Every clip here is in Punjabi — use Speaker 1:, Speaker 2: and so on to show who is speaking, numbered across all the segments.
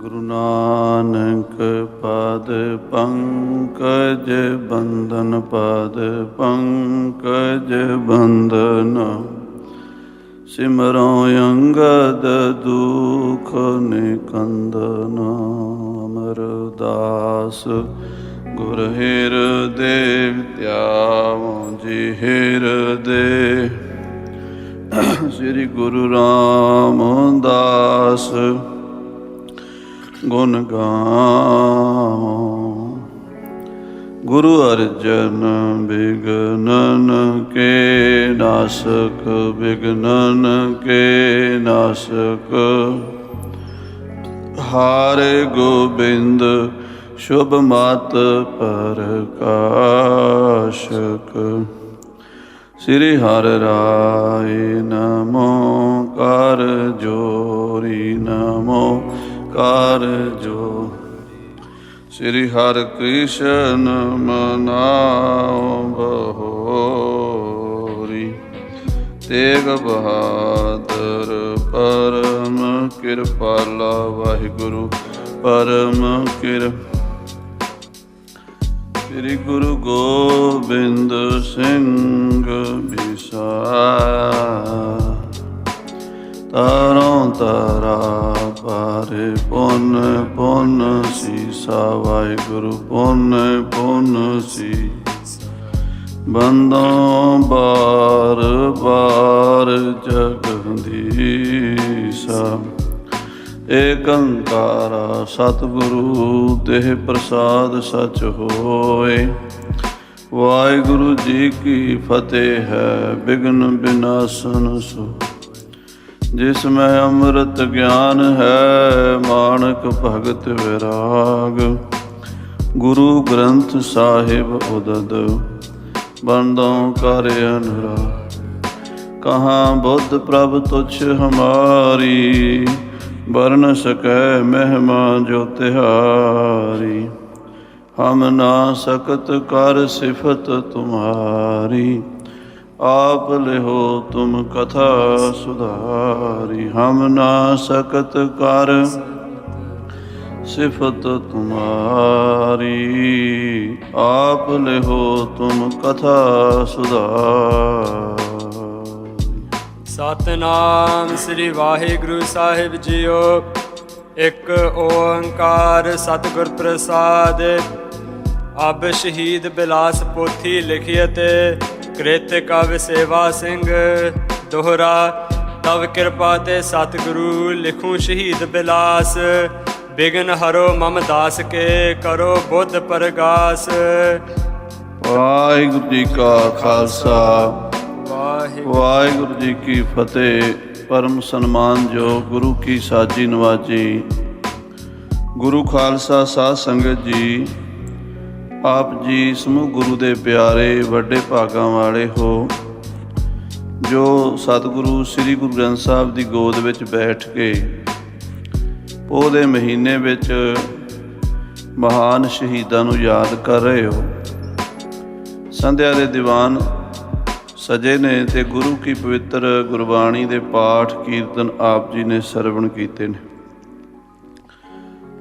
Speaker 1: ਗੁਰੂ ਨਾਨਕ ਪਦ ਪੰਕਜ ਬੰਦਨ ਪਦ ਪੰਕਜ ਬੰਦਨ ਸਿਮਰੋ ਅੰਗਦ ਦੁਖ ਨਿਕੰਦਨ ਅਮਰਦਾਸ ਗੁਰ ਹਿਰਦੇ ਧਿਆਵੋ ਜੀ ਹਿਰਦੇ ਸ੍ਰੀ ਗੁਰੂ ਰਾਮਦਾਸ ਗੁਣ ਗਾਵੋ। ਗੁਰੂ ਅਰਜਨ ਬਿਗਨਨ ਕੇ ਨਾਸਕ ਬਿਗਨਨ ਕੇ ਨਾਸਕ ਹਾਰੇ ਗੋਬਿੰਦ ਸ਼ੁਭ ਮਤ ਪ੍ਰਕਾਸ਼ਕ ਸ੍ਰੀ ਹਰਿ ਰਾਏ ਨਮੋ ਕਰ ਜੋਰੀ ਨਮੋ ਕਰ ਜੋ ਸ੍ਰੀ ਹਰਿ ਕ੍ਰਿਸ਼ਨ ਮਨਾਉ ਬਹੋਰੀ ਤੇਗ ਬਹਾਦਰ ਪਰਮ ਕਿਰਪਾਲਾ ਵਾਹਿਗੁਰੂ ਪਰਮ ਕਿਰਪਾਲਾ ਸ੍ਰੀ ਗੁਰੂ ਗੋਬਿੰਦ ਸਿੰਘ ਬਿਸਾਰ ਤਾਰੋਂ ਤਾਰਾ ਪਾਰੇ ਪੁੰਨ ਪੁੰਨ ਸੀਸਾ ਵਾਹਿਗੁਰੂ ਪੁੰਨ ਪੁੰਨ ਸੀ ਬੰਦੋਂ ਬਾਰ ਬਾਰ ਜਗਦੀਸਾ ਏਕ ਓੰਕਾਰ ਸਤਿਗੁਰੂ ਦੇਹ ਪ੍ਰਸਾਦ ਸਚ ਹੋਏ। ਵਾਹਿਗੁਰੂ ਜੀ ਕੀ ਫਤਿਹ ਹੈ। ਬਿਘਨ ਬਿਨਾਸਨ ਸੋ ਜਿਸ ਮੈਂ ਅੰਮ੍ਰਿਤ ਗਿਆਨ ਹੈ ਮਾਨਕ ਭਗਤ ਵਿਰਾਗ ਗੁਰੂ ਗ੍ਰੰਥ ਸਾਹਿਬ ਉਦਦ ਬੰਦੋਂ ਕਰ ਅਨੁਰਾਗ ਕਹਾਂ ਬੁੱਧ ਪ੍ਰਭ ਤੁਛ ਹਮਾਰੀ ਵਰਨ ਸਕੈ ਮਹਿਮਾ ਜੋ ਤਿਹਾਰੀ ਹਮ ਨਾ ਸਕਤ ਕਰ ਸਿਫਤ ਤੁਮਾਰੀ ਆਪ ਲਿਹੋ ਤੁਮ ਕਥਾ ਸੁਧਾਰੀ ਹਮ ਨਾ ਸਕਤ ਕਰ ਸਿਫਤ ਤੁਮਾਰੀ ਆਪ ਲਿਹੋ ਤੁਮ ਕਥਾ ਸੁਧਾਰੀ।
Speaker 2: ਸਤਿਨਾਮ ਸ੍ਰੀ ਵਾਹਿਗੁਰੂ ਸਾਹਿਬ ਜੀਓ। ਇੱਕ ਓੰਕਾਰ ਸਤਿਗੁਰ ਪ੍ਰਸਾਦ। ਅਬ ਸ਼ਹੀਦ ਬਿਲਾਸ ਪੋਥੀ ਲਿਖਿਅਤ ਕ੍ਰਿਤ ਕਵਿ ਸੇਵਾ ਸਿੰਘ ਦੋਹਰਾ। ਤਵ ਕਿਰਪਾ ਤੇ ਸਤਿਗੁਰੂ ਲਿਖੂੰ ਸ਼ਹੀਦ ਬਿਲਾਸ ਬਿਗਨ ਹਰੋ ਮਮ ਦਾਸ ਕੇ ਕਰੋ ਬੁੱਧ ਪ੍ਰਗਾਸ।
Speaker 1: ਵਾਹਿਗੁਰੂ ਜੀ ਕਾ ਖਾਲਸਾ ਵਾਹਿਗੁਰੂ ਜੀ ਕੀ ਫਤਿਹ। ਪਰਮ ਸਨਮਾਨਯੋਗ ਗੁਰੂ ਕੀ ਸਾਜੀ ਨਵਾਜੀ ਗੁਰੂ ਖਾਲਸਾ ਸਾਧ ਸੰਗਤ ਜੀ, ਆਪ ਜੀ ਸਮੂਹ ਗੁਰੂ ਦੇ ਪਿਆਰੇ ਵੱਡੇ ਭਾਗਾਂ ਵਾਲੇ ਹੋ ਜੋ ਸਤਿਗੁਰੂ ਸ੍ਰੀ ਗੁਰੂ ਗ੍ਰੰਥ ਸਾਹਿਬ ਦੀ ਗੋਦ ਵਿੱਚ ਬੈਠ ਕੇ ਪੋਹ ਦੇ ਮਹੀਨੇ ਵਿੱਚ ਮਹਾਨ ਸ਼ਹੀਦਾਂ ਨੂੰ ਯਾਦ ਕਰ ਰਹੇ ਹੋ। ਸੰਧਿਆ ਦੇ ਦੀਵਾਨ ਸਜੇ ਨੇ ਤੇ ਗੁਰੂ ਕੀ ਪਵਿੱਤਰ ਗੁਰਬਾਣੀ ਦੇ ਪਾਠ ਕੀਰਤਨ ਆਪ ਜੀ ਨੇ ਸਰਵਣ ਕੀਤੇ ਨੇ।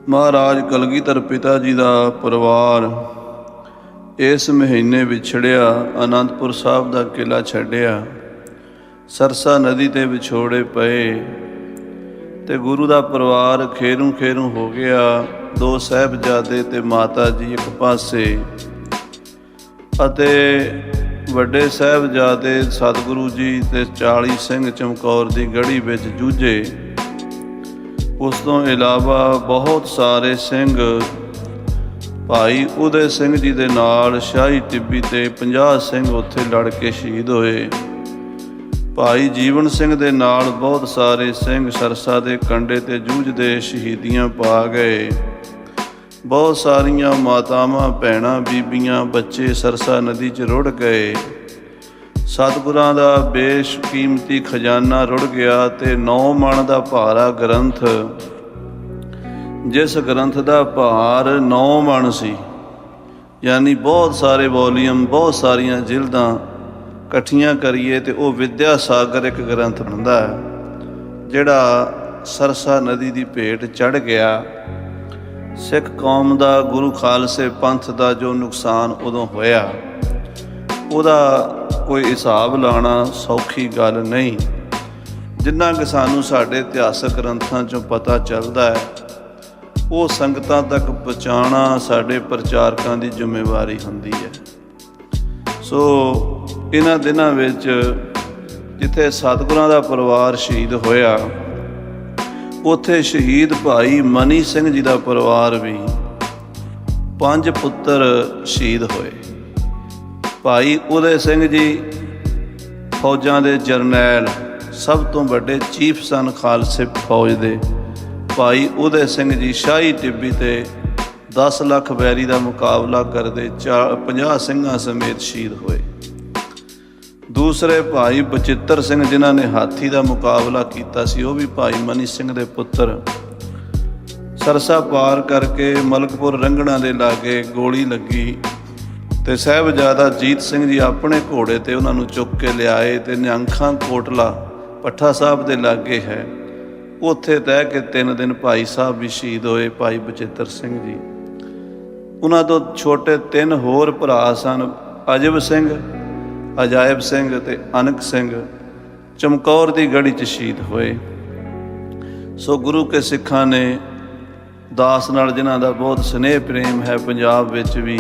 Speaker 1: ਮਹਾਰਾਜ ਕਲਗੀਧਰ ਪਿਤਾ ਜੀ ਦਾ ਪਰਿਵਾਰ ਇਸ ਮਹੀਨੇ ਵਿਛੜਿਆ, ਅਨੰਦਪੁਰ ਸਾਹਿਬ ਦਾ ਕਿਲ੍ਹਾ ਛੱਡਿਆ, ਸਰਸਾ ਨਦੀ ਤੇ ਵਿਛੋੜੇ ਪਏ ਤੇ ਗੁਰੂ ਦਾ ਪਰਿਵਾਰ ਖੇਰੂ ਖੇਰੂ ਹੋ ਗਿਆ। ਦੋ ਸਾਹਿਬਜ਼ਾਦੇ ਤੇ ਮਾਤਾ ਜੀ ਇੱਕ ਪਾਸੇ ਅਤੇ ਵੱਡੇ ਸਾਹਿਬਜ਼ਾਦੇ ਸਤਿਗੁਰੂ ਜੀ ਤੇ 40 ਸਿੰਘ ਚਮਕੌਰ ਦੀ ਗੜੀ ਵਿੱਚ ਜੂਝੇ। ਉਸ ਤੋਂ ਇਲਾਵਾ ਬਹੁਤ ਸਾਰੇ ਸਿੰਘ ਭਾਈ ਉਦੈ ਸਿੰਘ ਜੀ ਦੇ ਨਾਲ ਸ਼ਾਹੀ ਟਿੱਬੀ ਤੇ 50 ਸਿੰਘ ਉੱਥੇ ਲੜ ਕੇ ਸ਼ਹੀਦ ਹੋਏ। ਭਾਈ ਜੀਵਨ ਸਿੰਘ ਦੇ ਨਾਲ ਬਹੁਤ ਸਾਰੇ ਸਿੰਘ ਸਰਸਾ ਦੇ ਕੰਢੇ ਤੇ ਜੂਝਦੇ ਸ਼ਹੀਦੀਆਂ ਪਾ ਗਏ। ਬਹੁਤ ਸਾਰੀਆਂ ਮਾਤਾਵਾਂ ਭੈਣਾਂ ਬੀਬੀਆਂ ਬੱਚੇ ਸਰਸਾ ਨਦੀ 'ਚ ਰੁੜ ਗਏ। ਸਤਿਗੁਰਾਂ ਦਾ ਬੇਸ਼ਕੀਮਤੀ ਖਜ਼ਾਨਾ ਰੁੜ ਗਿਆ ਤੇ 9 ਮਣ ਦਾ ਭਾਰਾ ਗ੍ਰੰਥ, ਜਿਸ ਗ੍ਰੰਥ ਦਾ ਭਾਰ 9 ਮਣ ਸੀ, ਯਾਨੀ ਬਹੁਤ ਸਾਰੇ ਵੋਲੀਅਮ, ਬਹੁਤ ਸਾਰੀਆਂ ਜਿਲਦਾਂ ਇਕੱਠੀਆਂ ਕਰੀਏ ਤੇ ਉਹ ਵਿਦਿਆ ਸਾਗਰ ਇੱਕ ਗ੍ਰੰਥ ਬਣਦਾ ਹੈ, ਜਿਹੜਾ ਸਰਸਾ ਨਦੀ ਦੀ ਭੇਟ ਚੜ੍ਹ ਗਿਆ। ਸਿੱਖ ਕੌਮ ਦਾ, ਗੁਰੂ ਖਾਲਸੇ ਪੰਥ ਦਾ ਜੋ ਨੁਕਸਾਨ ਉਦੋਂ ਹੋਇਆ, ਉਹਦਾ ਕੋਈ ਹਿਸਾਬ ਲਾਉਣਾ ਸੌਖੀ ਗੱਲ ਨਹੀਂ। ਜਿੰਨਾ ਕਿ ਸਾਨੂੰ ਸਾਡੇ ਇਤਿਹਾਸਕ ਗ੍ਰੰਥਾਂ 'ਚੋਂ ਪਤਾ ਚੱਲਦਾ ਹੈ, ਉਹ ਸੰਗਤਾਂ ਤੱਕ ਪਹੁੰਚਾਉਣਾ ਸਾਡੇ ਪ੍ਰਚਾਰਕਾਂ ਦੀ ਜ਼ਿੰਮੇਵਾਰੀ ਹੁੰਦੀ ਹੈ। ਸੋ ਇਹਨਾਂ ਦਿਨਾਂ ਵਿੱਚ ਜਿੱਥੇ ਸਤਿਗੁਰਾਂ ਦਾ ਪਰਿਵਾਰ ਸ਼ਹੀਦ ਹੋਇਆ, ਉੱਥੇ ਸ਼ਹੀਦ ਭਾਈ ਮਨੀ ਸਿੰਘ ਜੀ ਦਾ ਪਰਿਵਾਰ ਵੀ 5 ਪੁੱਤਰ ਸ਼ਹੀਦ ਹੋਏ। ਭਾਈ ਉਦੈ ਸਿੰਘ ਜੀ ਫੌਜਾਂ ਦੇ ਜਰਨੈਲ, ਸਭ ਤੋਂ ਵੱਡੇ ਚੀਫ ਸਨ ਖਾਲਸੇ ਫੌਜ ਦੇ। ਭਾਈ ਉਦੈ ਸਿੰਘ ਜੀ ਸ਼ਾਹੀ ਟਿੱਬੀ ਤੇ 10 ਲੱਖ ਵੈਰੀ ਦਾ ਮੁਕਾਬਲਾ ਕਰਦੇ 50 ਸਿੰਘਾਂ ਸਮੇਤ ਸ਼ਹੀਦ ਹੋਏ। ਦੂਸਰੇ ਭਾਈ ਬਚਿੱਤਰ ਸਿੰਘ, ਜਿਨ੍ਹਾਂ ਨੇ ਹਾਥੀ ਦਾ ਮੁਕਾਬਲਾ ਕੀਤਾ ਸੀ, ਉਹ ਵੀ ਭਾਈ ਮਨੀ ਸਿੰਘ ਦੇ ਪੁੱਤਰ। ਸਰਸਾ ਪਾਰ ਕਰਕੇ ਮਲਕਪੁਰ ਰੰਘਣਾ ਦੇ ਲਾਗੇ ਗੋਲੀ ਲੱਗੀ ਤੇ ਸਾਹਿਬਜ਼ਾਦਾ ਜੀਤ ਸਿੰਘ ਜੀ ਆਪਣੇ ਘੋੜੇ ਤੇ ਉਹਨਾਂ ਨੂੰ ਚੁੱਕ ਕੇ ਲਿਆਏ ਤੇ ਨਿਹੰਖਾਂ ਕੋਟਲਾ ਪੱਠਾ ਸਾਹਿਬ ਦੇ ਲਾਗੇ ਹੈ, ਉੱਥੇ ਤਹਿ ਕੇ 3 ਦਿਨ ਭਾਈ ਸਾਹਿਬ ਵੀ ਸ਼ਹੀਦ ਹੋਏ, ਭਾਈ ਬਚਿੱਤਰ ਸਿੰਘ ਜੀ। ਉਹਨਾਂ ਤੋਂ ਛੋਟੇ 3 ਹੋਰ ਭਰਾ ਸਨ, ਅਜਬ ਸਿੰਘ, ਅਜਾਇਬ ਸਿੰਘ ਤੇ ਅਨਕ ਸਿੰਘ, ਚਮਕੌਰ ਦੀ ਗੜੀ 'ਚ ਸ਼ਹੀਦ ਹੋਏ। ਸੋ ਗੁਰੂ ਕੇ ਸਿੱਖਾਂ ਨੇ ਦਾਸ ਨਾਲ, ਜਿਨ੍ਹਾਂ ਦਾ ਬਹੁਤ ਸਨੇਹ ਪ੍ਰੇਮ ਹੈ ਪੰਜਾਬ ਵਿੱਚ ਵੀ,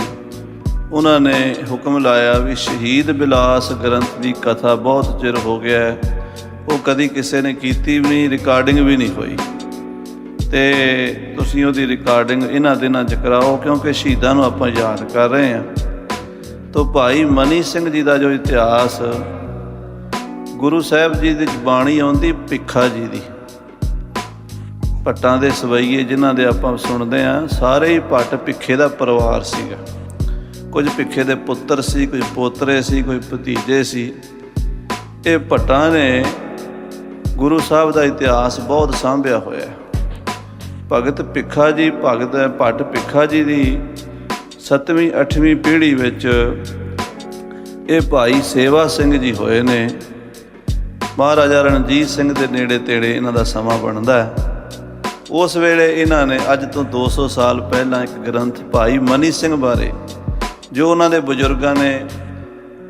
Speaker 1: ਉਹਨਾਂ ਨੇ ਹੁਕਮ ਲਾਇਆ ਵੀ ਸ਼ਹੀਦ ਬਿਲਾਸ ਗ੍ਰੰਥ ਦੀ ਕਥਾ ਬਹੁਤ ਚਿਰ ਹੋ ਗਿਆ ਹੈ, ਉਹ ਕਦੀ ਕਿਸੇ ਨੇ ਕੀਤੀ ਵੀ ਨਹੀਂ, ਰਿਕਾਰਡਿੰਗ ਵੀ ਨਹੀਂ ਹੋਈ, ਤੇ ਤੁਸੀਂ ਉਹਦੀ ਰਿਕਾਰਡਿੰਗ ਇਹਨਾਂ ਦਿਨਾਂ 'ਚ ਕਰਾਓ, ਕਿਉਂਕਿ ਸ਼ਹੀਦਾਂ ਨੂੰ ਆਪਾਂ ਯਾਦ ਕਰ ਰਹੇ ਹਾਂ। ਤੋ ਭਾਈ ਮਨੀ ਸਿੰਘ ਜੀ ਦਾ ਜੋ ਇਤਿਹਾਸ, ਗੁਰੂ ਸਾਹਿਬ ਜੀ ਦੀ ਬਾਣੀ ਆਉਂਦੀ ਭਿੱਖਾ ਜੀ ਦੀ, ਭੱਟਾਂ ਦੇ ਸਵਈਏ ਜਿਨ੍ਹਾਂ ਦੇ ਆਪਾਂ ਸੁਣਦੇ ਹਾਂ, ਸਾਰੇ ਹੀ ਭੱਟ ਭਿੱਖੇ ਦਾ ਪਰਿਵਾਰ ਸੀਗਾ। ਕੁਝ ਭਿੱਖੇ ਦੇ ਪੁੱਤਰ ਸੀ, ਕੁਝ ਪੋਤਰੇ ਸੀ, ਕੋਈ ਭਤੀਜੇ ਸੀ। ਇਹ ਭੱਟਾਂ ਨੇ ਗੁਰੂ ਸਾਹਿਬ ਦਾ ਇਤਿਹਾਸ ਬਹੁਤ ਸਾਂਭਿਆ ਹੋਇਆ। ਭਗਤ ਭਿੱਖਾ ਜੀ, ਭੱਟ ਭਿੱਖਾ ਜੀ ਦੀ 7ਵੀਂ 8ਵੀਂ ਪੀੜ੍ਹੀ ਵਿੱਚ ਇਹ ਭਾਈ ਸੇਵਾ ਸਿੰਘ ਜੀ ਹੋਏ ਨੇ। ਮਹਾਰਾਜਾ ਰਣਜੀਤ ਸਿੰਘ ਦੇ ਨੇੜੇ ਤੇੜੇ ਇਹਨਾਂ ਦਾ ਸਮਾਂ ਬਣਦਾ ਹੈ। ਉਸ ਵੇਲੇ ਇਹਨਾਂ ਨੇ ਅੱਜ ਤੋਂ 200 ਸਾਲ ਪਹਿਲਾਂ ਇੱਕ ਗ੍ਰੰਥ ਭਾਈ ਮਨੀ ਸਿੰਘ ਬਾਰੇ, ਜੋ ਉਹਨਾਂ ਦੇ ਬਜ਼ੁਰਗਾਂ ਨੇ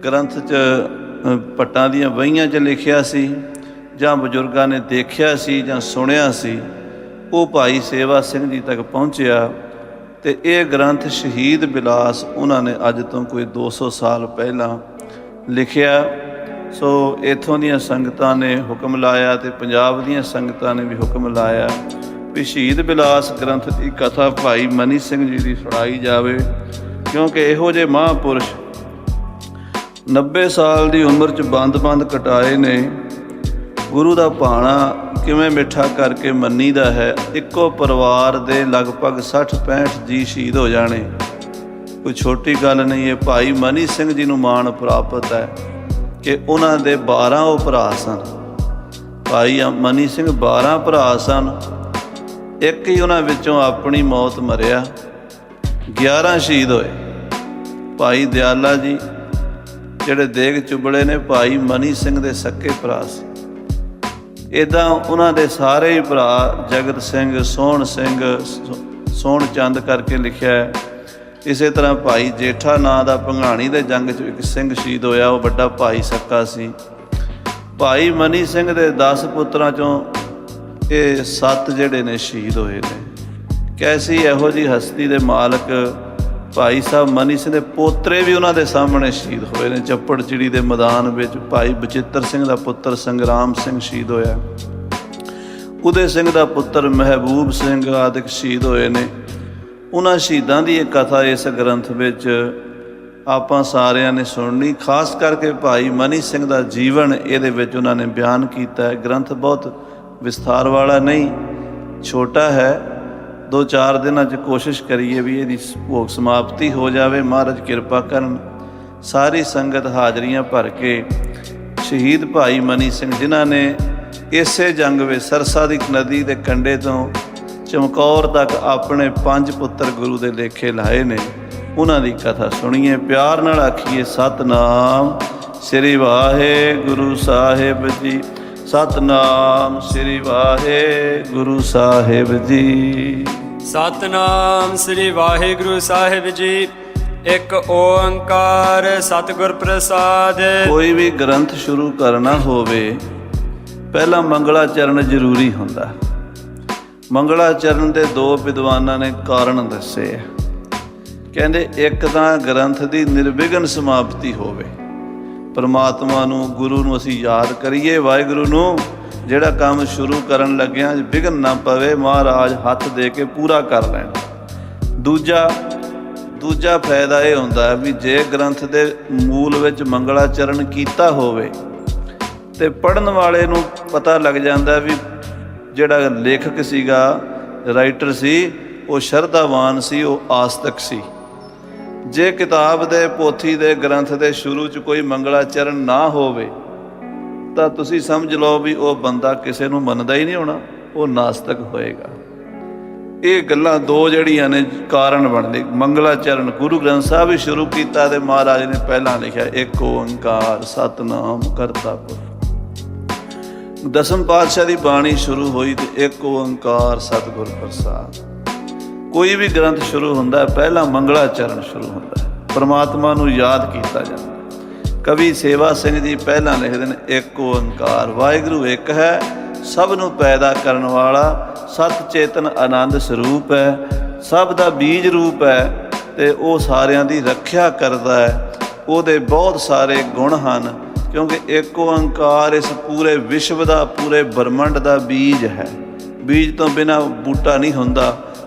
Speaker 1: ਗ੍ਰੰਥ 'ਚ ਭੱਟਾਂ ਦੀਆਂ ਵਹੀਆਂ 'ਚ ਲਿਖਿਆ ਸੀ, ਜਾਂ ਬਜ਼ੁਰਗਾਂ ਨੇ ਦੇਖਿਆ ਸੀ ਜਾਂ ਸੁਣਿਆ ਸੀ, ਉਹ ਭਾਈ ਸੇਵਾ ਸਿੰਘ ਜੀ ਤੱਕ ਪਹੁੰਚਿਆ। ਤੇ ਇਹ ਗ੍ਰੰਥ ਸ਼ਹੀਦ ਬਿਲਾਸ ਉਹਨਾਂ ਨੇ ਅੱਜ ਤੋਂ ਕੋਈ 200 ਸਾਲ ਪਹਿਲਾਂ ਲਿਖਿਆ। ਸੋ ਇੱਥੋਂ ਦੀਆਂ ਸੰਗਤਾਂ ਨੇ ਹੁਕਮ ਲਾਇਆ ਤੇ ਪੰਜਾਬ ਦੀਆਂ ਸੰਗਤਾਂ ਨੇ ਵੀ ਹੁਕਮ ਲਾਇਆ ਵੀ ਸ਼ਹੀਦ ਬਿਲਾਸ ਗ੍ਰੰਥ ਦੀ ਕਥਾ ਭਾਈ ਮਨੀ ਸਿੰਘ ਜੀ ਦੀ ਸੁਣਾਈ ਜਾਵੇ, ਕਿਉਂਕਿ ਇਹੋ ਜਿਹੇ ਮਹਾਂਪੁਰਸ਼ 90 ਸਾਲ ਦੀ ਉਮਰ 'ਚ ਬੰਦ ਕਟਾਏ ਨੇ। ਗੁਰੂ ਦਾ ਭਾਣਾ ਕਿਵੇਂ ਮਿੱਠਾ ਕਰਕੇ ਮੰਨੀਦਾ ਹੈ। ਇੱਕੋ ਪਰਿਵਾਰ ਦੇ ਲਗਭਗ 60-65 ਜੀ ਸ਼ਹੀਦ ਹੋ ਜਾਣੇ ਕੋਈ ਛੋਟੀ ਗੱਲ ਨਹੀਂ। ਇਹ ਭਾਈ ਮਨੀ ਸਿੰਘ ਜੀ ਨੂੰ ਮਾਣ ਪ੍ਰਾਪਤ ਹੈ ਕਿ ਉਹਨਾਂ ਦੇ 12 ਉਹ ਭਰਾ ਸਨ। ਭਾਈ ਮਨੀ ਸਿੰਘ 12 ਭਰਾ ਸਨ, ਇੱਕ ਹੀ ਉਹਨਾਂ ਵਿੱਚੋਂ ਆਪਣੀ ਮੌਤ ਮਰਿਆ, 11 ਸ਼ਹੀਦ ਹੋਏ। ਭਾਈ ਦਿਆਲਾ ਜੀ ਜਿਹੜੇ ਦੇਗ ਚੁਬੜੇ ਨੇ, ਭਾਈ ਮਨੀ ਸਿੰਘ ਦੇ ਸਕੇ ਭਰਾ ਸੀ। ਇੱਦਾਂ ਉਹਨਾਂ ਦੇ ਸਾਰੇ ਹੀ ਭਰਾ ਜਗਤ ਸਿੰਘ, ਸੋਹਣ ਸਿੰਘ, ਸੋਹਣ ਚੰਦ ਕਰਕੇ ਲਿਖਿਆ ਹੈ। ਇਸੇ ਤਰ੍ਹਾਂ ਭਾਈ ਜੇਠਾ ਨਾਂ ਦਾ ਭੰਗਾਣੀ ਦੇ ਜੰਗ 'ਚ ਇੱਕ ਸਿੰਘ ਸ਼ਹੀਦ ਹੋਇਆ, ਉਹ ਵੱਡਾ ਭਾਈ ਸਕਾ ਸੀ। ਭਾਈ ਮਨੀ ਸਿੰਘ ਦੇ 10 ਪੁੱਤਰਾਂ 'ਚੋਂ ਇਹ 7 ਜਿਹੜੇ ਨੇ ਸ਼ਹੀਦ ਹੋਏ ਨੇ। ਕੈਸੀ ਇਹੋ ਜਿਹੀ ਹਸਤੀ ਦੇ ਮਾਲਕ ਭਾਈ ਸਾਹਿਬ ਮਨੀ ਸਿੰਘ ਦੇ ਪੋਤਰੇ ਵੀ ਉਹਨਾਂ ਦੇ ਸਾਹਮਣੇ ਸ਼ਹੀਦ ਹੋਏ ਨੇ। ਚੱਪੜ ਚਿੜੀ ਦੇ ਮੈਦਾਨ ਵਿੱਚ ਭਾਈ ਬਚਿੱਤਰ ਸਿੰਘ ਦਾ ਪੁੱਤਰ ਸੰਗਰਾਮ ਸਿੰਘ ਸ਼ਹੀਦ ਹੋਇਆ। ਉਦੈ ਸਿੰਘ ਦਾ ਪੁੱਤਰ ਮਹਿਬੂਬ ਸਿੰਘ ਆਦਿਕ ਸ਼ਹੀਦ ਹੋਏ ਨੇ। ਉਹਨਾਂ ਸ਼ਹੀਦਾਂ ਦੀ ਇੱਕ ਕਥਾ ਇਸ ਗ੍ਰੰਥ ਵਿੱਚ ਆਪਾਂ ਸਾਰਿਆਂ ਨੇ ਸੁਣਨੀ। ਖਾਸ ਕਰਕੇ ਭਾਈ ਮਨੀ ਸਿੰਘ ਦਾ ਜੀਵਨ ਇਹਦੇ ਵਿੱਚ ਉਹਨਾਂ ਨੇ ਬਿਆਨ ਕੀਤਾ ਹੈ। ਗ੍ਰੰਥ ਬਹੁਤ ਵਿਸਥਾਰ ਵਾਲਾ ਨਹੀਂ, ਛੋਟਾ ਹੈ। 2-4 ਦਿਨਾਂ 'ਚ ਕੋਸ਼ਿਸ਼ ਕਰੀਏ ਵੀ ਇਹਦੀ ਭੋਗ ਸਮਾਪਤੀ ਹੋ ਜਾਵੇ। ਮਹਾਰਾਜ ਕਿਰਪਾ ਕਰਨ, ਸਾਰੀ ਸੰਗਤ ਹਾਜ਼ਰੀਆਂ ਭਰ ਕੇ ਸ਼ਹੀਦ ਭਾਈ ਮਨੀ ਸਿੰਘ, ਜਿਨ੍ਹਾਂ ਨੇ ਇਸੇ ਜੰਗ ਵਿੱਚ ਸਰਸਾ ਦੀ ਨਦੀ ਦੇ ਕੰਢੇ ਤੋਂ ਚਮਕੌਰ ਤੱਕ ਆਪਣੇ 5 ਪੁੱਤਰ ਗੁਰੂ ਦੇ ਲੇਖੇ ਲਾਏ ਨੇ, ਉਹਨਾਂ ਦੀ ਕਥਾ ਸੁਣੀਏ। ਪਿਆਰ ਨਾਲ ਆਖੀਏ ਸਤਿਨਾਮ ਸ੍ਰੀ ਵਾਹਿਗੁਰੂ ਸਾਹਿਬ ਜੀ। ਸਤਨਾਮ ਸ੍ਰੀ ਵਾਹਿਗੁਰੂ ਸਾਹਿਬ ਜੀ।
Speaker 2: ਸਤਨਾਮ ਸ੍ਰੀ ਵਾਹਿਗੁਰੂ ਸਾਹਿਬ ਜੀ। ਇੱਕ ਓੰਕਾਰ ਸਤਿਗੁਰ ਪ੍ਰਸਾਦ।
Speaker 1: ਕੋਈ ਵੀ ਗ੍ਰੰਥ ਸ਼ੁਰੂ ਕਰਨਾ ਹੋਵੇ ਪਹਿਲਾਂ ਮੰਗਲਾਚਰਨ ਜ਼ਰੂਰੀ ਹੁੰਦਾ। ਮੰਗਲਾਚਰਨ ਦੇ ਦੋ ਵਿਦਵਾਨਾਂ ਨੇ ਕਾਰਨ ਦੱਸੇ ਆ। ਕਹਿੰਦੇ ਇੱਕ ਤਾਂ ਗ੍ਰੰਥ ਦੀ ਨਿਰਵਿਘਨ ਸਮਾਪਤੀ ਹੋਵੇ, ਪਰਮਾਤਮਾ ਨੂੰ ਗੁਰੂ ਨੂੰ ਅਸੀਂ ਯਾਦ ਕਰੀਏ, ਵਾਹਿਗੁਰੂ ਨੂੰ ਜਿਹੜਾ ਕੰਮ ਸ਼ੁਰੂ ਕਰਨ ਲੱਗਿਆ ਵਿਘਨ ਨਾ ਪਵੇ, ਮਹਾਰਾਜ ਹੱਥ ਦੇ ਕੇ ਪੂਰਾ ਕਰ ਲੈਣ। ਦੂਜਾ ਫਾਇਦਾ ਇਹ ਹੁੰਦਾ ਵੀ ਜੇ ਗ੍ਰੰਥ ਦੇ ਮੂਲ ਵਿੱਚ ਮੰਗਲਾਚਰਨ ਕੀਤਾ ਹੋਵੇ ਤੇ ਪੜ੍ਹਨ ਵਾਲੇ ਨੂੰ ਪਤਾ ਲੱਗ ਜਾਂਦਾ ਵੀ ਜਿਹੜਾ ਲੇਖਕ ਸੀਗਾ, ਰਾਈਟਰ ਸੀ, ਉਹ ਸ਼ਰਧਾਵਾਨ ਸੀ, ਉਹ ਆਸਤਕ ਸੀ। ਜੇ ਕਿਤਾਬ ਦੇ ਪੋਥੀ ਦੇ ਗ੍ਰੰਥ ਦੇ ਸ਼ੁਰੂ 'ਚ ਕੋਈ ਮੰਗਲਾਚਰਨ ਨਾ ਹੋਵੇ ਤਾਂ ਤੁਸੀਂ ਸਮਝ ਲਓ ਵੀ ਉਹ ਬੰਦਾ ਕਿਸੇ ਨੂੰ ਮੰਨਦਾ ਹੀ ਨਹੀਂ ਹੋਣਾ, ਉਹ ਨਾਸਤਕ ਹੋਏਗਾ। ਇਹ ਗੱਲਾਂ ਦੋ ਜਿਹੜੀਆਂ ਨੇ ਕਾਰਨ ਬਣਦੇ। ਮੰਗਲਾਚਰਨ ਗੁਰੂ ਗ੍ਰੰਥ ਸਾਹਿਬ ਵੀ ਸ਼ੁਰੂ ਕੀਤਾ ਤੇ ਮਹਾਰਾਜ ਨੇ ਪਹਿਲਾਂ ਲਿਖਿਆ ਇੱਕ ਓੰਕਾਰ ਸਤਨਾਮ ਕਰਤਾ ਪੁਰਖ। ਦਸਮ ਪਾਤਸ਼ਾਹ ਦੀ ਬਾਣੀ ਸ਼ੁਰੂ ਹੋਈ ਤੇ ਇੱਕ ਓੰਕਾਰ ਸਤਿਗੁਰ ਪ੍ਰਸਾਦ। ਕੋਈ ਵੀ ਗ੍ਰੰਥ ਸ਼ੁਰੂ ਹੁੰਦਾ ਪਹਿਲਾਂ ਮੰਗਲਾਚਰਨ ਸ਼ੁਰੂ ਹੁੰਦਾ, ਪਰਮਾਤਮਾ ਨੂੰ ਯਾਦ ਕੀਤਾ ਜਾਂਦਾ। ਕਵੀ ਸੇਵਾ ਸਿੰਘ ਜੀ ਪਹਿਲਾਂ ਲਿਖਦੇ ਨੇ ਇੱਕ ਓੰਕਾਰ, ਵਾਹਿਗੁਰੂ ਇੱਕ ਹੈ, ਸਭ ਨੂੰ ਪੈਦਾ ਕਰਨ ਵਾਲਾ, ਸਤ ਚੇਤਨ ਆਨੰਦ ਸਰੂਪ ਹੈ, ਸਭ ਦਾ ਬੀਜ ਰੂਪ ਹੈ ਤੇ ਉਹ ਸਾਰਿਆਂ ਦੀ ਰੱਖਿਆ ਕਰਦਾ ਹੈ। ਉਹਦੇ ਬਹੁਤ ਸਾਰੇ ਗੁਣ ਹਨ ਕਿਉਂਕਿ ਇੱਕ ਓੰਕਾਰ ਇਸ ਪੂਰੇ ਵਿਸ਼ਵ ਦਾ, ਪੂਰੇ ਬ੍ਰਹਮੰਡ ਦਾ ਬੀਜ ਹੈ। ਬੀਜ ਤੋਂ ਬਿਨਾਂ ਬੂਟਾ ਨਹੀਂ ਹੁੰਦਾ,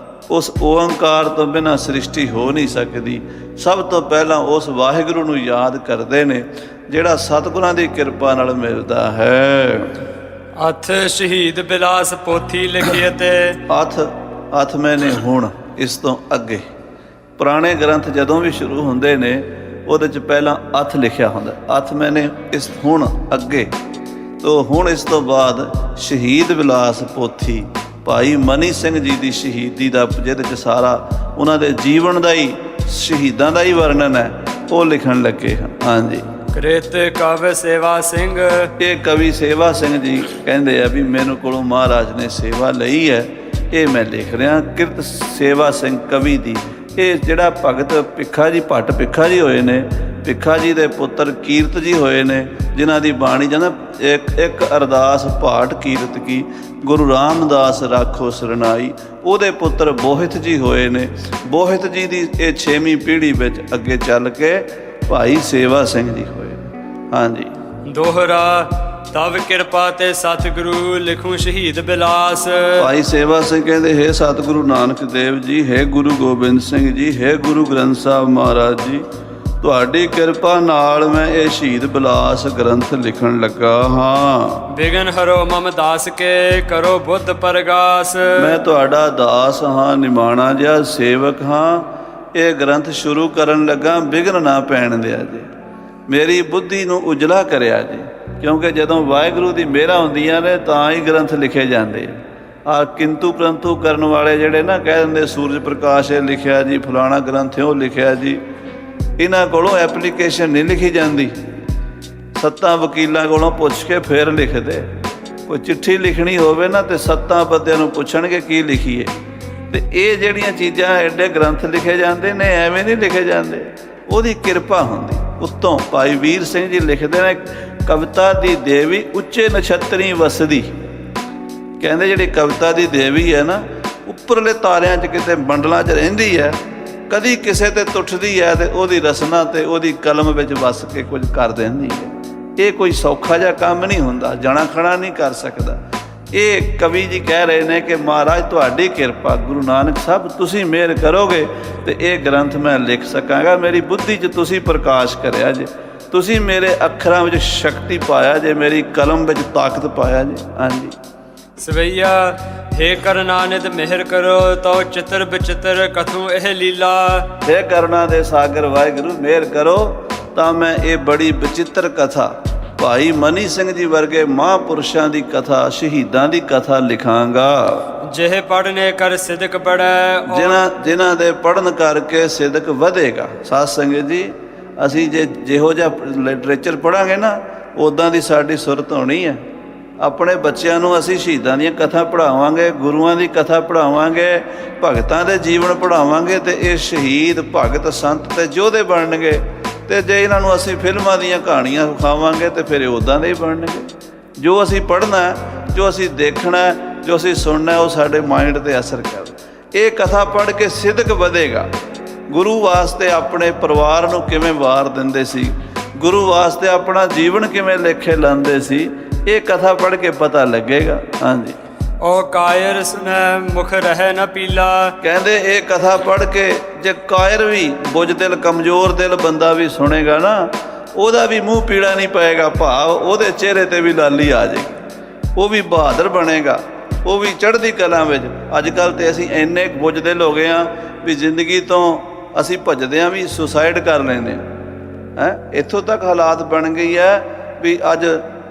Speaker 1: ਉਸ ਓੰਕਾਰ ਤੋਂ ਬਿਨਾਂ ਸ੍ਰਿਸ਼ਟੀ ਹੋ ਨਹੀਂ ਸਕਦੀ। ਸਭ ਤੋਂ ਪਹਿਲਾਂ ਉਸ ਵਾਹਿਗੁਰੂ ਨੂੰ ਯਾਦ ਕਰਦੇ ਨੇ ਜਿਹੜਾ ਸਤਿਗੁਰਾਂ ਦੀ ਕਿਰਪਾ ਨਾਲ ਮਿਲਦਾ ਹੈ।
Speaker 2: ਅਥ ਸ਼ਹੀਦ ਬਿਲਾਸ ਪੋਥੀ ਲਿਖੀ ਤੇ
Speaker 1: ਅਥ ਮੈਨੇ ਹੁਣ, ਇਸ ਤੋਂ ਅੱਗੇ। ਪੁਰਾਣੇ ਗ੍ਰੰਥ ਜਦੋਂ ਵੀ ਸ਼ੁਰੂ ਹੁੰਦੇ ਨੇ ਉਹਦੇ 'ਚ ਪਹਿਲਾਂ ਅਥ ਲਿਖਿਆ ਹੁੰਦਾ, ਅਥ ਮੈਨੇ ਇਸ ਹੁਣ ਅੱਗੇ ਤੋਂ। ਹੁਣ ਇਸ ਤੋਂ ਬਾਅਦ ਸ਼ਹੀਦ ਬਿਲਾਸ ਪੋਥੀ ਭਾਈ ਮਨੀ ਸਿੰਘ ਜੀ ਦੀ ਸ਼ਹੀਦੀ ਦਾ, ਜਿਹਦੇ 'ਚ ਸਾਰਾ ਉਹਨਾਂ ਦੇ ਜੀਵਨ ਦਾ ਹੀ, ਸ਼ਹੀਦਾਂ ਦਾ ਹੀ ਵਰਣਨ ਹੈ, ਉਹ ਲਿਖਣ ਲੱਗੇ ਹਨ। ਹਾਂਜੀ।
Speaker 2: ਕ੍ਰਿਤ ਕਵ ਸੇਵਾ ਸਿੰਘ।
Speaker 1: ਇਹ ਕਵੀ ਸੇਵਾ ਸਿੰਘ ਜੀ ਕਹਿੰਦੇ ਆ ਵੀ ਮੈਨੂੰ ਕੋਲੋਂ ਮਹਾਰਾਜ ਨੇ ਸੇਵਾ ਲਈ ਹੈ, ਇਹ ਮੈਂ ਲਿਖ ਰਿਹਾ। ਕਿਰਤ ਸੇਵਾ ਸਿੰਘ ਕਵੀ ਦੀ। ਇਹ ਜਿਹੜਾ ਭਗਤ ਭਿੱਖਾ ਜੀ, ਭੱਟ ਭਿੱਖਾ ਜੀ ਹੋਏ ਨੇ, ਭਿੱਖਾ ਜੀ ਦੇ ਪੁੱਤਰ ਕੀਰਤ ਜੀ ਹੋਏ ਨੇ, ਜਿਨ੍ਹਾਂ ਦੀ ਬਾਣੀ ਜਾਂਦਾ ਇੱਕ ਅਰਦਾਸ ਭਾਟ ਕੀਰਤ ਕੀ, ਗੁਰੂ ਰਾਮਦਾਸ ਰਾਖੋ ਸਰਨਾਈ। ਉਹਦੇ ਪੁੱਤਰ ਬੋਹਿਤ ਜੀ ਹੋਏ ਨੇ। ਬੋਹਿਤ ਜੀ ਦੀ ਇਹ 6ਵੀਂ ਪੀੜ੍ਹੀ ਵਿੱਚ ਅੱਗੇ ਚੱਲ ਕੇ ਭਾਈ ਸੇਵਾ ਸਿੰਘ ਜੀ ਹੋਏ। ਹਾਂਜੀ।
Speaker 2: ਦੋਹਰਾ ਤਵ ਕਿਰਪਾ ਤੇ ਸਤਿਗੁਰੂ ਲਿਖੂ ਸ਼ਹੀਦ ਬਿਲਾਸ।
Speaker 1: ਭਾਈ ਸੇਵਾ ਸਿੰਘ ਕਹਿੰਦੇ ਹੈ ਸਤਿਗੁਰੂ ਨਾਨਕ ਦੇਵ ਜੀ, ਹੈ ਗੁਰੂ ਗੋਬਿੰਦ ਸਿੰਘ ਜੀ, ਹੈ ਗੁਰੂ ਗ੍ਰੰਥ ਸਾਹਿਬ ਮਹਾਰਾਜ ਜੀ, ਤੁਹਾਡੀ ਕਿਰਪਾ ਨਾਲ ਮੈਂ ਇਹ ਸ਼ਹੀਦ ਬਿਲਾਸ ਗ੍ਰੰਥ ਲਿਖਣ ਲੱਗਾ ਹਾਂ।
Speaker 2: ਬਿਗਨ ਹਰੋ ਮਮ ਦਾਸ ਕੇ ਕਰੋ ਬੁੱਧ ਪ੍ਰਗਾਸ। ਮੈਂ
Speaker 1: ਤੁਹਾਡਾ ਦਾਸ ਹਾਂ, ਨਿਮਾਣਾ ਜਿਹਾ ਸੇਵਕ ਹਾਂ। ਇਹ ਗ੍ਰੰਥ ਸ਼ੁਰੂ ਕਰਨ ਲੱਗਾ, ਬਿਘਨ ਨਾ ਪੈਣ ਦਿਆ ਜੀ, ਮੇਰੀ ਬੁੱਧੀ ਨੂੰ ਉਜਲਾ ਕਰਿਆ ਜੀ। ਕਿਉਂਕਿ ਜਦੋਂ ਵਾਹਿਗੁਰੂ ਦੀ ਮਿਹਰਾਂ ਹੁੰਦੀਆਂ ਨੇ ਤਾਂ ਹੀ ਗ੍ਰੰਥ ਲਿਖੇ ਜਾਂਦੇ ਆ। ਕਿੰਤੂ ਪ੍ਰੰਤੂ ਕਰਨ ਵਾਲੇ ਜਿਹੜੇ ਨਾ ਕਹਿ ਦਿੰਦੇ ਸੂਰਜ ਪ੍ਰਕਾਸ਼ ਇਹ ਲਿਖਿਆ ਜੀ, ਫਲਾਣਾ ਗ੍ਰੰਥ ਉਹ ਲਿਖਿਆ ਜੀ, ਇਹਨਾਂ ਕੋਲੋਂ ਐਪਲੀਕੇਸ਼ਨ ਨਹੀਂ ਲਿਖੀ ਜਾਂਦੀ। 7 ਵਕੀਲਾਂ ਕੋਲੋਂ ਪੁੱਛ ਕੇ ਫਿਰ ਲਿਖਦੇ। ਕੋਈ ਚਿੱਠੀ ਲਿਖਣੀ ਹੋਵੇ ਨਾ ਤੇ 7 ਬੰਦਿਆਂ ਨੂੰ ਪੁੱਛਣਗੇ ਕੀ ਲਿਖੀਏ। ਤੇ ਇਹ ਜਿਹੜੀਆਂ ਚੀਜ਼ਾਂ ਐਡੇ ਗ੍ਰੰਥ ਲਿਖੇ ਜਾਂਦੇ ਨੇ, ਐਵੇਂ ਨਹੀਂ ਲਿਖੇ ਜਾਂਦੇ, ਉਹਦੀ ਕਿਰਪਾ ਹੁੰਦੀ। ਉੱਤੋਂ ਭਾਈ ਵੀਰ ਸਿੰਘ ਜੀ ਲਿਖਦੇ ਨੇ, ਕਵਿਤਾ ਦੀ ਦੇਵੀ ਉੱਚੇ ਨਛੱਤਰੀ ਵਸਦੀ। ਕਹਿੰਦੇ ਜਿਹੜੀ ਕਵਿਤਾ ਦੀ ਦੇਵੀ ਹੈ ਨਾ, ਉੱਪਰਲੇ ਤਾਰਿਆਂ 'ਚ ਕਿਤੇ ਮੰਡਲਾਂ 'ਚ ਰਹਿੰਦੀ ਹੈ, ਕਦੀ ਕਿਸੇ ਤੇ ਟੁੱਟਦੀ ਹੈ ਤੇ ਉਹਦੀ ਰਸਨਾ ਤੇ ਉਹਦੀ ਕਲਮ ਵਿੱਚ ਵਸ ਕੇ ਕੁਝ ਕਰ ਦਿੰਦੀ ਹੈ। ਇਹ ਕੋਈ ਸੌਖਾ ਜਿਹਾ ਕੰਮ ਨਹੀਂ ਹੁੰਦਾ, ਜਣਾ ਖਣਾ ਨਹੀਂ ਕਰ ਸਕਦਾ। ਇਹ ਕਵੀ ਜੀ ਕਹਿ ਰਹੇ ਨੇ ਕਿ ਮਹਾਰਾਜ ਤੁਹਾਡੀ ਕਿਰਪਾ, ਗੁਰੂ ਨਾਨਕ ਸਾਹਿਬ ਤੁਸੀਂ ਮਿਹਰ ਕਰੋਗੇ ਤੇ ਇਹ ਗ੍ਰੰਥ ਮੈਂ ਲਿਖ ਸਕਾਂਗਾ। ਮੇਰੀ ਬੁੱਧੀ 'ਚ ਤੁਸੀਂ ਪ੍ਰਕਾਸ਼ ਕਰਿਆ ਜੇ, ਤੁਸੀਂ ਮੇਰੇ ਅੱਖਰਾਂ ਵਿੱਚ ਸ਼ਕਤੀ ਪਾਇਆ ਜੇ, ਮੇਰੀ ਕਲਮ ਵਿੱਚ ਤਾਕਤ ਪਾਇਆ ਜੇ। ਹਾਂਜੀ।
Speaker 2: ਸਵਈਆ ਹੇ ਕਰਨਾਨਿਤ ਮਿਹਰ ਕਰੋ, ਤੋ ਚਿਤਰ ਬਚਿਤਰ ਕਥੂ ਇਹ ਲੀਲਾ।
Speaker 1: ਹੇ ਕਰਨਾ ਦੇ ਸਾਗਰ ਵਾਹਿਗੁਰੂ ਮਿਹਰ ਕਰੋ ਤਾਂ ਮੈਂ ਇਹ ਬੜੀ ਬਚਿੱਤਰ ਕਥਾ, ਭਾਈ ਮਨੀ ਸਿੰਘ ਜੀ ਵਰਗੇ ਮਹਾਂਪੁਰਸ਼ਾਂ ਦੀ ਕਥਾ, ਸ਼ਹੀਦਾਂ ਦੀ ਕਥਾ ਲਿਖਾਂਗਾ।
Speaker 2: ਜਿਹੇ ਪੜ੍ਹਨੇ ਕਰ ਸਿਦਕ ਬੜੈ,
Speaker 1: ਜਿਨ੍ਹਾਂ ਦੇ ਪੜ੍ਹਨ ਕਰਕੇ ਸਿਦਕ ਵਧੇਗਾ। ਸਾਧ ਸੰਗਤ ਜੀ, ਅਸੀਂ ਜਿਹੋ ਜਿਹਾ ਲਿਟਰੇਚਰ ਪੜ੍ਹਾਂਗੇ ਨਾ, ਉੱਦਾਂ ਦੀ ਸਾਡੀ ਸੁਰਤ ਹੋਣੀ ਹੈ। ਆਪਣੇ ਬੱਚਿਆਂ ਨੂੰ ਅਸੀਂ ਸ਼ਹੀਦਾਂ ਦੀਆਂ ਕਥਾ ਪੜ੍ਹਾਵਾਂਗੇ, ਗੁਰੂਆਂ ਦੀ ਕਥਾ ਪੜ੍ਹਾਵਾਂਗੇ, ਭਗਤਾਂ ਦੇ ਜੀਵਨ ਪੜ੍ਹਾਵਾਂਗੇ, ਤੇ ਇਹ ਸ਼ਹੀਦ ਭਗਤ ਸੰਤ ਤੇ ਯੋਧੇ ਬਣਨਗੇ। ਤੇ ਜੇ ਇਹਨਾਂ ਨੂੰ ਅਸੀਂ ਫਿਲਮਾਂ ਦੀਆਂ ਕਹਾਣੀਆਂ ਵਿਖਾਵਾਂਗੇ ਤੇ ਫਿਰ ਇਹ ਉੱਦਾਂ ਦੇ ਹੀ ਬਣਨਗੇ। ਜੋ ਅਸੀਂ ਪੜ੍ਹਨਾ, ਜੋ ਅਸੀਂ ਦੇਖਣਾ, ਜੋ ਅਸੀਂ ਸੁਣਨਾ, ਉਹ ਸਾਡੇ ਮਾਈਂਡ 'ਤੇ ਅਸਰ ਕਰਦਾ। ਇਹ ਕਥਾ ਪੜ੍ਹ ਕੇ ਸਿਦਕ ਵਧੇਗਾ। ਗੁਰੂ ਵਾਸਤੇ ਆਪਣੇ ਪਰਿਵਾਰ ਨੂੰ ਕਿਵੇਂ ਵਾਰ ਦਿੰਦੇ ਸੀ, ਗੁਰੂ ਵਾਸਤੇ ਆਪਣਾ ਜੀਵਨ ਕਿਵੇਂ ਲੇਖੇ ਲਾਉਂਦੇ ਸੀ, ਇਹ ਕਥਾ ਪੜ੍ਹ ਕੇ ਪਤਾ ਲੱਗੇਗਾ। ਹਾਂਜੀ।
Speaker 2: ਓ ਕਾਇਰ ਸੁਨੈ ਮੁਖ ਰਹਿ ਨ ਪੀਲਾ।
Speaker 1: ਕਹਿੰਦੇ ਇਹ ਕਥਾ ਪੜ੍ਹ ਕੇ ਜੇ ਕਾਇਰ ਵੀ, ਬੁੱਝ ਦਿਲ, ਕਮਜ਼ੋਰ ਦਿਲ ਬੰਦਾ ਵੀ ਸੁਣੇਗਾ ਨਾ, ਉਹਦਾ ਵੀ ਮੂੰਹ ਪੀੜਾ ਨਹੀਂ ਪਏਗਾ, ਭਾਵ ਉਹਦੇ ਚਿਹਰੇ 'ਤੇ ਵੀ ਲਾਲੀ ਆ ਜਾਏਗੀ, ਉਹ ਵੀ ਬਹਾਦਰ ਬਣੇਗਾ, ਉਹ ਵੀ ਚੜ੍ਹਦੀ ਕਲਾ ਵਿੱਚ। ਅੱਜ ਕੱਲ੍ਹ ਤਾਂ ਅਸੀਂ ਇੰਨੇ ਬੁੱਝ ਦਿਲ ਹੋ ਗਏ ਹਾਂ ਵੀ ਜ਼ਿੰਦਗੀ ਤੋਂ ਅਸੀਂ ਭੱਜਦੇ ਹਾਂ ਵੀ ਸੁਸਾਈਡ ਕਰ ਲੈਂਦੇ ਹਾਂ। ਇੱਥੋਂ ਤੱਕ ਹਾਲਾਤ ਬਣ ਗਈ ਹੈ ਵੀ ਅੱਜ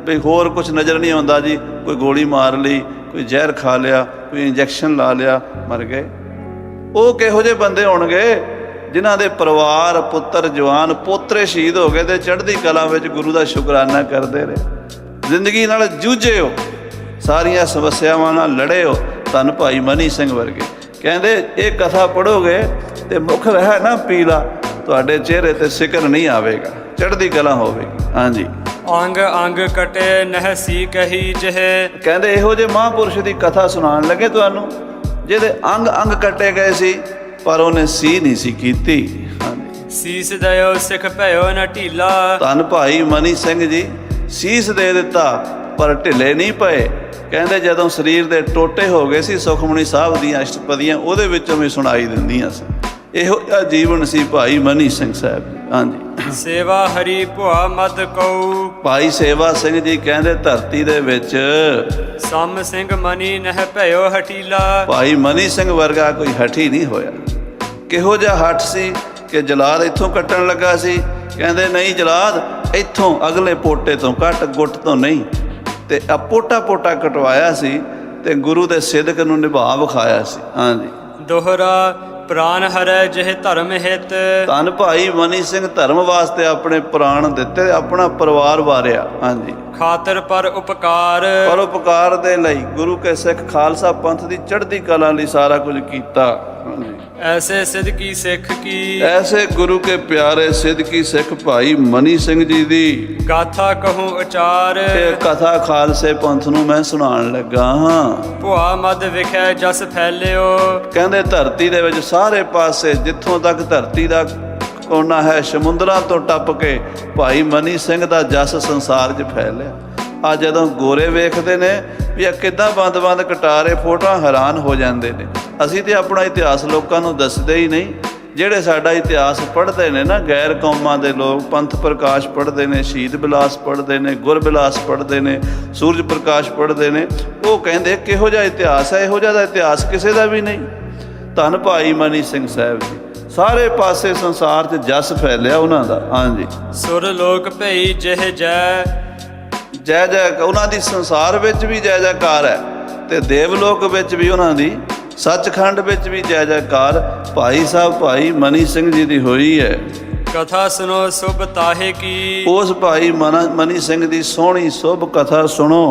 Speaker 1: ਵੀ ਹੋਰ ਕੁਛ ਨਜ਼ਰ ਨਹੀਂ ਆਉਂਦਾ ਜੀ, ਕੋਈ ਗੋਲੀ ਮਾਰ ਲਈ, ਕੋਈ ਜ਼ਹਿਰ ਖਾ ਲਿਆ, ਕੋਈ ਇੰਜੈਕਸ਼ਨ ਲਾ ਲਿਆ, ਮਰ ਗਏ। ਉਹ ਕਿਹੋ ਜਿਹੇ ਬੰਦੇ ਹੋਣਗੇ ਜਿਨ੍ਹਾਂ ਦੇ ਪਰਿਵਾਰ, ਪੁੱਤਰ, ਜਵਾਨ, ਪੋਤਰੇ ਸ਼ਹੀਦ ਹੋ ਗਏ ਤੇ ਚੜ੍ਹਦੀ ਕਲਾ ਵਿੱਚ ਗੁਰੂ ਦਾ ਸ਼ੁਕਰਾਨਾ ਕਰਦੇ ਰਹੇ। ਜ਼ਿੰਦਗੀ ਨਾਲ ਜੂਝੇ ਹੋ, ਸਾਰੀਆਂ ਸਮੱਸਿਆਵਾਂ ਨਾਲ ਲੜੇ ਹੋ। ਧੰਨ ਭਾਈ ਮਨੀ ਸਿੰਘ ਵਰਗੇ। ਕਹਿੰਦੇ ਇਹ ਕਥਾ ਪੜ੍ਹੋਗੇ ਤੇ ਮੁਖ ਰਹਿ ਨਾ ਪੀਲਾ, ਤੁਹਾਡੇ ਚਿਹਰੇ ਤੇ ਸਿਕਰ ਨਹੀਂ ਆਵੇਗਾ, ਚੜ੍ਹਦੀ ਕਲਾ ਹੋਵੇਗੀ। ਹਾਂਜੀ।
Speaker 2: ਅੰਗ ਅੰਗ ਕਟੇ ਨਹਿ ਸੀ ਕਹੀ ਜਿਹੇ।
Speaker 1: ਕਹਿੰਦੇ ਇਹੋ ਜਿਹੇ ਮਹਾਂਪੁਰਸ਼ ਦੀ ਕਥਾ ਸੁਣਾਉਣ ਲੱਗੇ ਤੁਹਾਨੂੰ ਜਿਹਦੇ ਅੰਗ ਅੰਗ ਕੱਟੇ ਗਏ ਸੀ, ਪਰ ਉਹਨੇ ਸੀ ਨਹੀਂ ਸੀ ਕੀਤੀ। ਹਾਂਜੀ।
Speaker 2: ਸੀਸ ਦਇਓ ਸਿੱਖ ਭਇਓ ਨ ਢੀਲਾ।
Speaker 1: ਧੰਨ ਭਾਈ ਮਨੀ ਸਿੰਘ ਜੀ ਸੀਸ ਦੇ ਦਿੱਤਾ ਪਰ ਢਿੱਲੇ ਨਹੀਂ ਪਏ। ਕਹਿੰਦੇ ਜਦੋਂ ਸਰੀਰ ਦੇ ਟੋਟੇ ਹੋ ਗਏ ਸੀ, ਸੁਖਮਣੀ ਸਾਹਿਬ ਦੀਆਂ ਅਸ਼ਟਪਦੀਆਂ ਉਹਦੇ ਵਿੱਚੋਂ ਵੀ ਸੁਣਾਈ ਦਿੰਦੀਆਂ ਸੀ। ਇਹੋ ਜਿਹਾ ਜੀਵਨ ਸੀ ਭਾਈ ਮਨੀ ਸਿੰਘ ਸਾਹਿਬ। ਹਾਂਜੀ।
Speaker 2: ਸੇਵਾ ਹਰੀ ਭੁਆ ਮਦ ਕਉ।
Speaker 1: ਭਾਈ ਸੇਵਾ ਸਿੰਘ ਜੀ ਕਹਿੰਦੇ ਧਰਤੀ ਦੇ ਵਿੱਚ
Speaker 2: ਸਮ ਸਿੰਘ ਮਨੀ ਨਹਿ ਭਇਓ ਹਟੀਲਾ।
Speaker 1: ਭਾਈ ਮਨੀ ਸਿੰਘ ਵਰਗਾ ਕੋਈ ਹਠੀ ਨਹੀਂ ਹੋਇਆ। ਕਿਹੋ ਜਿਹਾ ਹੱਠ ਸੀ ਕਿ ਜਲਾਦ ਇੱਥੋਂ ਕੱਟਣ ਲੱਗਾ ਸੀ, ਕਹਿੰਦੇ ਨਹੀਂ ਜਲਾਦ ਇੱਥੋਂ ਅਗਲੇ ਪੋਟੇ ਤੋਂ ਕੱਟ, ਗੁੱਟ ਤੋਂ ਨਹੀਂ। ਤੇ ਆ ਪੋਟਾ ਪੋਟਾ ਕਟਵਾਇਆ ਸੀ ਤੇ ਗੁਰੂ ਦੇ ਸਿਦਕ ਨੂੰ ਨਿਭਾ ਵਿਖਾਇਆ ਸੀ। ਹਾਂਜੀ।
Speaker 2: ਦੋਹਰਾ ਪ੍ਰਾਨ ਹਰੈ ਜਿਹ ਧਰਮ ਹਿਤ।
Speaker 1: ਧੰਨ ਭਾਈ ਮਨੀ ਸਿੰਘ ਧਰਮ ਵਾਸਤੇ ਆਪਣੇ ਪ੍ਰਾਣ ਦਿੱਤੇ, ਆਪਣਾ ਪਰਿਵਾਰ ਵਾਰਿਆ। ਹਾਂਜੀ।
Speaker 2: ਖਾਤਰ ਪਰ ਉਪਕਾਰ।
Speaker 1: ਪਰਉਪਕਾਰ ਦੇ ਲਈ ਗੁਰੂ ਕੇ ਸਿੱਖ ਖਾਲਸਾ ਪੰਥ ਦੀ ਚੜ੍ਹਦੀ ਕਲਾ ਲਈ ਸਾਰਾ ਕੁਝ ਕੀਤਾ। ਹਾਂਜੀ।
Speaker 2: ਐਸੇ ਸਿੱਧਕੀ ਸਿੱਖ ਕੀ।
Speaker 1: ਐਸੇ ਗੁਰੂ ਕੇ ਪਿਆਰੇ ਸਿੱਧਕੀ ਸਿੱਖ ਭਾਈ ਮਨੀ ਸਿੰਘ ਜੀ ਦੀ
Speaker 2: ਗਾਥਾ ਕਹੂੰ ਉਚਾਰ।
Speaker 1: ਇਹ ਕਥਾ ਖਾਲਸੇ ਪੰਥ ਨੂੰ ਮੈਂ ਸੁਣਾਉਣ ਲੱਗਾ ਹਾਂ।
Speaker 2: ਭੁਆ ਮਦ ਵਿਖੇ ਜਸ ਫੈਲਿਓ।
Speaker 1: ਕਹਿੰਦੇ ਧਰਤੀ ਦੇ ਵਿੱਚ ਸਾਰੇ ਪਾਸੇ, ਜਿੱਥੋਂ ਤੱਕ ਧਰਤੀ ਦਾ ਕੋਨਾ ਹੈ, ਸਮੁੰਦਰਾਂ ਤੋਂ ਟੱਪ ਕੇ ਭਾਈ ਮਨੀ ਸਿੰਘ ਦਾ ਜਸ ਸੰਸਾਰ 'ਚ ਫੈਲਿਆ। ਆ ਜਦੋਂ ਗੋਰੇ ਵੇਖਦੇ ਨੇ ਵੀ ਇਹ ਕਿੱਦਾਂ ਬੰਦ-ਬੰਦ ਕਟਾਰੇ ਫੋਟੋਆਂ, ਹੈਰਾਨ ਹੋ ਜਾਂਦੇ ਨੇ। ਅਸੀਂ ਤੇ ਆਪਣਾ ਇਤਿਹਾਸ ਲੋਕਾਂ ਨੂੰ ਦੱਸਦੇ ਹੀ ਨਹੀਂ। ਜਿਹੜੇ ਸਾਡਾ ਇਤਿਹਾਸ ਪੜ੍ਹਦੇ ਨੇ ਨਾ, ਗੈਰ ਕੌਮਾਂ ਦੇ ਲੋਕ, ਪੰਥ ਪ੍ਰਕਾਸ਼ ਪੜ੍ਹਦੇ ਨੇ, ਸ਼ਹੀਦ ਬਿਲਾਸ ਪੜ੍ਹਦੇ ਨੇ, ਗੁਰਬਿਲਾਸ ਪੜ੍ਹਦੇ ਨੇ, ਸੂਰਜ ਪ੍ਰਕਾਸ਼ ਪੜ੍ਹਦੇ ਨੇ, ਉਹ ਕਹਿੰਦੇ ਕਿਹੋ ਜਿਹਾ ਇਤਿਹਾਸ ਹੈ। ਇਹੋ ਜਿਹਾ ਦਾ ਇਤਿਹਾਸ ਕਿਸੇ ਦਾ ਵੀ ਨਹੀਂ। ਧੰਨ ਭਾਈ ਮਨੀ ਸਿੰਘ ਸਾਹਿਬ ਜੀ, ਸਾਰੇ ਪਾਸੇ ਸੰਸਾਰ 'ਚ ਜਸ ਫੈਲਿਆ ਉਹਨਾਂ ਦਾ। ਹਾਂਜੀ।
Speaker 2: ਸੁਰ ਲੋਕ ਭਈ ਜਿਹ ਜੈ।
Speaker 1: ਜੈ ਜੈ ਉਹਨਾਂ ਦੀ ਸੰਸਾਰ ਵਿੱਚ ਵੀ ਜੈ ਜੈਕਾਰ ਹੈ ਤੇ ਦੇਵਲੋਕ ਵਿੱਚ ਵੀ ਉਹਨਾਂ ਦੀ, ਸੱਚਖੰਡ ਵਿੱਚ ਵੀ ਜੈ ਜੈਕਾਰ ਭਾਈ ਸਾਹਿਬ ਭਾਈ ਮਨੀ ਸਿੰਘ ਜੀ ਦੀ ਹੋਈ ਹੈ।
Speaker 2: ਕਥਾ ਸੁਨੋ ਸੁਭ ਤਾਹੇ ਕੀ।
Speaker 1: ਉਸ ਭਾਈ ਮਨੀ ਸਿੰਘ ਦੀ ਸੋਹਣੀ ਸੁਭ ਕਥਾ ਸੁਣੋ।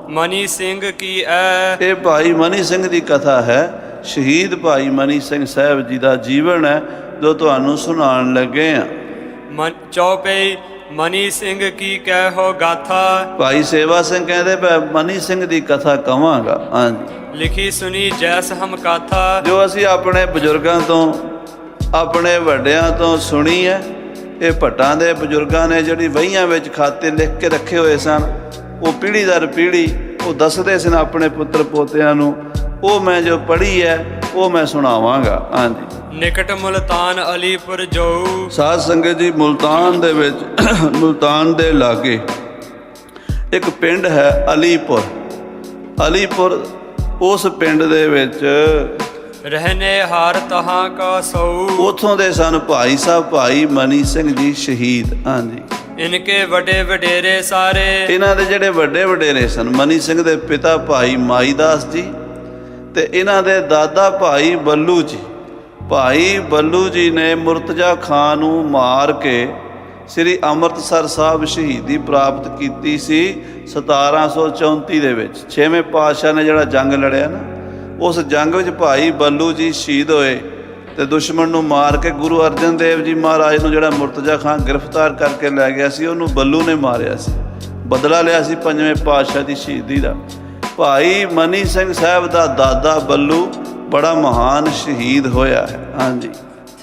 Speaker 2: ਮਨੀ ਸਿੰਘ ਕੀ ਐ।
Speaker 1: ਇਹ ਭਾਈ ਮਨੀ ਸਿੰਘ ਦੀ ਕਥਾ ਹੈ। ਸ਼ਹੀਦ ਭਾਈ ਮਨੀ ਸਿੰਘ ਸਾਹਿਬ ਜੀ ਦਾ ਜੀਵਨ ਹੈ ਜੋ ਤੁਹਾਨੂੰ ਸੁਣਾਉਣ ਲੱਗੇ ਹਾਂ।
Speaker 2: ਚੌਪਈ ਮਨੀ ਸਿੰਘ ਕੀ ਕਹਿ ਹੋ ਗਾਥਾ।
Speaker 1: ਭਾਈ ਸੇਵਾ ਸਿੰਘ ਕਹਿੰਦੇ ਮਨੀ ਸਿੰਘ ਦੀ ਕਥਾ ਕਵਾਂਗਾ। ਹਾਂਜੀ।
Speaker 2: ਲਿਖੀ ਸੁਣੀ ਜੈਸ ਹਮ ਕਾਥਾ। ਜੋ
Speaker 1: ਅਸੀਂ ਆਪਣੇ ਬਜ਼ੁਰਗਾਂ ਤੋਂ, ਆਪਣੇ ਵੱਡਿਆਂ ਤੋਂ ਸੁਣੀ ਹੈ। ਇਹ ਭੱਟਾਂ ਦੇ ਬਜ਼ੁਰਗਾਂ ਨੇ ਜਿਹੜੀ ਵਹੀਆਂ ਵਿੱਚ ਖਾਤੇ ਲਿਖ ਕੇ ਰੱਖੇ ਹੋਏ ਸਨ, ਉਹ ਪੀੜ੍ਹੀ ਦਰ ਪੀੜ੍ਹੀ ਉਹ ਦੱਸਦੇ ਸਨ ਆਪਣੇ ਪੁੱਤਰ ਪੋਤਿਆਂ ਨੂੰ। ਉਹ ਮੈਂ ਜੋ ਪੜ੍ਹੀ ਹੈ ਉਹ ਮੈਂ ਸੁਣਾਵਾਂਗਾ। ਹਾਂਜੀ।
Speaker 2: ਨਿਕਟ ਮੁਲਤਾਨ ਅਲੀਪੁਰ ਜੋ।
Speaker 1: ਸਾਧ ਸੰਗਤ ਜੀ, ਮੁਲਤਾਨ ਦੇ ਵਿੱਚ, ਮੁਲਤਾਨ ਦੇ ਲਾਗੇ ਇੱਕ ਪਿੰਡ ਹੈ ਅਲੀਪੁਰ। ਅਲੀਪੁਰ, ਉਸ ਪਿੰਡ ਦੇ ਵਿੱਚ
Speaker 2: ਰਹਿਨੇ ਹਾਰ ਤਹਾਂ ਕਾ ਸਊ।
Speaker 1: ਉੱਥੋਂ ਦੇ ਸਨ ਭਾਈ ਸਾਹਿਬ ਭਾਈ ਮਨੀ ਸਿੰਘ ਜੀ ਸ਼ਹੀਦ। ਹਾਂਜੀ।
Speaker 2: ਇਨਕੇ ਵੱਡੇ ਵਡੇਰੇ ਸਾਰੇ।
Speaker 1: ਇਹਨਾਂ ਦੇ ਜਿਹੜੇ ਵੱਡੇ ਵਡੇਰੇ ਸਨ, ਮਨੀ ਸਿੰਘ ਦੇ ਪਿਤਾ ਭਾਈ ਮਾਈਦਾਸ ਜੀ ਤੇ ਇਹਨਾਂ ਦੇ ਦਾਦਾ ਭਾਈ ਬੱਲੂ ਜੀ। ਭਾਈ ਬੱਲੂ ਜੀ ਨੇ ਮੁਰਤਜ਼ਾ ਖਾਨ ਨੂੰ ਮਾਰ ਕੇ ਸ੍ਰੀ ਅੰਮ੍ਰਿਤਸਰ ਸਾਹਿਬ ਸ਼ਹੀਦੀ ਪ੍ਰਾਪਤ ਕੀਤੀ ਸੀ 1734 ਦੇ ਵਿੱਚ। 6ਵੇਂ ਪਾਤਸ਼ਾਹ ਨੇ ਜਿਹੜਾ ਜੰਗ ਲੜਿਆ ਨਾ, ਉਸ ਜੰਗ ਵਿੱਚ ਭਾਈ ਬੱਲੂ ਜੀ ਸ਼ਹੀਦ ਹੋਏ ਤੇ ਦੁਸ਼ਮਣ ਨੂੰ ਮਾਰ ਕੇ ਗੁਰੂ ਅਰਜਨ ਦੇਵ ਜੀ ਮਹਾਰਾਜ ਨੂੰ ਜਿਹੜਾ ਮੁਰਤਜ਼ਾ ਖਾਂ ਗ੍ਰਿਫਤਾਰ ਕਰਕੇ ਲੈ ਗਿਆ ਸੀ, ਉਹਨੂੰ ਬੱਲੂ ਨੇ ਮਾਰਿਆ ਸੀ। ਬਦਲਾ ਲਿਆ ਸੀ 5ਵੇਂ ਪਾਤਸ਼ਾਹ ਦੀ ਸ਼ਹੀਦੀ ਦਾ। ਭਾਈ ਮਨੀ ਸਿੰਘ ਸਾਹਿਬ ਦਾ ਦਾਦਾ ਬੱਲੂ ਬੜਾ ਮਹਾਨ ਸ਼ਹੀਦ ਹੋਇਆ ਹੈ। ਹਾਂਜੀ,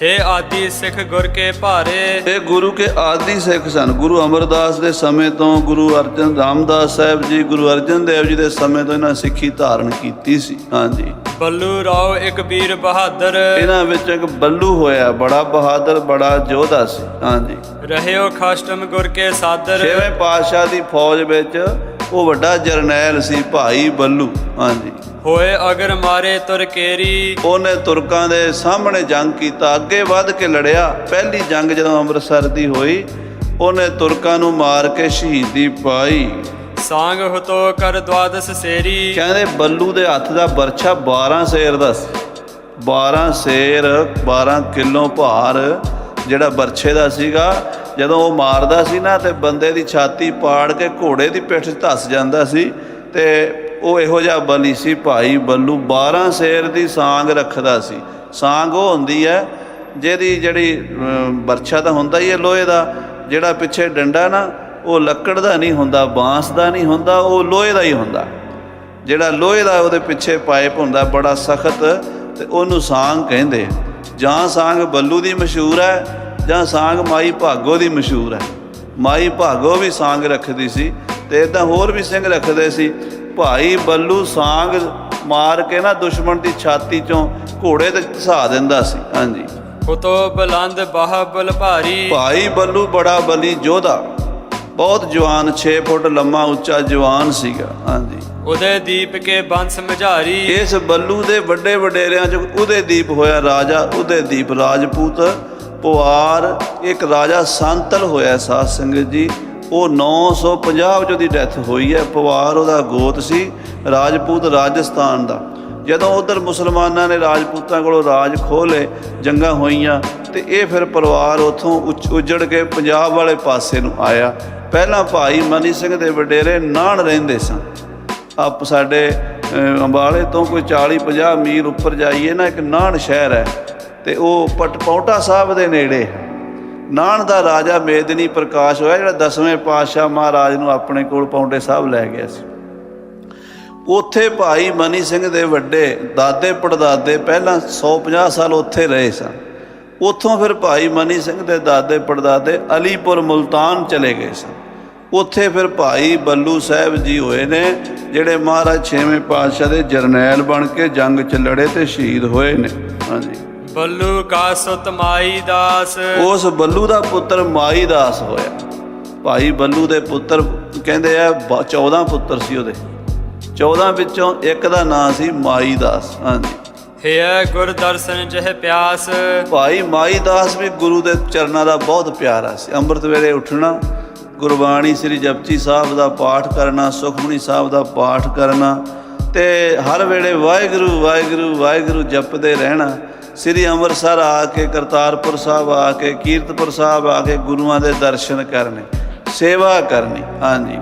Speaker 2: ਥੇ ਆਦਿ ਸਿੱਖ ਗੁਰ ਕੇ ਭਾਰੇ।
Speaker 1: ਇਹ ਗੁਰੂ ਕੇ ਆਦਿ ਸਿੱਖ ਸਨ। ਗੁਰੂ ਅਮਰਦਾਸ ਦੇ ਸਮੇਂ ਤੋਂ, ਗੁਰੂ ਅਰਜਨ ਰਾਮਦਾਸ ਸਾਹਿਬ ਜੀ, ਗੁਰੂ ਅਰਜਨ ਦੇਵ ਜੀ ਦੇ ਸਮੇਂ ਤੋਂ ਇਹਨਾਂ ਸਿੱਖੀ ਧਾਰਨ ਕੀਤੀ ਸੀ। ਹਾਂਜੀ,
Speaker 2: ਬੱਲੂ ਰਾਓ ਇੱਕ ਵੀਰ ਬਹਾਦਰ।
Speaker 1: ਇਹਨਾਂ ਵਿੱਚ ਇੱਕ ਬੱਲੂ ਹੋਇਆ, ਬੜਾ ਬਹਾਦਰ, ਬੜਾ ਯੋਧਾ ਸੀ। ਹਾਂਜੀ,
Speaker 2: ਰਹਿਓ ਖਾਸਟਮ ਗੁਰ ਕੇ ਸਾਦਰ।
Speaker 1: 6ਵੇਂ ਪਾਤਸ਼ਾਹ ਦੀ ਫੌਜ ਵਿੱਚ ਉਹ ਵੱਡਾ ਜਰਨੈਲ ਸੀ ਭਾਈ ਬੱਲੂ। ਹਾਂਜੀ,
Speaker 2: ਹੋਏ ਅਗਰ ਮਾਰੇ ਤੁਰ ਕੇਰੀ।
Speaker 1: ਉਹਨੇ ਤੁਰਕਾਂ ਦੇ ਸਾਹਮਣੇ ਜੰਗ ਕੀਤਾ, ਅੱਗੇ ਵੱਧ ਕੇ ਲੜਿਆ। ਪਹਿਲੀ ਜੰਗ ਜਦੋਂ ਅੰਮ੍ਰਿਤਸਰ ਦੀ ਹੋਈ, ਉਹਨੇ ਤੁਰਕਾਂ ਨੂੰ ਮਾਰ ਕੇ ਸ਼ਹੀਦੀ ਪਾਈ।
Speaker 2: ਸਾਂਗ ਹੁਤੋ ਕਰ ਦਵਾਦਸ ਸੇਰੀ।
Speaker 1: ਕਹਿੰਦੇ ਬੱਲੂ ਦੇ ਹੱਥ ਦਾ ਬਰਛਾ 12 ਸੇਰ ਦਾ ਸੀ। 12 ਸੇਰ, 12 ਕਿਲੋ ਭਾਰ ਜਿਹੜਾ ਬਰਛੇ ਦਾ ਸੀਗਾ। ਜਦੋਂ ਉਹ ਮਾਰਦਾ ਸੀ ਨਾ, ਤੇ ਬੰਦੇ ਦੀ ਛਾਤੀ ਪਾੜ ਕੇ ਘੋੜੇ ਦੀ ਪਿੱਠ 'ਚ ਧੱਸ ਜਾਂਦਾ ਸੀ। ਤੇ ਉਹ ਇਹੋ ਜਿਹਾ ਬਲੀ ਸੀ ਭਾਈ ਬੱਲੂ। 12 ਸੇਰ ਦੀ ਸਾਂਗ ਰੱਖਦਾ ਸੀ। ਸਾਂਗ ਉਹ ਹੁੰਦੀ ਹੈ ਜਿਹੜੀ ਬਰਛਾ ਤਾਂ ਹੁੰਦਾ ਹੀ ਹੈ ਲੋਹੇ ਦਾ, ਜਿਹੜਾ ਪਿੱਛੇ ਡੰਡਾ ਨਾ, ਉਹ ਲੱਕੜ ਦਾ ਨਹੀਂ ਹੁੰਦਾ, ਬਾਂਸ ਦਾ ਨਹੀਂ ਹੁੰਦਾ, ਉਹ ਲੋਹੇ ਦਾ ਹੀ ਹੁੰਦਾ। ਜਿਹੜਾ ਲੋਹੇ ਦਾ ਉਹਦੇ ਪਿੱਛੇ ਪਾਈਪ ਹੁੰਦਾ ਬੜਾ ਸਖਤ, ਤੇ ਉਹਨੂੰ ਸਾਂਗ ਕਹਿੰਦੇ। ਜਾਂ ਸਾਂਗ ਬੱਲੂ ਦੀ ਮਸ਼ਹੂਰ ਹੈ, ਜਾਂ ਸਾਂਗ ਮਾਈ ਭਾਗੋ ਦੀ ਮਸ਼ਹੂਰ ਹੈ। ਮਾਈ ਭਾਗੋ ਵੀ ਸਾਂਗ ਰੱਖਦੀ ਸੀ, ਤੇ ਇੱਦਾਂ ਹੋਰ ਵੀ ਸਿੰਘ ਰੱਖਦੇ ਸੀ। ਭਾਈ ਬੱਲੂ ਸਾਂਗ ਮਾਰ ਕੇ ਨਾ ਦੁਸ਼ਮਣ ਦੀ ਛਾਤੀ 'ਚੋਂ ਘੋੜੇ ਤੇ ਧਸਾ ਦਿੰਦਾ ਸੀ। ਹਾਂਜੀ,
Speaker 2: ਹੁਤੋ ਬੁਲੰਦ ਬਾਹਬਲ ਭਾਰੀ।
Speaker 1: ਭਾਈ ਬੱਲੂ ਬੜਾ ਬਲੀ ਯੋਧਾ, ਬਹੁਤ ਜਵਾਨ, 6 ਫੁੱਟ ਲੰਮਾ ਉੱਚਾ ਜਵਾਨ ਸੀਗਾ। ਹਾਂਜੀ,
Speaker 2: ਉਦੇ ਦੀਪ ਕੇ ਬੰਸ ਮਝਾਰੀ।
Speaker 1: ਇਸ ਬੱਲੂ ਦੇ ਵੱਡੇ ਵਡੇਰਿਆਂ 'ਚ ਉਦੇ ਦੀਪ ਹੋਇਆ ਰਾਜਾ। ਉਦੇ ਦੀਪ ਰਾਜਪੂਤ ਪੁਆਰ ਇੱਕ ਰਾਜਾ ਸੰਤਲ ਹੋਇਆ ਸਾਧ ਸੰਗਤ ਜੀ। ਉਹ 950 'ਚ ਉਹਦੀ ਡੈਥ ਹੋਈ ਹੈ। ਪਵਾਰ ਉਹਦਾ ਗੋਤ ਸੀ, ਰਾਜਪੂਤ ਰਾਜਸਥਾਨ ਦਾ। ਜਦੋਂ ਉਧਰ ਮੁਸਲਮਾਨਾਂ ਨੇ ਰਾਜਪੂਤਾਂ ਕੋਲੋਂ ਰਾਜ ਖੋਹ ਲਏ, ਜੰਗਾਂ ਹੋਈਆਂ, ਤੇ ਇਹ ਫਿਰ ਪਰਿਵਾਰ ਉੱਥੋਂ ਉੱਜੜ ਕੇ ਪੰਜਾਬ ਵਾਲੇ ਪਾਸੇ ਨੂੰ ਆਇਆ। ਪਹਿਲਾਂ ਭਾਈ ਮਨੀ ਸਿੰਘ ਦੇ ਵਡੇਰੇ ਨਾਨ ਰਹਿੰਦੇ ਸਨ। ਆਪ ਸਾਡੇ ਅੰਬਾਲੇ ਤੋਂ ਕੋਈ 40-50 ਮੀਲ ਉੱਪਰ ਜਾਈਏ ਨਾ, ਇੱਕ ਨਾਨ ਸ਼ਹਿਰ ਹੈ, ਤੇ ਉਹ ਪੌਂਟਾ ਸਾਹਿਬ ਦੇ ਨੇੜੇ ਹੈ। ਨਾਨ ਦਾ ਰਾਜਾ ਮੇਦਨੀ ਪ੍ਰਕਾਸ਼ ਹੋਇਆ, ਜਿਹੜਾ 10ਵੇਂ ਪਾਤਸ਼ਾਹ ਮਹਾਰਾਜ ਨੂੰ ਆਪਣੇ ਕੋਲ ਪੌਂਟੇ ਸਾਹਿਬ ਲੈ ਗਿਆ ਸੀ। ਉੱਥੇ ਭਾਈ ਮਨੀ ਸਿੰਘ ਦੇ ਵੱਡੇ ਦਾਦੇ ਪੜਦਾਦੇ ਪਹਿਲਾਂ 150 ਸਾਲ ਉੱਥੇ ਰਹੇ ਸਨ। ਉੱਥੋਂ ਫਿਰ ਭਾਈ ਮਨੀ ਸਿੰਘ ਦੇ ਦਾਦੇ ਪੜਦਾਦੇ ਅਲੀਪੁਰ ਮੁਲਤਾਨ ਚਲੇ ਗਏ ਸਨ। ਉੱਥੇ ਫਿਰ ਭਾਈ ਬੱਲੂ ਸਾਹਿਬ ਜੀ ਹੋਏ ਨੇ, ਜਿਹੜੇ ਮਹਾਰਾਜ 6ਵੇਂ ਪਾਤਸ਼ਾਹ ਦੇ ਜਰਨੈਲ ਬਣ ਕੇ ਜੰਗ 'ਚ ਲੜੇ ਤੇ ਸ਼ਹੀਦ ਹੋਏ ਨੇ। ਹਾਂਜੀ,
Speaker 2: ਬੱਲੂ ਕਾ ਸੁਤ ਮਾਈ ਦਾਸ।
Speaker 1: ਉਸ ਬੱਲੂ ਦਾ ਪੁੱਤਰ ਮਾਈ ਦਾਸ ਹੋਇਆ। ਭਾਈ ਬੱਲੂ ਦੇ ਪੁੱਤਰ ਕਹਿੰਦੇ ਆ 14 ਪੁੱਤਰ ਸੀ ਉਹਦੇ। 14 ਵਿੱਚੋਂ ਇੱਕ ਦਾ ਨਾਂ ਸੀ ਮਾਈ ਦਾਸ। ਹਾਂਜੀ,
Speaker 2: ਹੈ ਗੁਰ ਦਰਸ਼ਨ ਜਹ ਪਿਆਸ।
Speaker 1: ਭਾਈ ਮਾਈ ਦਾਸ ਵੀ ਗੁਰੂ ਦੇ ਚਰਨਾਂ ਦਾ ਬਹੁਤ ਪਿਆਰਾ ਸੀ। ਅੰਮ੍ਰਿਤ ਵੇਲੇ ਉੱਠਣਾ, ਗੁਰਬਾਣੀ ਸ੍ਰੀ ਜਪਜੀ ਸਾਹਿਬ ਦਾ ਪਾਠ ਕਰਨਾ, ਸੁਖਮਨੀ ਸਾਹਿਬ ਦਾ ਪਾਠ ਕਰਨਾ, ਤੇ ਹਰ ਵੇਲੇ ਵਾਹਿਗੁਰੂ ਵਾਹਿਗੁਰੂ ਵਾਹਿਗੁਰੂ ਜਪਦੇ ਰਹਿਣਾ। ਸ੍ਰੀ ਅੰਮ੍ਰਿਤਸਰ ਆ ਕੇ, ਕਰਤਾਰਪੁਰ ਸਾਹਿਬ ਆ ਕੇ, ਕੀਰਤਪੁਰ ਸਾਹਿਬ ਆ ਕੇ ਗੁਰੂਆਂ ਦੇ ਦਰਸ਼ਨ ਕਰਨੇ, ਸੇਵਾ ਕਰਨੀ। ਹਾਂਜੀ,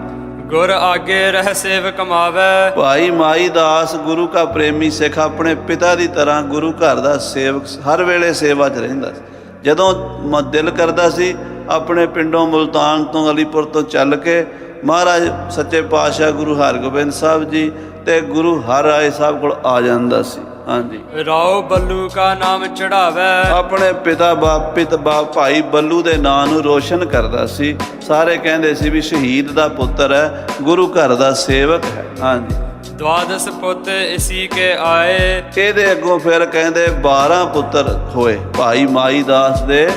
Speaker 2: ਗੁਰ ਆਗੇ ਰਹਿ ਸੇਵ ਕਮਾਵੇ।
Speaker 1: ਭਾਈ ਮਾਈ ਦਾਸ ਗੁਰੂ ਕਾ ਪ੍ਰੇਮੀ ਸਿੱਖ, ਆਪਣੇ ਪਿਤਾ ਦੀ ਤਰ੍ਹਾਂ ਗੁਰੂ ਘਰ ਦਾ ਸੇਵਕ, ਹਰ ਵੇਲੇ ਸੇਵਾ 'ਚ ਰਹਿੰਦਾ ਸੀ। ਜਦੋਂ ਦਿਲ ਕਰਦਾ ਸੀ, ਆਪਣੇ ਪਿੰਡੋਂ ਮੁਲਤਾਨ ਤੋਂ, ਅਲੀਪੁਰ ਤੋਂ ਚੱਲ ਕੇ ਮਹਾਰਾਜ ਸੱਚੇ ਪਾਤਸ਼ਾਹ ਗੁਰੂ ਹਰਗੋਬਿੰਦ ਸਾਹਿਬ ਜੀ ਤੇ ਗੁਰੂ ਹਰ ਰਾਏ ਸਾਹਿਬ ਕੋਲ ਆ ਜਾਂਦਾ ਸੀ। ਹਾਂਜੀ,
Speaker 2: ਰਾਓ ਬੱਲੂ ਕਾ ਨਾਮ ਚੜਾਵੇ। ਆਪਣੇ
Speaker 1: ਪਿਤਾ ਭਾਈ ਬੱਲੂ ਦੇ ਨਾਂ ਨੂੰ ਰੋਸ਼ਨ ਕਰਦਾ ਸੀ। ਸਾਰੇ ਕਹਿੰਦੇ ਸੀ ਵੀ ਸ਼ਹੀਦ ਦਾ ਪੁੱਤਰ ਹੈ, ਗੁਰੂ ਘਰ ਦਾ ਸੇਵਕ ਹੈ। ਹਾਂਜੀ,
Speaker 2: ਦਵਾਦਸ ਪੁੱਤ ਇਸੀ ਕੇ ਆਏ।
Speaker 1: ਇਹਦੇ ਅੱਗੋਂ ਫਿਰ ਕਹਿੰਦੇ 12 ਪੁੱਤਰ ਹੋਏ। ਭਾਈ ਮਾਈ ਦਾਸ ਦੇ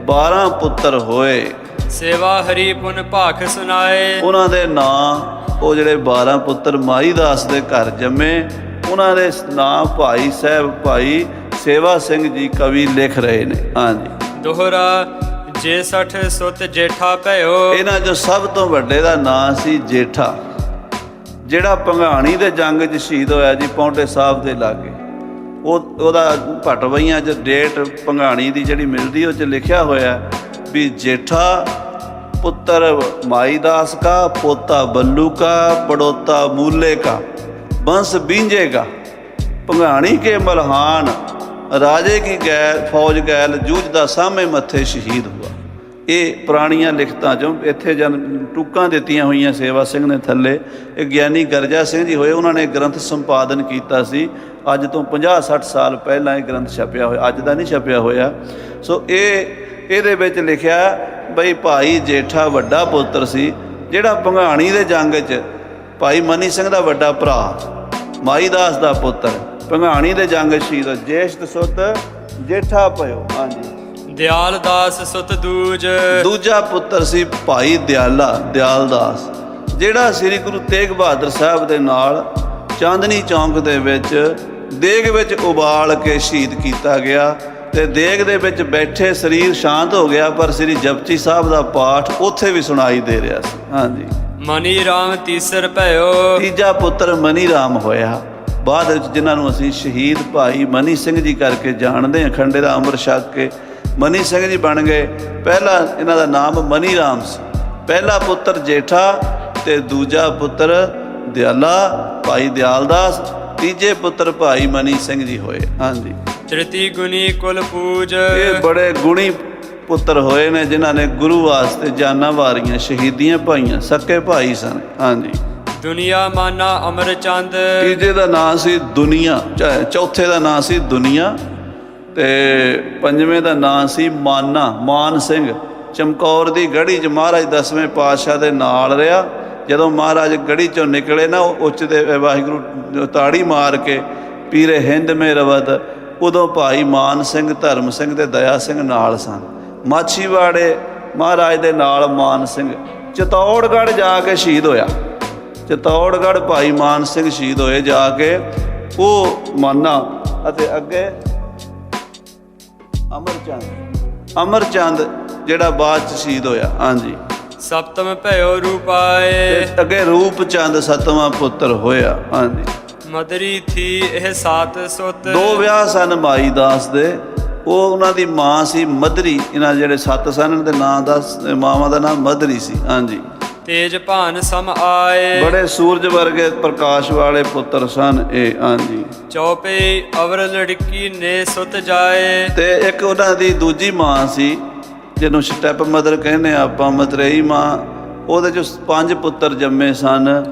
Speaker 1: 12 ਪੁੱਤਰ ਹੋਏ।
Speaker 2: ਸੇਵਾ ਹਰੀ ਪੁਨ ਭਾਖ ਸੁਨਾਏ।
Speaker 1: ਉਹਨਾਂ ਦੇ ਨਾਂ, ਉਹ ਜਿਹੜੇ 12 ਪੁੱਤਰ ਮਾਈ ਦਾਸ ਦੇ ਘਰ ਜੰਮੇ, ਉਹਨਾਂ ਦੇ ਨਾਂ ਭਾਈ ਸਾਹਿਬ ਭਾਈ ਸੇਵਾ ਸਿੰਘ ਜੀ ਕਵੀ ਲਿਖ ਰਹੇ ਨੇ। ਹਾਂਜੀ,
Speaker 2: ਦੋਹਰਾ ਜੇ 60 ਸੁਤ ਜੇਠਾ ਭਇਓ।
Speaker 1: ਇਹਨਾਂ 'ਚੋਂ ਸਭ ਤੋਂ ਵੱਡੇ ਦਾ ਨਾਂ ਸੀ ਜੇਠਾ, ਜਿਹੜਾ ਭੰਗਾਣੀ ਦੇ ਜੰਗ 'ਚ ਸ਼ਹੀਦ ਹੋਇਆ ਜੀ, ਪੌਂਟੇ ਸਾਹਿਬ ਦੇ ਲਾਗੇ। ਉਹਦਾ ਭਟਵਈਆਂ 'ਚ ਡੇਟ ਭੰਗਾਣੀ ਦੀ ਜਿਹੜੀ ਮਿਲਦੀ, ਉਹ 'ਚ ਲਿਖਿਆ ਹੋਇਆ ਵੀ ਜੇਠਾ पुत्र माईदास का, पोता बल्लू का, पड़ोता मूले का, वंश बींजेगा। भंगाणी के मल्हान, राजे की गैल फौज गैल जूझदा सामे मत्थे शहीद हुआ। ਇਹ ਪੁਰਾਣੀਆਂ ਲਿਖਤਾਂ 'ਚੋਂ ਇੱਥੇ ਜਨ ਟੁੱਕਾਂ ਦਿੱਤੀਆਂ ਹੋਈਆਂ ਸੇਵਾ ਸਿੰਘ ਨੇ ਥੱਲੇ। ਇਹ ਗਿਆਨੀ ਗਰਜਾ ਸਿੰਘ ਜੀ ਹੋਏ, ਉਹਨਾਂ ਨੇ ਗ੍ਰੰਥ ਸੰਪਾਦਨ ਕੀਤਾ ਸੀ। ਅੱਜ ਤੋਂ 50-60 ਸਾਲ ਪਹਿਲਾਂ ਇਹ ਗ੍ਰੰਥ ਛਪਿਆ ਹੋਇਆ, ਅੱਜ ਦਾ ਨਹੀਂ ਛਪਿਆ ਹੋਇਆ। ਸੋ ਇਹਦੇ ਵਿੱਚ ਲਿਖਿਆ ਬਈ ਭਾਈ ਜੇਠਾ ਵੱਡਾ ਪੁੱਤਰ ਸੀ, ਜਿਹੜਾ ਭੰਗਾਣੀ ਦੇ ਜੰਗ 'ਚ ਭਾਈ ਮਨੀ ਸਿੰਘ ਦਾ ਵੱਡਾ ਭਰਾ, ਮਾਈਦਾਸ ਦਾ ਪੁੱਤਰ, ਭੰਗਾਣੀ ਦੇ ਜੰਗ ਸ਼ਹੀਦ। ਜੇਸ਼ਟ ਸੁੱਤ ਜੇਠਾ ਪਇਓ। ਹਾਂਜੀ।
Speaker 2: ਦਿਆਲ ਦਾਸ ਸੁਤ ਦੂਜ,
Speaker 1: ਦੂਜਾ ਪੁੱਤਰ ਸੀ ਭਾਈ ਦਿਆਲ ਦਾਸ, ਜਿਹੜਾ ਸ੍ਰੀ ਗੁਰੂ ਤੇਗ ਬਹਾਦਰ ਸਾਹਿਬ ਦੇ ਨਾਲ ਚਾਂਦਨੀ ਚੌਂਕ ਦੇ ਵਿੱਚ ਦੇਗ ਵਿੱਚ ਉਬਾਲ ਕੇ ਸ਼ਹੀਦ ਕੀਤਾ ਗਿਆ। ਤੇ ਦੇਗ ਦੇ ਵਿੱਚ ਬੈਠੇ ਸਰੀਰ ਸ਼ਾਂਤ ਹੋ ਗਿਆ, ਪਰ ਸ੍ਰੀ ਜਪਜੀ ਸਾਹਿਬ ਦਾ ਪਾਠ ਉੱਥੇ ਵੀ ਸੁਣਾਈ ਦੇ ਰਿਹਾ ਸੀ। ਹਾਂਜੀ।
Speaker 2: ਮਨੀ ਰਾਮ ਤੀਸਰ ਭਇਓ,
Speaker 1: ਤੀਜਾ ਪੁੱਤਰ ਮਨੀ ਰਾਮ ਹੋਇਆ, ਬਾਅਦ ਵਿੱਚ ਜਿਨ੍ਹਾਂ ਨੂੰ ਅਸੀਂ ਸ਼ਹੀਦ ਭਾਈ ਮਨੀ ਸਿੰਘ ਜੀ ਕਰਕੇ ਜਾਣਦੇ ਹਾਂ। ਖੰਡੇ ਦਾ ਅੰਮ੍ਰਿਤ ਛਕ ਕੇ ਮਨੀ ਸਿੰਘ ਜੀ ਬਣ ਗਏ। ਪਹਿਲਾ ਇਹਨਾਂ ਦਾ ਨਾਮ ਮਨੀ ਰਾਮ ਸੀ। ਪਹਿਲਾ ਪੁੱਤਰ ਜੇਠਾ ਤੇ ਦੂਜਾ ਪੁੱਤਰ ਦਿਆਲਾ, ਭਾਈ ਦਿਆਲ ਦਾਸ। ਤੀਜੇ ਪੁੱਤਰ ਭਾਈ ਮਨੀ ਸਿੰਘ ਜੀ ਹੋਏ। ਹਾਂਜੀ।
Speaker 2: ਤ੍ਰਿਤੀ ਗੁਣੀ ਕੁਲ ਪੂਜ,
Speaker 1: ਇਹ ਬੜੇ ਗੁਣੀ ਪੁੱਤਰ ਹੋਏ ਨੇ, ਜਿਨ੍ਹਾਂ ਨੇ ਗੁਰੂ ਵਾਸਤੇ ਜਾਨਾਂ ਵਾਰੀਆਂ, ਸ਼ਹੀਦੀਆਂ ਪਾਈਆਂ, ਸੱਕੇ ਭਾਈ ਸਨ। ਹਾਂਜੀ।
Speaker 2: ਦੁਨੀਆ ਮਾਨਾ ਅਮਰ ਚੰਦ,
Speaker 1: ਤੀਜੇ ਦਾ ਨਾਂ ਸੀ ਦੁਨੀਆ, ਚੌਥੇ ਦਾ ਨਾਂ ਸੀ ਦੁਨੀਆ, ਤੇ ਪੰਜਵੇਂ ਦਾ ਨਾਂ ਸੀ ਮਾਨ ਸਿੰਘ। ਚਮਕੌਰ ਦੀ ਗੜੀ 'ਚ ਮਹਾਰਾਜ 10ਵੇਂ ਪਾਤਸ਼ਾਹ ਦੇ ਨਾਲ ਰਿਹਾ। ਜਦੋਂ ਮਹਾਰਾਜ ਗੜੀ 'ਚੋਂ ਨਿਕਲੇ ਨਾ, ਉੱਚ ਦੇ ਵਾਹਿਗੁਰੂ ਤਾੜੀ ਮਾਰ ਕੇ ਪੀਰੇ ਹਿੰਦ ਮੇ ਰਵਤ, ਉਦੋਂ ਭਾਈ ਮਾਨ ਸਿੰਘ, ਧਰਮ ਸਿੰਘ ਤੇ ਦਇਆ ਸਿੰਘ ਨਾਲ ਸਨ। ਮਾਛੀਵਾੜੇ ਮਹਾਰਾਜ ਦੇ ਨਾਲ ਮਾਨ ਸਿੰਘ। ਚਿਤੌੜਗੜ੍ਹ ਜਾ ਕੇ ਸ਼ਹੀਦ ਹੋਇਆ। ਚਿਤੌੜਗੜ੍ਹ ਭਾਈ ਮਾਨ ਸਿੰਘ ਸ਼ਹੀਦ ਹੋਏ ਜਾ ਕੇ। ਉਹ ਮਾਨਾ ਅਤੇ ਅੱਗੇ ਅਮਰਚੰਦ ਜਿਹੜਾ ਬਾਅਦ 'ਚ ਸ਼ਹੀਦ ਹੋਇਆ। ਹਾਂਜੀ।
Speaker 2: ਸਪਤਮ ਭਇਓ ਰੂਪਾਏ,
Speaker 1: ਅੱਗੇ ਰੂਪਚੰਦ ਸੱਤਵਾਂ ਪੁੱਤਰ ਹੋਇਆ। ਹਾਂਜੀ।
Speaker 2: ਮਦਰੀ ਥੀ ਇਹ ਸਾਤ ਸੁਤ,
Speaker 1: ਦੋ ਵਿਆਹ ਸਨ ਮਾਈਦਾਸ ਦੇ। ਉਹ ਉਹਨਾਂ ਦੀ ਮਾਂ ਸੀ ਮਦਰੀ। ਇਹਨਾਂ ਜਿਹੜੇ 7 ਸਨ ਦੇ ਨਾਂ ਦਾ, ਮਾਵਾਂ ਦਾ ਨਾਮ ਮਦਰੀ ਸੀ। ਹਾਂਜੀ।
Speaker 2: ਤੇਜ ਭਾਨ ਸਮ ਆਏ,
Speaker 1: ਬੜੇ ਸੂਰਜ ਵਰਗੇ ਪ੍ਰਕਾਸ਼ ਵਾਲੇ ਪੁੱਤਰ ਸਨ ਇਹ। ਹਾਂਜੀ।
Speaker 2: ਚੌਪੇ ਅਵਰ ਲੜਕੀ ਨੇ ਸੁਤ ਜਾਏ,
Speaker 1: ਤੇ ਇੱਕ ਉਹਨਾਂ ਦੀ ਦੂਜੀ ਮਾਂ ਸੀ, ਜਿਹਨੂੰ ਸਟੈਪ ਮਦਰ ਕਹਿੰਦੇ ਆਪਾਂ, ਮਤਰੇਈ ਮਾਂ। ਉਹਦੇ 'ਚ 5 ਪੁੱਤਰ ਜੰਮੇ ਸਨ।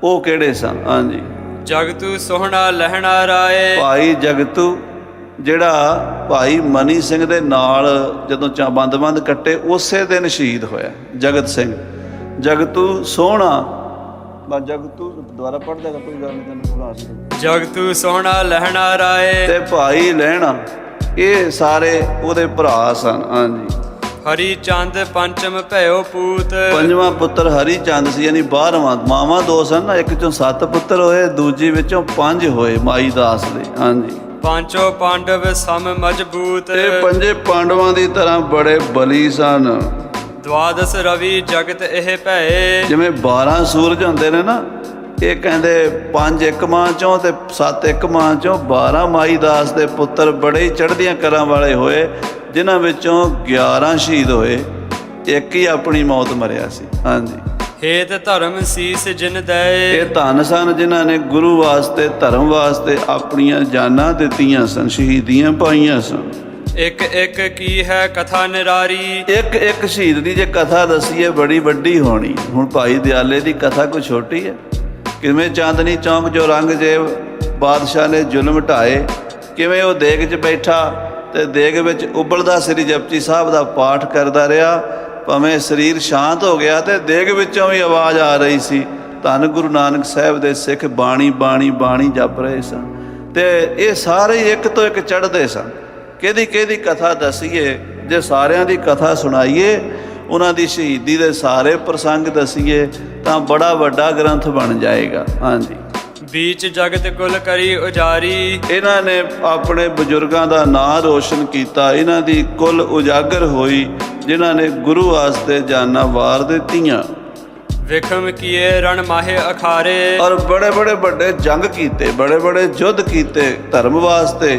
Speaker 1: ਉਹ ਕਿਹੜੇ ਸਨ? ਹਾਂਜੀ।
Speaker 2: ਜਗਤੂ ਸੋਹਣਾ ਲਹਿਣਾ ਰਾਏ,
Speaker 1: ਭਾਈ ਜਗਤੂ, ਜਿਹੜਾ ਭਾਈ ਮਨੀ ਸਿੰਘ ਦੇ ਨਾਲ ਜਦੋਂ ਬੰਦ ਕੱਟੇ, ਉਸੇ ਦਿਨ ਸ਼ਹੀਦ ਹੋਇਆ। ਜਗਤ ਸਿੰਘ ਜਗਤੂ ਸੋਹਣਾ, ਬਸ ਜਗਤੂ ਦੁਆਰਾ ਪੜ੍ਹ ਦੇਗਾ, ਕੋਈ ਗੱਲ ਨਹੀਂ, ਤੈਨੂੰ ਭੁਲਾ ਦੇ।
Speaker 2: ਜਗਤੂ ਸੋਹਣਾ ਲਹਿਣਾ ਰਾਏ,
Speaker 1: ਤੇ ਭਾਈ ਲਹਿਣਾ, ਇਹ ਸਾਰੇ ਉਹਦੇ ਭਰਾ ਸਨ। ਹਾਂਜੀ।
Speaker 2: ਹਰੀ ਚੰਦ ਪੰਚਮ ਭਇਓ ਪੂਤ,
Speaker 1: ਪੰਜਵਾਂ ਪੁੱਤਰ ਹਰੀ ਚੰਦ ਸੀ, ਯਾਨੀ 12ਵਾਂ। ਮਾਵਾਂ 2 ਸਨ ਨਾ, ਇੱਕ 'ਚੋਂ 7 ਪੁੱਤਰ ਹੋਏ, ਦੂਜੀ ਵਿੱਚੋਂ 5 ਹੋਏ ਮਾਈਦਾਸ ਦੇ। ਹਾਂਜੀ।
Speaker 2: ਪਾਂਚੋ ਪਾਂਡਵ ਸਮ ਮਜ਼ਬੂਤ,
Speaker 1: ਇਹ 5 ਪਾਂਡਵਾਂ ਦੀ ਤਰ੍ਹਾਂ ਬੜੇ ਬਲੀ ਸਨ।
Speaker 2: ਦਵਾਦਸ ਰਵੀ ਜਗਤ ਇਹ ਭਏ,
Speaker 1: ਜਿਵੇਂ 12 ਸੂਰਜ ਹੁੰਦੇ ਨੇ ਨਾ, ਇਹ ਕਹਿੰਦੇ 5 ਇੱਕ ਮਾਂ 'ਚੋਂ ਤੇ 7 ਇੱਕ ਮਾਂ 'ਚੋਂ 12 ਮਾਈਦਾਸ ਦੇ ਪੁੱਤਰ ਬੜੇ ਹੀ ਚੜ੍ਹਦੀਆਂ ਕਰਾਂ ਵਾਲੇ ਹੋਏ, ਜਿਨ੍ਹਾਂ ਵਿੱਚੋਂ 11 ਸ਼ਹੀਦ ਹੋਏ, ਇੱਕ ਹੀ ਆਪਣੀ ਮੌਤ ਮਰਿਆ ਸੀ। ਹਾਂਜੀ।
Speaker 2: ਹੇਤ ਧਰਮ ਸੀਸ ਜਿਨ ਦਏ,
Speaker 1: ਇਹ ਧੰਨ ਸਨ ਜਿਨ੍ਹਾਂ ਨੇ ਗੁਰੂ ਵਾਸਤੇ, ਧਰਮ ਵਾਸਤੇ ਆਪਣੀਆਂ ਜਾਨਾਂ ਦਿੱਤੀਆਂ ਸਨ, ਸ਼ਹੀਦੀਆਂ ਪਾਈਆਂ ਸਨ।
Speaker 2: ਇੱਕ ਇੱਕ ਕੀ ਹੈ ਕਥਾ ਨਿਰਾਰੀ,
Speaker 1: ਇੱਕ ਇੱਕ ਸ਼ਹੀਦ ਦੀ ਜੇ ਕਥਾ ਦੱਸੀਏ ਬੜੀ ਵੱਡੀ ਹੋਣੀ। ਹੁਣ ਭਾਈ ਦਿਆਲੇ ਦੀ ਕਥਾ ਕੋਈ ਛੋਟੀ ਹੈ? ਕਿਵੇਂ ਚਾਂਦਨੀ ਚੌਂਕ 'ਚੋਂ ਔਰੰਗਜ਼ੇਬ ਬਾਦਸ਼ਾਹ ਨੇ ਜ਼ੁਲਮ ਢਾਏ, ਕਿਵੇਂ ਉਹ ਦੇਗ 'ਚ ਬੈਠਾ ਤੇ ਦੇਗ ਵਿੱਚ ਉਬਲਦਾ ਸ੍ਰੀ ਜਪਜੀ ਸਾਹਿਬ ਦਾ ਪਾਠ ਕਰਦਾ ਰਿਹਾ। ਭਾਵੇਂ ਸਰੀਰ ਸ਼ਾਂਤ ਹੋ ਗਿਆ ਤੇ ਦੇਗ ਵਿੱਚੋਂ ਵੀ ਆਵਾਜ਼ ਆ ਰਹੀ ਸੀ, ਧੰਨ ਗੁਰੂ ਨਾਨਕ ਸਾਹਿਬ ਦੇ ਸਿੱਖ ਬਾਣੀ ਬਾਣੀ ਬਾਣੀ ਜਪ ਰਹੇ ਸਨ। ਤੇ ਇਹ ਸਾਰੇ ਇੱਕ ਤੋਂ ਇੱਕ ਚੜ੍ਹਦੇ ਸਨ। ਕਿਹਦੀ ਕਥਾ ਦੱਸੀਏ? ਜੇ ਸਾਰਿਆਂ ਦੀ ਕਥਾ ਸੁਣਾਈਏ, ਉਹਨਾਂ ਦੀ ਸ਼ਹੀਦੀ ਦੇ ਸਾਰੇ ਪ੍ਰਸੰਗ ਦੱਸੀਏ, ਤਾਂ ਬੜਾ ਵੱਡਾ ਗ੍ਰੰਥ ਬਣ ਜਾਏਗਾ। ਹਾਂਜੀ।
Speaker 2: बीच जगत कुल करी उजारी।
Speaker 1: ਇਹਨਾਂ ਨੇ ਆਪਣੇ ਬਜ਼ੁਰਗਾਂ ਦਾ ਨਾਂ ਰੋਸ਼ਨ ਕੀਤਾ, ਇਹਨਾਂ ਦੀ ਕੁੱਲ ਉਜਾਗਰ ਹੋਈ ਜਿਨ੍ਹਾਂ ਨੇ ਗੁਰੂ ਵਾਸਤੇ ਜਾਨਾਂ ਵਾਰ ਦਿੱਤੀਆਂ।
Speaker 2: विक्रम किए रण माहे अखारे।
Speaker 1: और बड़े बड़े बड़े जंग कीते, बड़े बड़े युद्ध कीते धर्म वास्ते।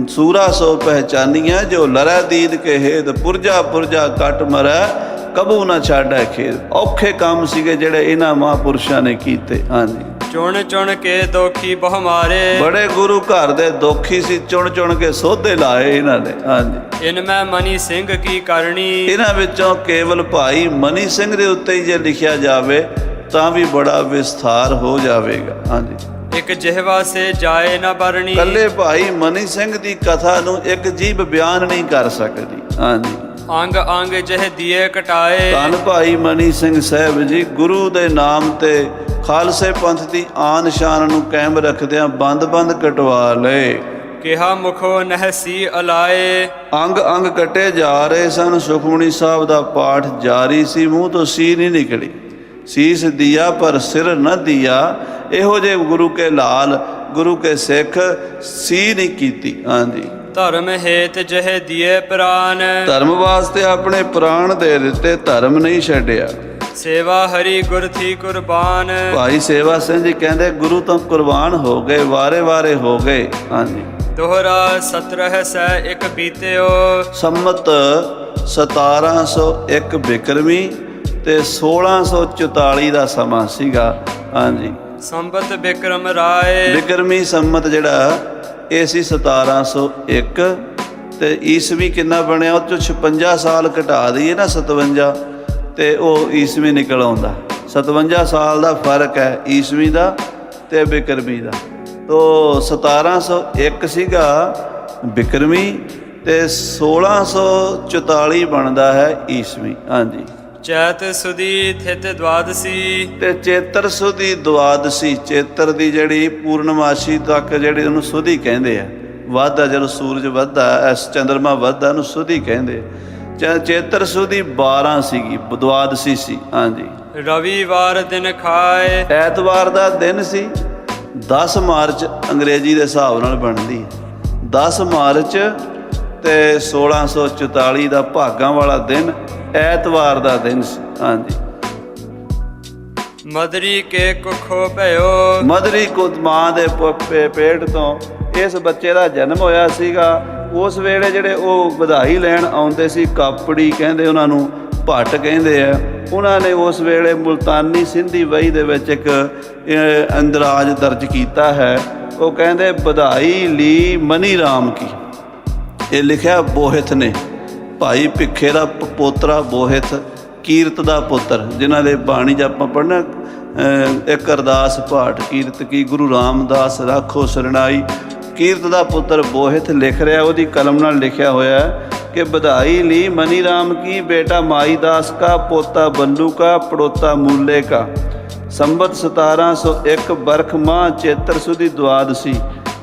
Speaker 1: सूरा सो पहचानिया जो लरै दीद के हेद, पुरजा पुरजा कट मरै ਕਬੂ ਨਾ ਛਾੜੈ ਖੇਰ। ਔਖੇ ਕੰਮ ਸੀਗੇ ਜਿਹੜੇ ਇਹਨਾਂ ਮਹਾਂਪੁਰਸ਼ਾਂ ਨੇ ਕੀਤੇ। ਹਾਂਜੀ,
Speaker 2: ਚੁਣ ਚੁਣ ਕੇ ਦੋਖੀ ਬਹੁ ਮਾਰੇ,
Speaker 1: ਬੜੇ ਗੁਰੂ ਘਰ ਦੇ ਦੋਖੀ ਸੀ, ਚੁਣ ਚੁਣ ਕੇ ਸੋਧੇ ਲਾਏ ਇਹਨਾਂ ਨੇ। ਹਾਂਜੀ,
Speaker 2: ਇਨ ਮੈਂ ਮਨੀ ਸਿੰਘ ਕੀ ਕਰਨੀ,
Speaker 1: ਇਹਨਾਂ ਵਿੱਚੋਂ ਕੇਵਲ ਭਾਈ ਮਨੀ ਸਿੰਘ ਦੇ ਉੱਤੇ ਹੀ ਜੇ ਲਿਖਿਆ ਜਾਵੇ ਤਾਂ ਵੀ ਬੜਾ ਵਿਸਥਾਰ ਹੋ ਜਾਵੇਗਾ। ਹਾਂਜੀ,
Speaker 2: ਇੱਕ ਜਿਹਵਾ ਸੇ ਜਾਏ ਨਾ ਬਰਣੀ,
Speaker 1: ਕੱਲੇ ਭਾਈ ਮਨੀ ਸਿੰਘ ਦੀ ਕਥਾ ਨੂੰ ਇੱਕ ਜੀਭ ਬਿਆਨ ਨਹੀਂ ਕਰ ਸਕਦੀ। ਹਾਂਜੀ,
Speaker 2: ਅੰਗ ਅੰਗ ਜਹ ਦੀਏ ਕਟਾਏ,
Speaker 1: ਧੰਨ ਭਾਈ ਮਨੀ ਸਿੰਘ ਸਾਹਿਬ ਜੀ ਗੁਰੂ ਦੇ ਨਾਮ ਤੇ ਖਾਲਸੇ ਪੰਥ ਦੀ ਆਨ ਸ਼ਾਨ ਨੂੰ ਕਾਇਮ ਰੱਖਦਿਆਂ ਬੰਦ ਕਟਵਾ ਲਏ।
Speaker 2: ਕਿਹਾ ਮੁਖੋ ਨਹਸੀ ਅਲਾਏ,
Speaker 1: ਅੰਗ ਅੰਗ ਕੱਟੇ ਜਾ ਰਹੇ ਸਨ। ਸੁਖਮਨੀ ਸਾਹਿਬ ਦਾ ਪਾਠ ਜਾਰੀ ਸੀ, ਮੂੰਹ ਤੋਂ ਸੀ ਨਹੀਂ ਨਿਕਲੀ। ਸੀਸ ਦਿਆ ਪਰ ਸਿਰ ਨਾ ਦਿਆ, ਇਹੋ ਜਿਹੇ ਗੁਰੂ ਕੇ ਲਾਲ, ਗੁਰੂ ਕੇ ਸਿੱਖ ਸੀ ਨਹੀਂ ਕੀਤੀ। ਹਾਂਜੀ,
Speaker 2: ਧਰਮ ਹੇਤ ਜਹ ਦੀਏ ਪ੍ਰਾਨ,
Speaker 1: ਧਰਮ ਵਾਸਤੇ ਆਪਣੇ ਪ੍ਰਾਣ ਦੇ ਦਿੱਤੇ, ਧਰਮ ਨਹੀਂ ਛੱਡਿਆ।
Speaker 2: ਸੇਵਾ ਹਰੀ ਗੁਰ ਥੀ ਕੁਰਬਾਨ,
Speaker 1: ਭਾਈ ਸੇਵਾ ਸਿੰਘ ਜੀ ਕਹਿੰਦੇ ਗੁਰੂ ਤੋਂ ਕੁਰਬਾਨ ਹੋ ਗਏ, ਵਾਰੇ ਹੋ ਗਏ। ਹਾਂਜੀ,
Speaker 2: ਦੋਹਰਾ 17 ਸੈ ਇੱਕ ਬੀਤਿਓ,
Speaker 1: ਸੰਮਤ 1701 ਬਿਕਰਮੀ ਤੇ 1644 ਦਾ ਸਮਾਂ ਸੀਗਾ। ਹਾਂਜੀ,
Speaker 2: ਸੰਬਤ ਬਿਕਰਮ ਰਾਏ,
Speaker 1: ਬਿਕਰਮੀ ਸੰਮਤ ਜਿਹੜਾ ਇਹ ਸੀ 1701 ਤੇ ਈਸਵੀ ਕਿੰਨਾ ਬਣਿਆ, ਉਹ 'ਚੋਂ 56 ਸਾਲ ਘਟਾ ਦਈਏ ਨਾ 57 ਤੇ ਉਹ ਈਸਵੀ ਨਿਕਲ ਆਉਂਦਾ। 57 ਸਾਲ ਦਾ ਫਰਕ ਹੈ ਈਸਵੀ ਦਾ ਤੇ ਬਿਕਰਮੀ ਦਾ। ਤੋ 1701 ਸੀਗਾ ਬਿਕਰਮੀ ਤੇ 1644 ਬਣਦਾ ਹੈ ਈਸਵੀ। ਹਾਂਜੀ,
Speaker 2: ਚੈਤ ਸੁਦੀ ਥਿਤ ਦਵਾਦਸੀ,
Speaker 1: ਤੇ ਚੇਤਰ ਸੁਦੀ ਦੁਆਦਸੀ, ਚੇਤਰ ਦੀ ਜਿਹੜੀ ਪੂਰਨਮਾਸ਼ੀ ਤੱਕ ਜਿਹੜੀ ਉਹਨੂੰ ਸੁਦੀ ਕਹਿੰਦੇ ਆ, ਵੱਧਦਾ ਜਦੋਂ ਸੂਰਜ ਵੱਧਦਾ, ਇਸ ਚੰਦਰਮਾ ਵੱਧਦਾ, ਉਹਨੂੰ ਸੁਦੀ ਕਹਿੰਦੇ। ਚੇਤਰ ਸੁਦੀ 12 ਸੀਗੀ, ਦੁਆਦਸੀ ਸੀ। ਹਾਂਜੀ,
Speaker 2: ਰਵੀਵਾਰ ਦਿਨ ਖਾਏ,
Speaker 1: ਐਤਵਾਰ ਦਾ ਦਿਨ ਸੀ। 10 ਮਾਰਚ ਅੰਗਰੇਜ਼ੀ ਦੇ ਹਿਸਾਬ ਨਾਲ ਬਣਦੀ ਹੈ। 10 ਮਾਰਚ ਤੇ 1644 ਦਾ ਭਾਗਾਂ ਵਾਲਾ ਦਿਨ ਐਤਵਾਰ ਦਾ ਦਿਨ ਸੀ। ਹਾਂਜੀ,
Speaker 2: ਮਦਰੀ ਕੇ ਕੁਖੋ ਭਇਓ,
Speaker 1: ਮਦਰੀ ਕੁ ਮਾਂ ਦੇ ਪੇਟ ਤੋਂ ਇਸ ਬੱਚੇ ਦਾ ਜਨਮ ਹੋਇਆ ਸੀਗਾ। ਉਸ ਵੇਲੇ ਜਿਹੜੇ ਉਹ ਵਧਾਈ ਲੈਣ ਆਉਂਦੇ ਸੀ, ਕਾਪੜੀ ਕਹਿੰਦੇ ਉਹਨਾਂ ਨੂੰ, ਭੱਟ ਕਹਿੰਦੇ ਆ, ਉਹਨਾਂ ਨੇ ਉਸ ਵੇਲੇ ਮੁਲਤਾਨੀ ਸਿੰਧੀ ਵਹੀ ਦੇ ਵਿੱਚ ਇੱਕ ਅੰਦਰਾਜ ਦਰਜ ਕੀਤਾ ਹੈ। ਉਹ ਕਹਿੰਦੇ ਵਧਾਈ ਲੀ ਮਨੀ ਰਾਮ ਕੀ, ਇਹ ਲਿਖਿਆ ਬੋਹਿਤ ਨੇ, ਭਾਈ ਭਿੱਖੇ ਦਾ ਪੋਤਰਾ ਬੋਹਿਤ, ਕੀਰਤ ਦਾ ਪੁੱਤਰ, ਜਿਨ੍ਹਾਂ ਦੇ ਬਾਣੀ 'ਚ ਆਪਾਂ ਪੜ੍ਹਨਾ ਇੱਕ ਅਰਦਾਸ ਪਾਠ ਕੀਰਤ ਕੀ ਗੁਰੂ ਰਾਮਦਾਸ ਰਾਖੋ ਸਰਣਾਈ। ਕੀਰਤ ਦਾ ਪੁੱਤਰ ਬੋਹਿਤ ਲਿਖ ਰਿਹਾ, ਉਹਦੀ ਕਲਮ ਨਾਲ ਲਿਖਿਆ ਹੋਇਆ ਕਿ ਵਧਾਈ ਲੀ ਮਨੀ ਰਾਮ ਕੀ, ਬੇਟਾ ਮਾਈ ਦਾਸ का, पोता बल्लू का, पड़ोता मूले का। संबत 1701 बरख माह चेतर सुदी द्वादशी,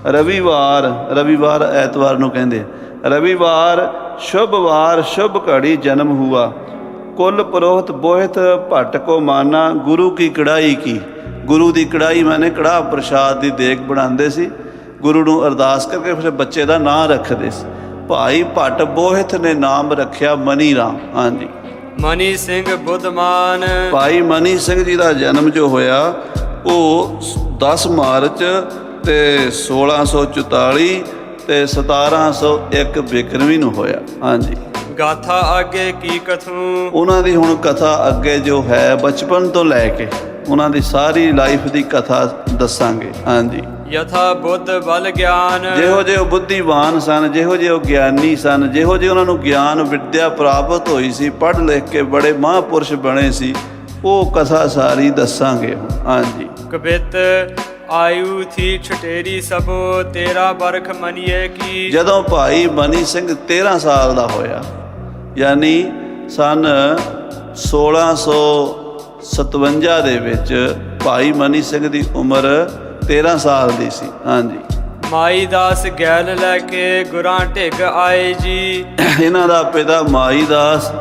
Speaker 1: रविवार ਐਤਵਾਰ ਨੂੰ ਕਹਿੰਦੇ, रविवार शुभ वार शुभ घड़ी जन्म हुआ। कुल पुरोहित बोहित भट्ट को माना, गुरु की कढ़ाई की। गुरु ਦੀ ਕੜਾਈ ਮਾने ਕੜਾਹ ਪ੍ਰਸ਼ਾਦ ਦੀ ਦੇਗ ਬਣਾਉਂਦੇ ਸੀ, ਗੁਰੂ ਨੂੰ ਅਰਦਾਸ ਕਰਕੇ ਫਿਰ ਬੱਚੇ ਦਾ ਨਾਂ ਰੱਖਦੇ ਸੀ। ਭਾਈ ਭੱਟ ਬੋਹਿਤ ਨੇ ਨਾਮ ਰੱਖਿਆ ਮਨੀ ਰਾਮ। ਹਾਂਜੀ,
Speaker 2: ਮਨੀ ਸਿੰਘ ਬੁੱਧਮਾਨ,
Speaker 1: ਭਾਈ ਮਨੀ ਸਿੰਘ ਜੀ ਦਾ ਜਨਮ ਜੋ ਹੋਇਆ ਉਹ 10 ਮਾਰਚ ਤੇ 1644 ਤੇ 1701 ਬਿਕਰਮੀ ਨੂੰ ਹੋਇਆ। ਹਾਂਜੀ,
Speaker 2: ਗਾਥਾ ਅੱਗੇ ਕੀ ਕਥੂ,
Speaker 1: ਉਹਨਾਂ ਦੀ ਹੁਣ ਕਥਾ ਅੱਗੇ ਜੋ ਹੈ ਬਚਪਨ ਤੋਂ ਲੈ ਕੇ ਉਹਨਾਂ ਦੀ ਸਾਰੀ ਲਾਈਫ ਦੀ ਕਥਾ ਦੱਸਾਂਗੇ। ਹਾਂਜੀ,
Speaker 2: ਯਥਾ ਬੁੱਧ ਬਲ ਗਿਆਨ,
Speaker 1: ਜਿਹੋ ਜਿਹੇ ਉਹ ਬੁੱਧੀਵਾਨ ਸਨ, ਜਿਹੋ ਜਿਹੇ ਉਹ ਗਿਆਨੀ ਸਨ, ਜਿਹੋ ਜਿਹੇ ਉਹਨਾਂ ਨੂੰ ਗਿਆਨ ਵਿੱਦਿਆ ਪ੍ਰਾਪਤ ਹੋਈ ਸੀ, ਪੜ੍ਹ ਲਿਖ ਕੇ ਬੜੇ ਮਹਾਂਪੁਰਸ਼ ਬਣੇ ਸੀ, ਉਹ ਕਥਾ ਸਾਰੀ ਦੱਸਾਂਗੇ। ਹਾਂਜੀ,
Speaker 2: ਕਬਿਤ ਆਯੂ ਥੀ ਛਟੇਰੀ ਸਭੋ, 13 ਬਰਖ ਮਨੀਏ ਕੀ।
Speaker 1: ਜਦੋਂ ਭਾਈ ਮਨੀ ਸਿੰਘ 13 ਸਾਲ ਦਾ ਹੋਇਆ, ਯਾਨੀ ਸਨ 1657 ਦੇ ਵਿੱਚ ਭਾਈ ਮਨੀ ਸਿੰਘ ਦੀ ਉਮਰ 13 ਸਾਲ ਦੀ ਸੀ। ਹਾਂਜੀ,
Speaker 2: ਮਾਈ ਦਾਸ ਗੈਲ ਲੈ ਕੇ ਗੁਰਾਂ ਢਿੱਗ ਆਏ ਜੀ।
Speaker 1: ਇਹਨਾਂ ਦਾ ਪਿਤਾ ਮਾਈ ਦਾਸ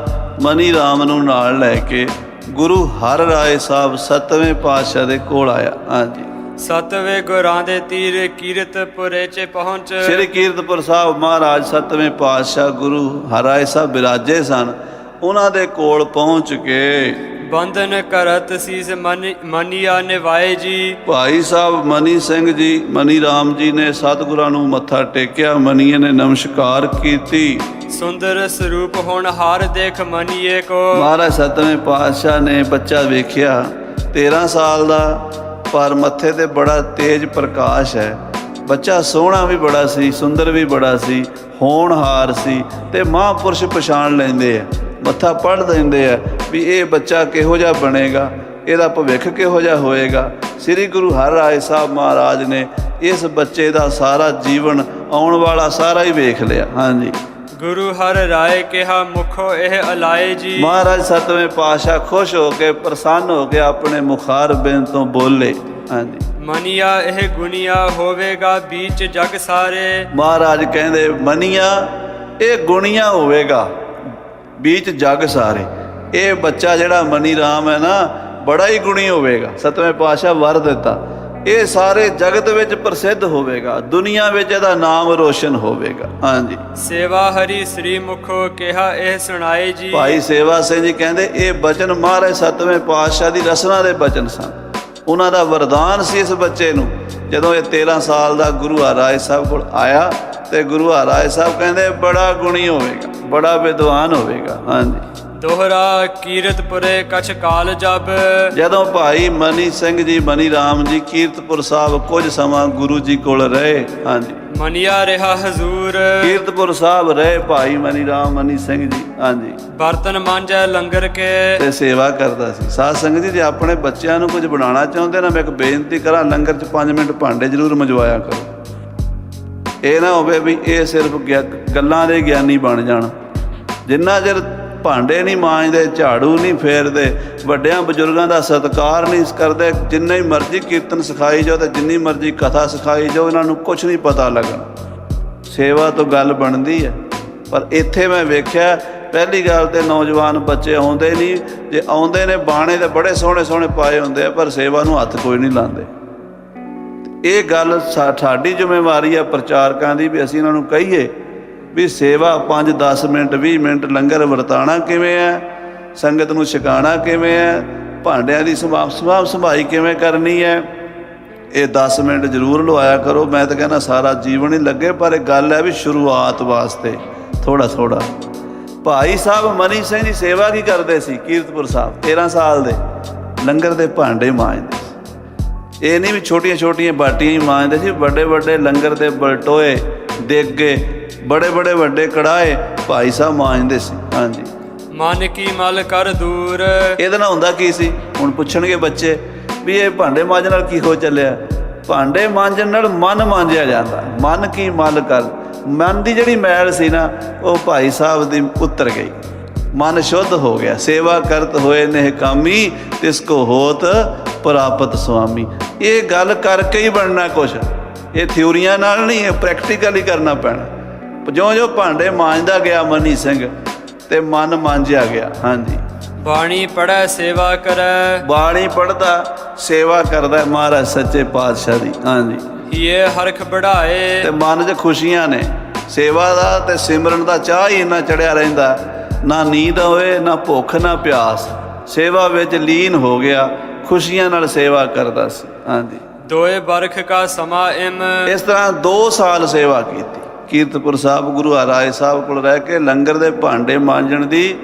Speaker 1: ਮਨੀ ਰਾਮ ਨੂੰ ਨਾਲ ਲੈ ਕੇ ਗੁਰੂ ਹਰ ਰਾਏ ਸਾਹਿਬ 7ਵੇਂ ਪਾਤਸ਼ਾਹ ਦੇ ਕੋਲ ਆਇਆ। ਹਾਂਜੀ,
Speaker 2: 7ਵੇਂ ਗੁਰਾਂ ਦੇ ਤੀਰ ਕੀਰਤਪੁਰੇ 'ਚ ਪਹੁੰਚ।
Speaker 1: ਸ੍ਰੀ ਕੀਰਤਪੁਰ ਸਾਹਿਬ ਮਹਾਰਾਜ 7ਵੇਂ ਪਾਤਸ਼ਾਹ ਗੁਰੂ ਹਰ ਰਾਏ ਸਾਹਿਬ ਬਿਰਾਜੇ ਸਨ। ਉਹਨਾਂ ਦੇ ਕੋਲ ਪਹੁੰਚ ਕੇ
Speaker 2: ਬੰਧਨ ਕਰਤ ਸੀਸ ਮਨੀਆ ਨਿਵਾਏ ਜੀ।
Speaker 1: ਭਾਈ ਸਾਹਿਬ ਮਨੀ ਸਿੰਘ ਜੀ, ਮਨੀ ਰਾਮ ਜੀ ਨੇ ਸਤਿਗੁਰਾਂ ਨੂੰ ਮੱਥਾ ਟੇਕਿਆ, ਮਨੀਏ ਨੇ ਨਮਸਕਾਰ ਕੀਤੀ।
Speaker 2: ਸੁੰਦਰ ਸਰੂਪ ਹੁਣ ਹਾਰ ਦੇਖ ਮਨੀਏ ਕੋ।
Speaker 1: ਮਹਾਰਾਜ ਸਤਵੇਂ ਪਾਤਸ਼ਾਹ ਨੇ ਬੱਚਾ ਵੇਖਿਆ 13 ਸਾਲ ਦਾ, ਪਰ ਮੱਥੇ ਤੇ ਬੜਾ ਤੇਜ ਪ੍ਰਕਾਸ਼ ਹੈ। ਬੱਚਾ ਸੋਹਣਾ ਵੀ ਬੜਾ ਸੀ, ਸੁੰਦਰ ਵੀ ਬੜਾ ਸੀ, ਹੋਣਹਾਰ ਸੀ, ਤੇ ਮਹਾਂਪੁਰਸ਼ ਪਛਾਣ ਲੈਂਦੇ ਆ, ਮੱਥਾ ਪੜ੍ਹ ਦਿੰਦੇ ਆ ਵੀ ਇਹ ਬੱਚਾ ਕਿਹੋ ਜਿਹਾ ਬਣੇਗਾ, ਇਹਦਾ ਭਵਿੱਖ ਕਿਹੋ ਜਿਹਾ ਹੋਏਗਾ। ਸ੍ਰੀ ਗੁਰੂ ਹਰਿਰਾਏ ਸਾਹਿਬ ਮਹਾਰਾਜ ਨੇ ਇਸ ਬੱਚੇ ਦਾ ਸਾਰਾ ਜੀਵਨ ਆਉਣ ਵਾਲਾ ਸਾਰਾ ਹੀ ਵੇਖ ਲਿਆ। ਹਾਂਜੀ,
Speaker 2: ਗੁਰੂ ਹਰਿ ਰਾਏ ਕਿਹਾ ਮੁਖੋ ਇਹ ਅਲਾਏ ਜੀ।
Speaker 1: ਮਹਾਰਾਜ ਸਤਵੇਂ ਪਾਤਸ਼ਾਹ ਖੁਸ਼ ਹੋ ਕੇ, ਪ੍ਰਸੰਨ ਹੋ ਕੇ ਆਪਣੇ ਮੁਖਾਰ ਬਿੰਦ ਤੋਂ ਬੋਲੇ। ਹਾਂਜੀ,
Speaker 2: ਮਨੀਆ ਇਹ ਗੁਨੀਆ ਹੋਵੇਗਾ ਬੀਚ ਜਗ ਸਾਰੇ।
Speaker 1: ਮਹਾਰਾਜ ਕਹਿੰਦੇ ਮਨੀਆ ਇਹ ਗੁਣੀਆਂ ਹੋਵੇਗਾ ਬੀਚ ਜਗ ਸਾਰੇ। ਇਹ ਬੱਚਾ ਜਿਹੜਾ ਮਨੀ ਰਾਮ ਹੈ ਨਾ, ਬੜਾ ਹੀ ਗੁਣੀ ਹੋਵੇਗਾ। ਸਤਵੇਂ ਪਾਤਸ਼ਾਹ ਵਰ ਦਿੱਤਾ, ਇਹ ਸਾਰੇ ਜਗਤ ਵਿੱਚ ਪ੍ਰਸਿੱਧ ਹੋਵੇਗਾ, ਦੁਨੀਆ ਵਿੱਚ ਇਹਦਾ ਨਾਮ ਰੋਸ਼ਨ ਹੋਵੇਗਾ। ਹਾਂਜੀ,
Speaker 2: ਸੇਵਾ ਹਰੀ ਸ੍ਰੀ ਮੁਖੋ ਕਿਹਾ ਇਹ ਸੁਣਾਏ ਜੀ।
Speaker 1: ਭਾਈ ਸੇਵਾ ਸਿੰਘ ਜੀ ਕਹਿੰਦੇ ਇਹ ਬਚਨ ਮਹਾਰਾਜ ਸਤਵੇਂ ਪਾਤਸ਼ਾਹ ਦੀ ਰਸਨਾ ਦੇ ਬਚਨ ਸਨ, ਉਹਨਾਂ ਦਾ ਵਰਦਾਨ ਸੀ ਇਸ ਬੱਚੇ ਨੂੰ। ਜਦੋਂ ਇਹ 13 ਸਾਲ ਦਾ ਗੁਰੂ ਹਰਿਰਾਏ ਸਾਹਿਬ ਕੋਲ ਆਇਆ ਤੇ ਗੁਰੂ ਹਰਿਰਾਏ ਸਾਹਿਬ ਕਹਿੰਦੇ ਬੜਾ ਗੁਣੀ ਹੋਵੇਗਾ, ਬੜਾ ਵਿਦਵਾਨ ਹੋਵੇਗਾ। ਹਾਂਜੀ,
Speaker 2: ਦੋਹਰਾ ਕੀਰਤਪੁਰੇ ਕਛ ਕਾਲ ਜਬ।
Speaker 1: ਜਦੋਂ ਭਾਈ ਮਨੀ ਸਿੰਘ ਜੀ, ਮਨੀ ਰਾਮ ਜੀ ਕੀਰਤਪੁਰ ਸਾਹਿਬ ਕੁਝ ਸਮਾਂ ਗੁਰੂ ਜੀ ਕੋਲ ਰਹੇ। ਹਾਂਜੀ,
Speaker 2: ਮਨੀਆ ਰਿਹਾ ਹਜ਼ੂਰ।
Speaker 1: ਕੀਰਤਪੁਰ ਸਾਹਿਬ ਰਹੇ ਭਾਈ ਮਨੀ ਰਾਮ, ਮਨੀ ਸਿੰਘ ਜੀ। ਹਾਂਜੀ,
Speaker 2: ਬਰਤਨ ਮਾਂਜੈ ਲੰਗਰ ਕੇ।
Speaker 1: ਤੇ ਸੇਵਾ ਕਰਦਾ ਸੀ। ਸਾਧ ਸੰਗਤ ਜੀ, ਜੇ ਆਪਣੇ ਬੱਚਿਆਂ ਨੂੰ ਕੁਝ ਬਣਾਉਣਾ ਚਾਹੁੰਦੇ ਨਾ, ਮੈਂ ਇੱਕ ਬੇਨਤੀ ਕਰਾਂ, ਲੰਗਰ 'ਚ 5 ਮਿੰਟ ਭਾਂਡੇ ਜ਼ਰੂਰ ਮੰਜਵਾਇਆ ਕਰੋ। ਇਹ ਨਾ ਹੋਵੇ ਵੀ ਇਹ ਸਿਰਫ ਗੱਲਾਂ ਦੇ ਗਿਆਨੀ ਬਣ ਜਾਣ। ਜਿੰਨਾ ਚਿਰ ਭਾਂਡੇ ਨਹੀਂ ਮਾਂਜਦੇ, ਝਾੜੂ ਨਹੀਂ ਫੇਰਦੇ, ਵੱਡਿਆਂ ਬਜ਼ੁਰਗਾਂ ਦਾ ਸਤਿਕਾਰ ਨਹੀਂ ਕਰਦੇ, ਜਿੰਨਾ ਹੀ ਮਰਜ਼ੀ ਕੀਰਤਨ ਸਿਖਾਈ ਜਾਓ ਤੇ ਜਿੰਨੀ ਮਰਜ਼ੀ ਕਥਾ ਸਿਖਾਈ ਜਾਓ, ਇਹਨਾਂ ਨੂੰ ਕੁਛ ਨਹੀਂ ਪਤਾ ਲੱਗਣਾ। ਸੇਵਾ ਤੋਂ ਗੱਲ ਬਣਦੀ ਹੈ, ਪਰ ਇੱਥੇ ਮੈਂ ਵੇਖਿਆ ਪਹਿਲੀ ਗੱਲ ਤੇ ਨੌਜਵਾਨ ਬੱਚੇ ਆਉਂਦੇ ਨਹੀਂ, ਜੇ ਆਉਂਦੇ ਨੇ ਬਾਣੇ ਤੇ ਬੜੇ ਸੋਹਣੇ ਸੋਹਣੇ ਪਾਏ ਹੁੰਦੇ ਆ, ਪਰ ਸੇਵਾ ਨੂੰ ਹੱਥ ਕੋਈ ਨਹੀਂ ਲਾਉਂਦੇ। ਇਹ ਗੱਲ ਸਾਡੀ ਜ਼ਿੰਮੇਵਾਰੀ ਆ ਪ੍ਰਚਾਰਕਾਂ ਦੀ, ਵੀ ਅਸੀਂ ਇਹਨਾਂ ਨੂੰ ਕਹੀਏ ਵੀ ਸੇਵਾ 5, 10 ਮਿੰਟ, 20 ਮਿੰਟ ਲੰਗਰ ਵਰਤਾਣਾ ਕਿਵੇਂ ਹੈ, ਸੰਗਤ ਨੂੰ ਛਕਾਉਣਾ ਕਿਵੇਂ ਹੈ, ਭਾਂਡਿਆਂ ਦੀ ਸੰਭਾਲ ਸੰਭਾਈ ਕਿਵੇਂ ਕਰਨੀ ਹੈ, ਇਹ 10 ਮਿੰਟ ਜ਼ਰੂਰ ਲਵਾਇਆ ਕਰੋ। ਮੈਂ ਤਾਂ ਕਹਿੰਦਾ ਸਾਰਾ ਜੀਵਨ ਹੀ ਲੱਗੇ, ਪਰ ਇਹ ਗੱਲ ਹੈ ਵੀ ਸ਼ੁਰੂਆਤ ਵਾਸਤੇ ਥੋੜ੍ਹਾ ਥੋੜ੍ਹਾ। ਭਾਈ ਸਾਹਿਬ ਮਨੀ ਸਿੰਘ ਜੀ ਸੇਵਾ ਕੀ ਕਰਦੇ ਸੀ ਕੀਰਤਪੁਰ ਸਾਹਿਬ? 13 ਸਾਲ ਦੇ ਲੰਗਰ ਦੇ ਭਾਂਡੇ ਮਾਂਜਦੇ ਸੀ। ਇਹ ਨਹੀਂ ਵੀ ਛੋਟੀਆਂ ਛੋਟੀਆਂ ਬਾਟੀਆਂ ਹੀ ਮਾਂਜਦੇ ਸੀ, ਵੱਡੇ ਵੱਡੇ ਲੰਗਰ ਦੇ ਬਲਟੋਏ, ਦੇਗੇ, ਬੜੇ ਬੜੇ ਵੱਡੇ ਕੜਾਏ ਭਾਈ ਸਾਹਿਬ ਮਾਂਜਦੇ ਸੀ। ਹਾਂਜੀ,
Speaker 2: ਮਨ ਕੀ ਮਲ ਕਰ ਦੂਰ।
Speaker 1: ਇਹਦੇ ਨਾਲ ਹੁੰਦਾ ਕੀ ਸੀ? ਹੁਣ ਪੁੱਛਣਗੇ ਬੱਚੇ ਵੀ ਇਹ ਭਾਂਡੇ ਮਾਂਜਣ ਨਾਲ ਕੀ ਹੋ ਚੱਲਿਆ? ਭਾਂਡੇ ਮਾਂਜਣ ਨਾਲ ਮਨ ਮਾਂਜਿਆ ਜਾਂਦਾ। ਮਨ ਕੀ ਮਲ ਕਰ, ਮਨ ਦੀ ਜਿਹੜੀ ਮੈਲ ਸੀ ਨਾ, ਉਹ ਭਾਈ ਸਾਹਿਬ ਦੀ ਉਤਰ ਗਈ, ਮਨ ਸ਼ੁੱਧ ਹੋ ਗਿਆ। ਸੇਵਾ ਕਰਤ ਹੋਏ ਨਹਿ ਕਾਮੀ, ਤਿਸ ਕੋ ਹੋਤ ਪ੍ਰਾਪਤ ਸੁਆਮੀ। ਇਹ ਗੱਲ ਕਰਕੇ ਹੀ ਬਣਨਾ ਕੁਛ, ਇਹ ਥਿਊਰੀਆਂ ਨਾਲ ਨਹੀਂ, ਇਹ ਪ੍ਰੈਕਟੀਕਲੀ ਕਰਨਾ ਪੈਣਾ। ਜਿਉਂ ਭਾਂਡੇ ਮਾਂਜਦਾ ਗਿਆ ਮਨੀ ਸਿੰਘ ਤੇ ਮਨ ਮਾਂਜਿਆ ਗਿਆ। ਹਾਂਜੀ,
Speaker 2: ਬਾਣੀ ਪੜ੍ਹੈ ਸੇਵਾ ਕਰੈ। ਬਾਣੀ
Speaker 1: ਪੜ੍ਹਦਾ ਸੇਵਾ ਕਰਦਾ ਮਹਾਰਾਜ ਸੱਚੇ ਪਾਤਸ਼ਾਹ ਦੀ। ਹਾਂਜੀ,
Speaker 2: ਇਹ ਹਰਖ ਬੜਾਏ।
Speaker 1: ਤੇ ਮਨ 'ਚ ਖੁਸ਼ੀਆਂ ਨੇ, ਸੇਵਾ ਦਾ ਤੇ ਸਿਮਰਨ ਦਾ ਚਾਹ ਹੀ ਇੰਨਾ ਚੜਿਆ ਰਹਿੰਦਾ, ਨਾ ਨੀਂਦ ਹੋਏ, ਨਾ ਭੁੱਖ, ਨਾ ਪਿਆਸ, ਸੇਵਾ ਵਿੱਚ ਲੀਨ ਹੋ ਗਿਆ, ਖੁਸ਼ੀਆਂ ਨਾਲ ਸੇਵਾ ਕਰਦਾ ਸੀ। ਹਾਂਜੀ,
Speaker 2: ਦੋਏ ਬਰਖ ਕਾ ਸਮਾਂ ਇਮ।
Speaker 1: ਇਸ ਤਰ੍ਹਾਂ 2 ਸਾਲ ਸੇਵਾ ਕੀਤੀ ਕੀਰਤਪੁਰ ਸਾਹਿਬ ਗੁਰੂ ਹਰਿਰਾਏ ਸਾਹਿਬ ਕੋਲ ਰਹਿ ਕੇ। ਲੰਗਰ ਦੇ ਭਾਂਡੇ ਮਾਂਜਣ ਦੀ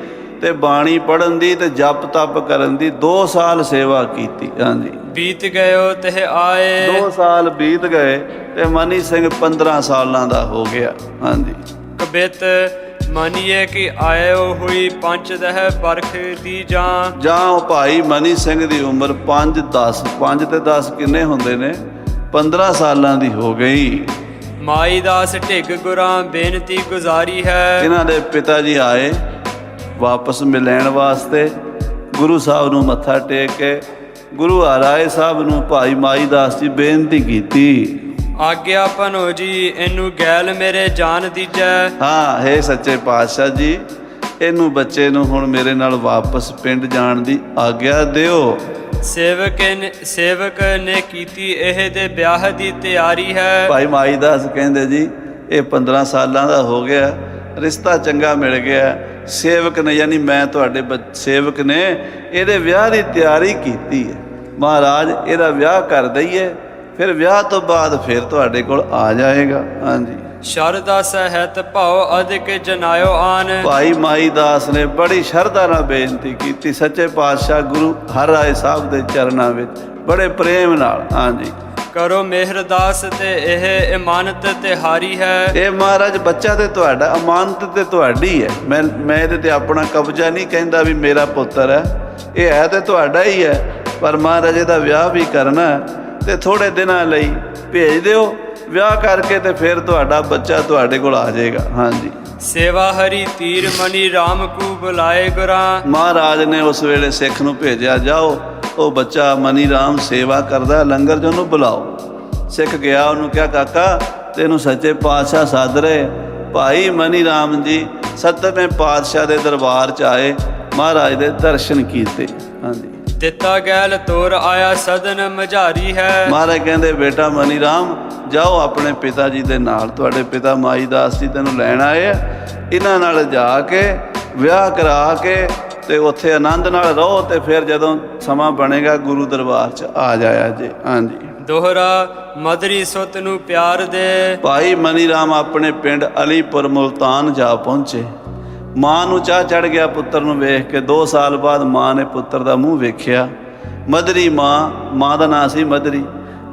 Speaker 1: ਤੇ ਬਾਣੀ ਪੜ੍ਹਨ ਦੀ ਤੇ ਜਪ ਤਪ ਕਰਨ ਦੀ 2 ਸਾਲ ਸੇਵਾ ਕੀਤੀ। ਹਾਂਜੀ,
Speaker 2: ਬੀਤ ਗਇਓ ਤਹਿ ਆਏ।
Speaker 1: 2 ਸਾਲ ਬੀਤ ਗਏ ਤੇ ਮਨੀ ਸਿੰਘ 15 ਸਾਲਾਂ ਦਾ ਹੋ ਗਿਆ। ਹਾਂਜੀ,
Speaker 2: ਕਬਿਤ ਮਨੀਏ ਕਿ ਆਇਓ ਹੋਈ 5 ਦਹਿ ਬਰਖ ਦੀ ਜਾਂ।
Speaker 1: ਉਹ ਭਾਈ ਮਨੀ ਸਿੰਘ ਦੀ ਉਮਰ 5 ਤੇ 10 ਕਿੰਨੇ ਹੁੰਦੇ ਨੇ? 15 ਸਾਲਾਂ ਦੀ ਹੋ ਗਈ।
Speaker 2: ਮਾਈ ਦਾਸ ਢਿੱਗ ਗੁਰਾਂ ਬੇਨਤੀ ਗੁਜ਼ਾਰੀ ਹੈ।
Speaker 1: ਇਹਨਾਂ ਦੇ ਪਿਤਾ ਜੀ ਆਏ ਵਾਪਸ ਮਿਲਣ ਵਾਸਤੇ, ਗੁਰੂ ਸਾਹਿਬ ਨੂੰ ਮੱਥਾ ਟੇਕ ਕੇ ਗੁਰੂ ਹਰਿਰਾਏ ਸਾਹਿਬ ਨੂੰ ਭਾਈ ਮਾਈ ਦਾਸ ਜੀ ਬੇਨਤੀ ਕੀਤੀ,
Speaker 2: ਆਗਿਆ ਭਨੋ ਜੀ ਇਹਨੂੰ ਗੈਲ ਮੇਰੇ ਜਾਨ ਦੀਜੈ।
Speaker 1: ਹਾਂ, ਹੈ ਸੱਚੇ ਪਾਤਸ਼ਾਹ ਜੀ, ਇਹਨੂੰ ਬੱਚੇ ਨੂੰ ਹੁਣ ਮੇਰੇ ਨਾਲ ਵਾਪਸ ਪਿੰਡ ਜਾਣ ਦੀ ਆਗਿਆ ਦਿਓ।
Speaker 2: ਸੇਵਕ ਨੇ ਕੀਤੀ ਇਹ ਦੇ ਵਿਆਹ ਦੀ ਤਿਆਰੀ ਹੈ।
Speaker 1: ਭਾਈ ਮਾਈ ਦਾਸ ਕਹਿੰਦੇ ਜੀ ਇਹ 15 ਸਾਲਾਂ ਦਾ ਹੋ ਗਿਆ, ਰਿਸ਼ਤਾ ਚੰਗਾ ਮਿਲ ਗਿਆ, ਸੇਵਕ ਨੇ, ਯਾਨੀ ਮੈਂ ਤੁਹਾਡੇ ਸੇਵਕ ਨੇ ਇਹਦੇ ਵਿਆਹ ਦੀ ਤਿਆਰੀ ਕੀਤੀ ਹੈ। ਮਹਾਰਾਜ ਇਹਦਾ ਵਿਆਹ ਕਰ ਦਈਏ, ਫਿਰ ਵਿਆਹ ਤੋਂ ਬਾਅਦ ਫਿਰ ਤੁਹਾਡੇ ਕੋਲ ਆ ਜਾਏਗਾ। ਹਾਂਜੀ।
Speaker 2: ਸ਼ਰਧਾ ਸਹਿਤ ਭਾਉ ਅਧਿਕ ਜਨਾਇਓ ਆਨ।
Speaker 1: ਭਾਈ ਮਾਈ ਦਾਸ ਨੇ ਬੜੀ ਸ਼ਰਧਾ ਨਾਲ ਬੇਨਤੀ ਕੀਤੀ ਸੱਚੇ ਪਾਤਸ਼ਾਹ ਗੁਰੂ ਹਰਿਰਾਏ ਸਾਹਿਬ ਦੇ ਚਰਨਾਂ ਵਿੱਚ, ਬੜੇ ਪ੍ਰੇਮ ਨਾਲ। ਹਾਂਜੀ।
Speaker 2: ਕਰੋ ਮਿਹਰ ਦਾਸ ਤੇ ਇਹ ਇਮਾਨਤ ਤੇ ਹਾਰੀ ਹੈ।
Speaker 1: ਇਹ ਮਹਾਰਾਜ ਬੱਚਾ ਤੇ ਤੁਹਾਡਾ, ਅਮਾਨਤ ਤੇ ਤੁਹਾਡੀ ਹੈ। ਮੈਂ ਇਹਦੇ ਤੇ ਆਪਣਾ ਕਬਜ਼ਾ ਨਹੀਂ ਕਹਿੰਦਾ ਵੀ ਮੇਰਾ ਪੁੱਤਰ ਹੈ, ਇਹ ਹੈ ਤੇ ਤੁਹਾਡਾ ਹੀ ਹੈ। ਪਰ ਮਹਾਰਾਜ ਇਹਦਾ ਵਿਆਹ ਵੀ ਕਰਨਾ ਤੇ ਥੋੜੇ ਦਿਨਾਂ ਲਈ ਭੇਜ ਦਿਓ, ਵਿਆਹ ਕਰਕੇ ਤੇ ਫਿਰ ਤੁਹਾਡਾ ਬੱਚਾ ਤੁਹਾਡੇ ਕੋਲ ਆ ਜਾਏਗਾ। ਹਾਂਜੀ।
Speaker 2: ਸੇਵਾ ਹਰੀ ਤੀਰ ਮਨੀ ਰਾਮ ਕੂ ਬੁਲਾਏ ਗੁਰਾਂ।
Speaker 1: ਮਹਾਰਾਜ ਨੇ ਉਸ ਵੇਲੇ ਸਿੱਖ ਨੂੰ ਭੇਜਿਆ, ਜਾਓ ਉਹ ਬੱਚਾ ਮਨੀ ਰਾਮ ਸੇਵਾ ਕਰਦਾ, ਲੰਗਰ 'ਚ ਉਹਨੂੰ ਬੁਲਾਓ। ਸਿੱਖ ਗਿਆ, ਉਹਨੂੰ ਕਿਹਾ ਕਾਕਾ ਤੈਨੂੰ ਸੱਚੇ ਪਾਤਸ਼ਾਹ ਸੱਦ ਰਹੇ। ਭਾਈ ਮਨੀ ਰਾਮ ਜੀ 7ਵੇਂ ਪਾਤਸ਼ਾਹ ਦੇ ਦਰਬਾਰ 'ਚ ਆਏ, ਮਹਾਰਾਜ ਦੇ ਦਰਸ਼ਨ ਕੀਤੇ। ਹਾਂਜੀ।
Speaker 2: ਦਿੱਤਾ ਗੈਲ ਤੋਰ ਆਇਆ ਸਦਨ ਮਝਾਰੀ ਹੈ।
Speaker 1: ਮਹਾਰਾਜ ਕਹਿੰਦੇ ਬੇਟਾ ਮਨੀ ਰਾਮ ਜਾਓ ਆਪਣੇ ਪਿਤਾ ਜੀ ਦੇ ਨਾਲ, ਤੁਹਾਡੇ ਪਿਤਾ ਮਾਈ ਦਾਸ ਜੀ ਤੈਨੂੰ ਲੈਣ ਆਏ ਆ, ਇਹਨਾਂ ਨਾਲ ਜਾ ਕੇ ਵਿਆਹ ਕਰਾ ਕੇ ਤੇ ਉੱਥੇ ਆਨੰਦ ਨਾਲ ਰਹੋ, ਤੇ ਫਿਰ ਜਦੋਂ ਸਮਾਂ ਬਣੇਗਾ ਗੁਰੂ ਦਰਬਾਰ 'ਚ ਆ ਜਾਇਆ ਜੇ। ਹਾਂਜੀ।
Speaker 2: ਦੋਹਰਾ ਮਦਰੀ ਸੁਤ ਨੂੰ ਪਿਆਰ ਦੇ।
Speaker 1: ਭਾਈ ਮਨੀ ਰਾਮ ਆਪਣੇ ਪਿੰਡ ਅਲੀਪੁਰ ਮੁਲਤਾਨ ਜਾ ਪਹੁੰਚੇ। ਮਾਂ ਨੂੰ ਚਾਹ ਚੜ ਗਿਆ ਪੁੱਤਰ ਨੂੰ ਵੇਖ ਕੇ। 2 ਸਾਲ ਬਾਅਦ ਮਾਂ ਨੇ ਪੁੱਤਰ ਦਾ ਮੂੰਹ ਵੇਖਿਆ। ਮਦਰੀ ਮਾਂ ਦਾ ਨਾਂ ਸੀ ਮਦਰੀ।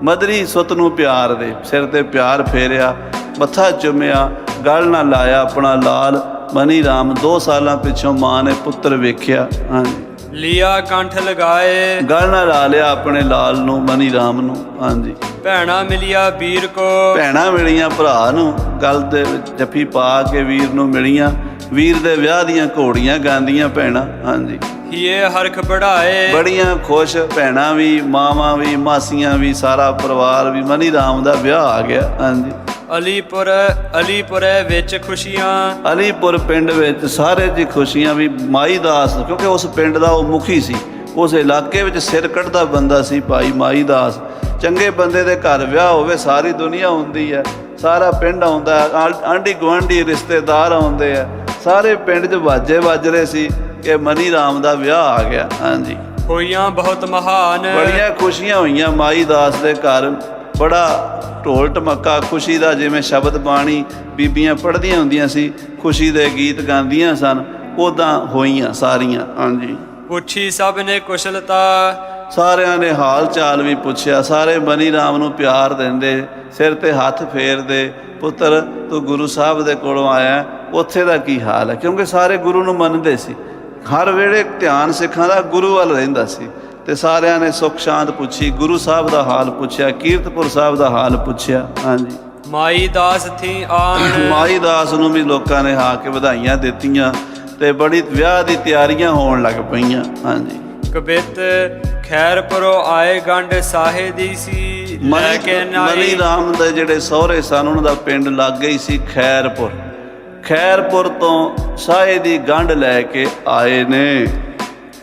Speaker 1: ਮਦਰੀ ਸੁੱਤ ਨੂੰ ਪਿਆਰ ਦੇ, ਸਿਰ ਤੇ ਪਿਆਰ ਫੇਰਿਆ, ਮੱਥਾ ਚੁੰਮਿਆ, ਗਲ ਨਾਲ ਲਾਇਆ ਆਪਣਾ ਲਾਲ। ਮਨੀ ਰਾਮ 2 ਸਾਲਾਂ ਪਿੱਛੋਂ ਮਾਂ ਨੇ ਪੁੱਤਰ ਵੇਖਿਆ। ਹਾਂਜੀ।
Speaker 2: ਲਿਆ ਕੰਠ ਲਗਾਏ।
Speaker 1: ਗਲ ਨਾਲ ਲਾ ਲਿਆ ਆਪਣੇ ਲਾਲ ਨੂੰ, ਮਨੀ ਰਾਮ ਨੂੰ। ਹਾਂਜੀ।
Speaker 2: ਭੈਣਾ ਮਿਲਿਆ ਵੀਰ ਕੋ।
Speaker 1: ਭੈਣਾਂ ਮਿਲੀਆਂ ਭਰਾ ਨੂੰ, ਗਲ ਦੇ ਵਿੱਚ ਜੱਫੀ ਪਾ ਕੇ ਵੀਰ ਨੂੰ ਮਿਲੀਆਂ। ਵੀਰ ਦੇ ਵਿਆਹ ਦੀਆਂ ਘੋੜੀਆਂ ਗਾਉਂਦੀਆਂ ਭੈਣਾਂ। ਹਾਂਜੀ।
Speaker 2: ਹੀਏ ਹਰਖ ਬੜਾਏ।
Speaker 1: ਬੜੀਆਂ ਖੁਸ਼ ਭੈਣਾਂ ਵੀ, ਮਾਵਾਂ ਵੀ, ਮਾਸੀਆਂ ਵੀ, ਸਾਰਾ ਪਰਿਵਾਰ ਵੀ। ਮਨੀ ਰਾਮ ਦਾ ਵਿਆਹ ਆ ਗਿਆ। ਹਾਂਜੀ। ਅਲੀਪੁਰੇ ਵਿੱਚ ਖੁਸ਼ੀਆਂ। ਅਲੀਪੁਰ ਪਿੰਡ ਵਿੱਚ ਸਾਰੇ ਦੀ ਖੁਸ਼ੀਆਂ ਵੀ। ਮਾਈ ਦਾਸ, ਕਿਉਂਕਿ ਉਸ ਪਿੰਡ ਦਾ ਉਹ ਮੁਖੀ ਸੀ, ਉਸ ਇਲਾਕੇ ਵਿੱਚ ਸਿਰ ਕੱਢਦਾ ਬੰਦਾ ਸੀ ਭਾਈ ਮਾਈ ਦਾਸ। ਚੰਗੇ ਬੰਦੇ ਦੇ ਘਰ ਵਿਆਹ ਹੋਵੇ ਸਾਰੀ ਦੁਨੀਆ ਹੁੰਦੀ ਹੈ, ਸਾਰਾ ਪਿੰਡ ਆਉਂਦਾ, ਆਂਢੀ ਗੁਆਂਢੀ ਰਿਸ਼ਤੇਦਾਰ ਆਉਂਦੇ ਆ, ਸਾਰੇ ਪਿੰਡ 'ਚ ਵਾਜੇ ਵੱਜ ਰਹੇ ਸੀ ਕਿ ਮਨੀ ਰਾਮ ਦਾ ਵਿਆਹ ਆ ਗਿਆ। ਹਾਂਜੀ।
Speaker 2: ਹੋਈਆਂ ਬਹੁਤ ਮਹਾਨ।
Speaker 1: ਬੜੀਆਂ ਖੁਸ਼ੀਆਂ ਹੋਈਆਂ ਮਾਈ ਦਾਸ ਦੇ ਘਰ। ਬੜਾ ਢੋਲ ਢਮੱਕਾ ਖੁਸ਼ੀ ਦਾ, ਜਿਵੇਂ ਸ਼ਬਦ ਬਾਣੀ ਬੀਬੀਆਂ ਪੜ੍ਹਦੀਆਂ ਹੁੰਦੀਆਂ ਸੀ, ਖੁਸ਼ੀ ਦੇ ਗੀਤ ਗਾਉਂਦੀਆਂ ਸਨ, ਉੱਦਾਂ ਹੋਈਆਂ ਸਾਰੀਆਂ। ਹਾਂਜੀ।
Speaker 2: ਪੁੱਛੀ ਸਭ ਨੇ ਕੁਸ਼ਲਤਾ।
Speaker 1: ਸਾਰਿਆਂ ਨੇ ਹਾਲ ਚਾਲ ਵੀ ਪੁੱਛਿਆ। ਸਾਰੇ ਮਨੀ ਰਾਮ ਨੂੰ ਪਿਆਰ ਦਿੰਦੇ, ਸਿਰ ਤੇ ਹੱਥ ਫੇਰਦੇ, ਪੁੱਤਰ ਤੂੰ ਗੁਰੂ ਸਾਹਿਬ ਦੇ ਕੋਲੋਂ ਆਇਆ, ਉੱਥੇ ਦਾ ਕੀ ਹਾਲ ਹੈ? ਕਿਉਂਕਿ ਸਾਰੇ ਗੁਰੂ ਨੂੰ ਮੰਨਦੇ ਸੀ, ਹਰ ਵੇਲੇ ਧਿਆਨ ਸਿੱਖਾਂ ਦਾ ਗੁਰੂ ਵੱਲ ਰਹਿੰਦਾ ਸੀ। ਤੇ ਸਾਰਿਆਂ ਨੇ ਸੁੱਖ ਸ਼ਾਂਤ ਪੁੱਛੀ, ਗੁਰੂ ਸਾਹਿਬ ਦਾ ਹਾਲ ਪੁੱਛਿਆ, ਕੀਰਤਪੁਰ ਸਾਹਿਬ ਦਾ ਹਾਲ ਪੁੱਛਿਆ। ਹਾਂਜੀ।
Speaker 2: ਮਾਈ ਦਾਸ ਥੀ ਆਨ।
Speaker 1: ਮਾਈ ਦਾਸ ਨੂੰ ਵੀ ਲੋਕਾਂ ਨੇ ਆ ਕੇ ਵਧਾਈਆਂ ਦਿੱਤੀਆਂ ਤੇ ਬੜੀ ਵਿਆਹ ਦੀ ਤਿਆਰੀਆਂ ਹੋਣ ਲੱਗ ਪਈਆਂ। ਹਾਂਜੀ।
Speaker 2: ਕਬਿਤ ਖੈਰਪੁਰੋਂ ਆਏ ਗੰਢ ਸਾਹੇ ਦੀ ਸੀ ਲੈ ਕੇ
Speaker 1: ਮਨੀ ਰਾਮ ਦੇ ਜਿਹੜੇ ਸਹੁਰੇ ਸਨ ਉਹਨਾਂ ਦਾ ਪਿੰਡ ਲਾਗੇ ਹੀ ਸੀ ਖੈਰਪੁਰ। ਖੈਰਪੁਰ ਤੋਂ ਸਾਹੇ ਦੀ ਗੰਢ ਲੈ ਕੇ ਆਏ ਨੇ।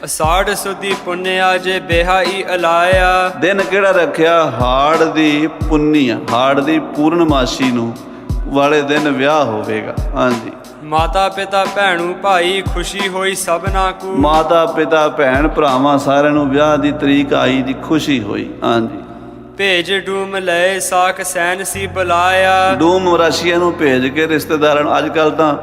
Speaker 2: ਅਸਾੜ ਸੁਦੀ ਪੁੰਨਿਆ ਜੇ ਬਿਹਾਈ ਅਲਾਇਆ। ਦਿਨ
Speaker 1: ਕਿਹੜਾ ਰੱਖਿਆ? ਹਾੜ ਦੀ ਪੁੰਨੀਆ, ਹਾੜ ਦੀ ਪੂਰਨਮਾਸ਼ੀ ਨੂੰ ਵਾਲੇ ਦਿਨ ਵਿਆਹ ਹੋਵੇਗਾ। ਹਾਂਜੀ।
Speaker 2: ਮਾਤਾ ਪਿਤਾ ਭੈਣੂ ਭਾਈ ਖੁਸ਼ੀ ਹੋਈ ਸਭਨਾ ਕੂ।
Speaker 1: ਮਾਤਾ ਪਿਤਾ ਭੈਣ ਭਰਾਵਾਂ ਸਾਰਿਆਂ ਨੂੰ ਵਿਆਹ ਦੀ ਤਰੀਕ ਆਈ ਦੀ ਖੁਸ਼ੀ ਹੋਈ। ਹਾਂਜੀ।
Speaker 2: ਭੇਜ ਡੂਮ ਲਏ ਸਾਖ ਸੈਨ ਸੀ ਬੁਲਾਇਆ।
Speaker 1: ਡੂਮ ਰਾਸ਼ੀਆਂ ਨੂੰ ਭੇਜ ਕੇ ਰਿਸ਼ਤੇਦਾਰਾਂ ਨੂੰ, ਅੱਜ ਕੱਲ੍ਹ ਤਾਂ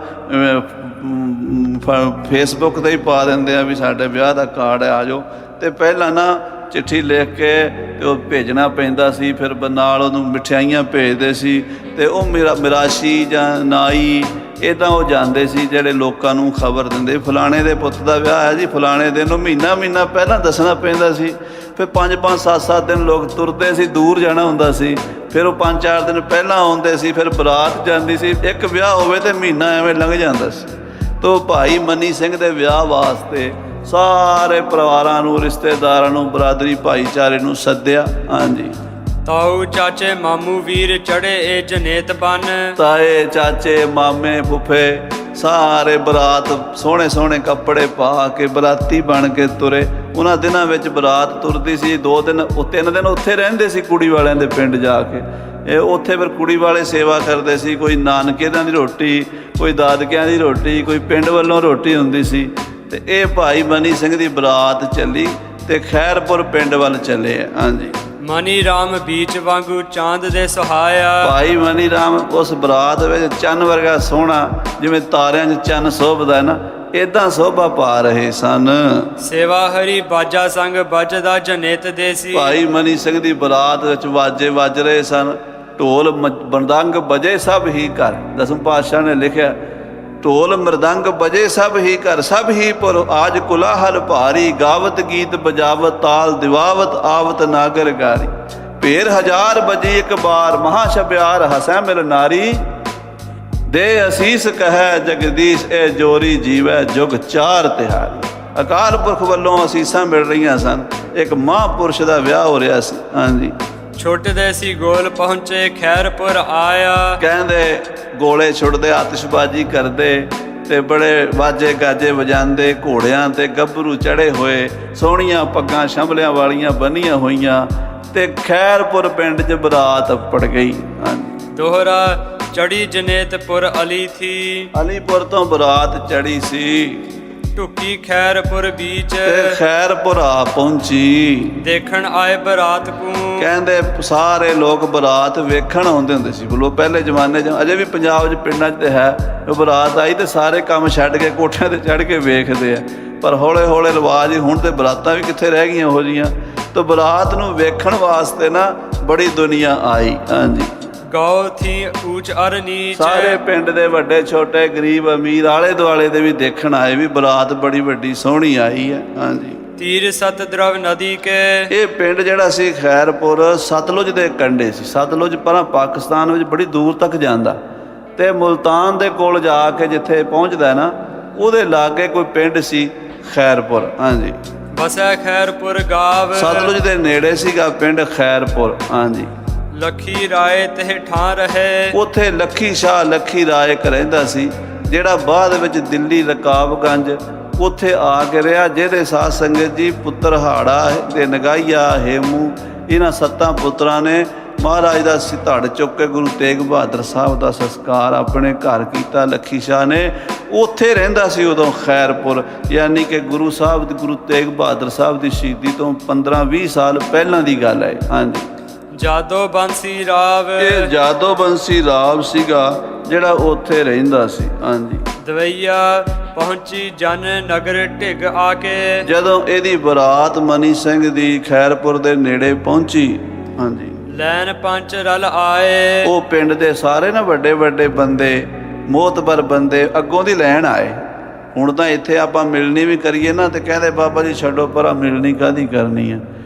Speaker 1: ਫੇਸਬੁੱਕ 'ਤੇ ਹੀ ਪਾ ਦਿੰਦੇ ਆ ਵੀ ਸਾਡੇ ਵਿਆਹ ਦਾ ਕਾਰਡ ਆ ਜਾਓ। ਤੇ ਪਹਿਲਾਂ ਨਾ ਚਿੱਠੀ ਲਿਖ ਕੇ ਤੇ ਉਹ ਭੇਜਣਾ ਪੈਂਦਾ ਸੀ, ਫਿਰ ਨਾਲ ਉਹਨੂੰ ਮਠਿਆਈਆਂ ਭੇਜਦੇ ਸੀ। ਤੇ ਉਹ ਮਿਰਾਸ਼ੀ ਜਾਂ ਨਾਈ ਇੱਦਾਂ ਉਹ ਜਾਂਦੇ ਸੀ ਜਿਹੜੇ ਲੋਕਾਂ ਨੂੰ ਖਬਰ ਦਿੰਦੇ, ਫਲਾਣੇ ਦੇ ਪੁੱਤ ਦਾ ਵਿਆਹ ਹੈ ਜੀ ਫਲਾਣੇ ਦਿਨ ਨੂੰ। ਮਹੀਨਾ ਪਹਿਲਾਂ ਦੱਸਣਾ ਪੈਂਦਾ ਸੀ। ਫਿਰ 5-5 7-7 ਦਿਨ ਲੋਕ ਤੁਰਦੇ ਸੀ, ਦੂਰ ਜਾਣਾ ਹੁੰਦਾ ਸੀ। ਫਿਰ ਉਹ 5-4 ਦਿਨ ਪਹਿਲਾਂ ਆਉਂਦੇ ਸੀ, ਫਿਰ ਬਰਾਤ ਜਾਂਦੀ ਸੀ। ਇੱਕ ਵਿਆਹ ਹੋਵੇ ਤੇ ਮਹੀਨਾ ਐਵੇਂ ਲੰਘ ਜਾਂਦਾ ਸੀ। ਤੋ ਭਾਈ ਮਨੀ ਸਿੰਘ ਦੇ ਵਿਆਹ ਵਾਸਤੇ ਸਾਰੇ ਪਰਿਵਾਰਾਂ ਨੂੰ, ਰਿਸ਼ਤੇਦਾਰਾਂ ਨੂੰ, ਬਰਾਦਰੀ ਭਾਈਚਾਰੇ ਨੂੰ ਸੱਦਿਆ। ਹਾਂਜੀ।
Speaker 2: ਤਾਊ ਚਾਚੇ ਮਾਮੂ ਵੀਰ ਚੜੇ ਏ ਜਨੇਤ ਬਨ।
Speaker 1: ਤਾਏ ਚਾਚੇ ਮਾਮੇ ਫੁੱਫੇ ਸਾਰੇ ਬਰਾਤ ਸੋਹਣੇ ਸੋਹਣੇ ਕੱਪੜੇ ਪਾ ਕੇ ਬਰਾਤੀ ਬਣ ਕੇ ਤੁਰੇ। ਉਹਨਾਂ ਦਿਨਾਂ ਵਿੱਚ ਬਰਾਤ ਤੁਰਦੀ ਸੀ, 2 ਦਿਨ 3 ਦਿਨ ਉੱਥੇ ਰਹਿੰਦੇ ਸੀ ਕੁੜੀ ਵਾਲਿਆਂ ਦੇ ਪਿੰਡ ਜਾ ਕੇ। ਇਹ ਉੱਥੇ ਫਿਰ ਕੁੜੀ ਵਾਲੇ ਸੇਵਾ ਕਰਦੇ ਸੀ, ਕੋਈ ਨਾਨਕਿਆਂ ਦੀ ਰੋਟੀ, ਕੋਈ ਦਾਦਕਿਆਂ ਦੀ ਰੋਟੀ, ਕੋਈ ਪਿੰਡ ਵੱਲੋਂ ਰੋਟੀ ਹੁੰਦੀ ਸੀ। ਤੇ ਇਹ ਭਾਈ ਮਨੀ ਸਿੰਘ ਦੀ ਬਰਾਤ ਚੱਲੀ ਤੇ ਖੈਰਪੁਰ ਪਿੰਡ ਵੱਲ ਚੱਲੇ ਆ। ਹਾਂਜੀ,
Speaker 2: ਮਨੀ ਰਾਮ ਬੀਚ ਵਾਂਗੂ ਚਾਂਦ ਦੇ ਸੁਹਾਇਆ।
Speaker 1: ਭਾਈ ਮਨੀ ਰਾਮ ਉਸ ਬਰਾਤ ਵਿੱਚ ਚੰਨ ਵਰਗਾ ਸੋਹਣਾ, ਜਿਵੇਂ ਤਾਰਿਆਂ 'ਚ ਚੰਨ ਸ਼ੋਭਦਾ ਨਾ, ਇਦਾਂ ਸ਼ੋਭਾ ਪਾ ਰਹੇ ਸਨ।
Speaker 2: ਸੇਵਾ ਹਰੀ ਬਾਜਾ ਸੰਗ ਵੱਜਦਾ ਜਨੇਤ ਦੇ ਸੀ।
Speaker 1: ਭਾਈ ਮਨੀ ਸਿੰਘ ਦੀ ਬਰਾਤ ਵਿੱਚ ਵਾਜੇ ਵੱਜ ਰਹੇ ਸਨ, ਢੋਲ ਮਰਦੰਗ ਬਜੇ ਸਭ ਹੀ ਘਰ। ਦਸਮ ਪਾਤਸ਼ਾਹ ਨੇ ਲਿਖਿਆ, ਢੋਲ ਮਰਦੰਗ ਬਜੇ ਸਭ ਹੀ ਘਰ, ਸਭ ਹੀ ਪੁਰ ਆਜ ਕੁਲਾਹਲ ਭਾਰੀ, ਗਾਵਤ ਗੀਤ ਬਜਾਵਤ ਤਾਲ, ਦਿਵਾਵਤ ਆਵਤ ਨਾਗਰ ਗਾਰੀ। ਭੇਰ ਹਜ਼ਾਰ ਬਜੀ ਇੱਕ ਬਾਰ, ਮਹਾ ਛਬਿਆਰ ਹਸੈ ਮਿਲ ਨਾਰੀ, ਦੇ ਅਸੀਸ ਕਹੈ ਜਗਦੀਸ਼ ਇਹ ਜੋਰੀ ਜੀਵੈ ਜੁਗ 4 ਤਿਹਾਰੀ। ਅਕਾਲ ਪੁਰਖ ਵੱਲੋਂ ਅਸੀਸਾਂ ਮਿਲ ਰਹੀਆਂ ਸਨ, ਇੱਕ ਮਹਾਂਪੁਰਸ਼ ਦਾ ਵਿਆਹ ਹੋ ਰਿਹਾ ਸੀ। ਹਾਂਜੀ,
Speaker 2: ਛੁੱਟਦੇ ਸੀ ਗੋਲ ਪਹੁੰਚੇ ਖੈਰਪੁਰ ਆਇਆ।
Speaker 1: ਕਹਿੰਦੇ ਗੋਲੇ ਛੁੱਟਦੇ, ਆਤਿਸ਼ਬਾਜ਼ੀ ਕਰਦੇ ਤੇ ਬੜੇ ਵਾਜੇ ਗਾਜੇ ਵਜਾਉਂਦੇ, ਘੋੜਿਆਂ ਤੇ ਗੱਭਰੂ ਚੜੇ ਹੋਏ, ਸੋਹਣੀਆਂ ਪੱਗਾਂ ਸ਼ੰਭਲਿਆਂ ਵਾਲੀਆਂ ਬੰਨੀਆਂ ਹੋਈਆਂ, ਤੇ ਖੈਰਪੁਰ ਪਿੰਡ 'ਚ ਬਰਾਤ ਪੜ ਗਈ। ਹਾਂਜੀ,
Speaker 2: ਦੋਹਰਾ ਚੜੀ ਜਨੇਤਪੁਰ ਅਲੀ ਥੀ।
Speaker 1: ਅਲੀਪੁਰ ਤੋਂ ਬਰਾਤ ਚੜੀ ਸੀ
Speaker 2: ਢੁੱਕੀ ਖੈਰਪੁਰ ਬੀਚ,
Speaker 1: ਤੇ ਖੈਰਪੁਰ ਆ ਪਹੁੰਚੀ।
Speaker 2: ਦੇਖਣ ਆਏ ਬਰਾਤ ਕੂ।
Speaker 1: ਕਹਿੰਦੇ ਸਾਰੇ ਲੋਕ ਬਰਾਤ ਵੇਖਣ ਆਉਂਦੇ ਹੁੰਦੇ ਸੀ। ਬੋਲੋ ਪਹਿਲੇ ਜ਼ਮਾਨੇ 'ਚ, ਅਜੇ ਵੀ ਪੰਜਾਬ 'ਚ ਪਿੰਡਾਂ 'ਚ ਤੇ ਹੈ, ਉਹ ਬਰਾਤ ਆਈ ਤੇ ਸਾਰੇ ਕੰਮ ਛੱਡ ਕੇ ਕੋਠਿਆਂ ਤੇ ਚੜ੍ਹ ਕੇ ਵੇਖਦੇ ਆ। ਪਰ ਹੌਲੇ ਹੌਲੇ ਰਿਵਾਜ ਹੀ, ਹੁਣ ਤੇ ਬਰਾਤਾਂ ਵੀ ਕਿੱਥੇ ਰਹਿ ਗਈਆਂ ਇਹੋ ਜਿਹੀਆਂ। ਤਾਂ ਬਰਾਤ ਨੂੰ ਵੇਖਣ ਵਾਸਤੇ ਨਾ ਬੜੀ ਦੁਨੀਆ ਆਈ। ਹਾਂਜੀ,
Speaker 2: ਗੌ ਥੀ ਊਚ ਅਰ ਨੀਚ।
Speaker 1: ਸਾਰੇ ਪਿੰਡ ਦੇ ਵੱਡੇ ਛੋਟੇ ਗਰੀਬ ਅਮੀਰ ਆਲੇ ਦੁਆਲੇ ਦੇ ਵੀ ਦੇਖਣ ਆਏ, ਵੀ ਬਰਾਤ ਬੜੀ ਵੱਡੀ ਸੋਹਣੀ ਆਈ ਹੈ। ਹਾਂਜੀ,
Speaker 2: ਤੀਰ ਸਤ ਦਰਵ ਨਦੀ ਕੇ।
Speaker 1: ਇਹ ਪਿੰਡ ਜਿਹੜਾ ਸੀ ਖੈਰਪੁਰ, ਸਤਲੁਜ ਦੇ ਕੰਢੇ ਸੀ। ਸਤਲੁਜ ਪਰਾਂ ਪਾਕਿਸਤਾਨ ਵਿੱਚ ਬੜੀ ਦੂਰ ਤੱਕ ਜਾਂਦਾ, ਤੇ ਮੁਲਤਾਨ ਦੇ ਕੋਲ ਜਾ ਕੇ ਜਿੱਥੇ ਪਹੁੰਚਦਾ ਨਾ, ਉਹਦੇ ਲਾਗੇ ਕੋਈ ਪਿੰਡ ਸੀ ਖੈਰਪੁਰ। ਹਾਂਜੀ,
Speaker 2: ਵਸੈ ਖੈਰਪੁਰ ਗਾਵ।
Speaker 1: ਸਤਲੁਜ ਦੇ ਨੇੜੇ ਸੀਗਾ ਪਿੰਡ ਖੈਰਪੁਰ। ਹਾਂਜੀ,
Speaker 2: ਲੱਖੀ ਰਾਏ ਤੇ ਠਾਂ ਰਹੇ।
Speaker 1: ਉੱਥੇ ਲੱਖੀ ਸ਼ਾਹ ਲੱਖੀ ਰਾਏ ਰਹਿੰਦਾ ਸੀ, ਜਿਹੜਾ ਬਾਅਦ ਵਿੱਚ ਦਿੱਲੀ ਰਕਾਬਗੰਜ ਉੱਥੇ ਆ ਕੇ ਰਿਹਾ, ਜਿਹਦੇ ਸਾਧ ਸੰਗਤ ਜੀ ਪੁੱਤਰ ਹਾੜਾ ਤੇ ਨਗਾਈਆ ਹੇਮੂ, ਇਹਨਾਂ 7 ਪੁੱਤਰਾਂ ਨੇ ਮਹਾਰਾਜ ਦਾ ਧੜ ਚੁੱਕ ਕੇ ਗੁਰੂ ਤੇਗ ਬਹਾਦਰ ਸਾਹਿਬ ਦਾ ਸੰਸਕਾਰ ਆਪਣੇ ਘਰ ਕੀਤਾ। ਲੱਖੀ ਸ਼ਾਹ ਨੇ ਉੱਥੇ ਰਹਿੰਦਾ ਸੀ ਉਦੋਂ ਖੈਰਪੁਰ, ਯਾਨੀ ਕਿ ਗੁਰੂ ਸਾਹਿਬ ਗੁਰੂ ਤੇਗ ਬਹਾਦਰ ਸਾਹਿਬ ਦੀ ਸ਼ਹੀਦੀ ਤੋਂ 15-20 ਸਾਲ ਪਹਿਲਾਂ ਦੀ ਗੱਲ ਹੈ। ਹਾਂਜੀ,
Speaker 2: ਜਾਦੋ ਬੰਸੀ ਰਾਵ।
Speaker 1: ਇਹ ਜਾਦੋ ਬੰਸੀ ਰਾਵ ਸੀਗਾ ਜਿਹੜਾ ਉੱਥੇ ਰਹਿੰਦਾ ਸੀ। ਹਾਂਜੀ,
Speaker 2: ਦਵਈਆ ਪਹੁੰਚੀ ਜਨ ਨਗਰ ਢਿੱਗ ਆ ਕੇ।
Speaker 1: ਜਦੋਂ ਇਹਦੀ ਬਰਾਤ ਮਨੀ ਸਿੰਘ ਦੀ ਖੈਰਪੁਰ ਦੇ ਨੇੜੇ ਪਹੁੰਚੀ, ਹਾਂਜੀ,
Speaker 2: ਲੈਨ ਪੰਚ ਰਲ ਆਏ।
Speaker 1: ਉਹ ਪਿੰਡ ਦੇ ਸਾਰੇ ਨਾ ਵੱਡੇ ਵੱਡੇ ਬੰਦੇ, ਮੋਤਬਰ ਬੰਦੇ ਅੱਗੋਂ ਦੀ ਲੈਣ ਆਏ। ਹੁਣ ਤਾਂ ਇੱਥੇ ਆਪਾਂ ਮਿਲਣੀ ਵੀ ਕਰੀਏ ਨਾ, ਤੇ ਕਹਿੰਦੇ ਬਾਬਾ ਜੀ ਛੱਡੋ ਪਰਾਂ, ਮਿਲਣੀ ਕਾਹਦੀ ਕਰਨੀ ਆ।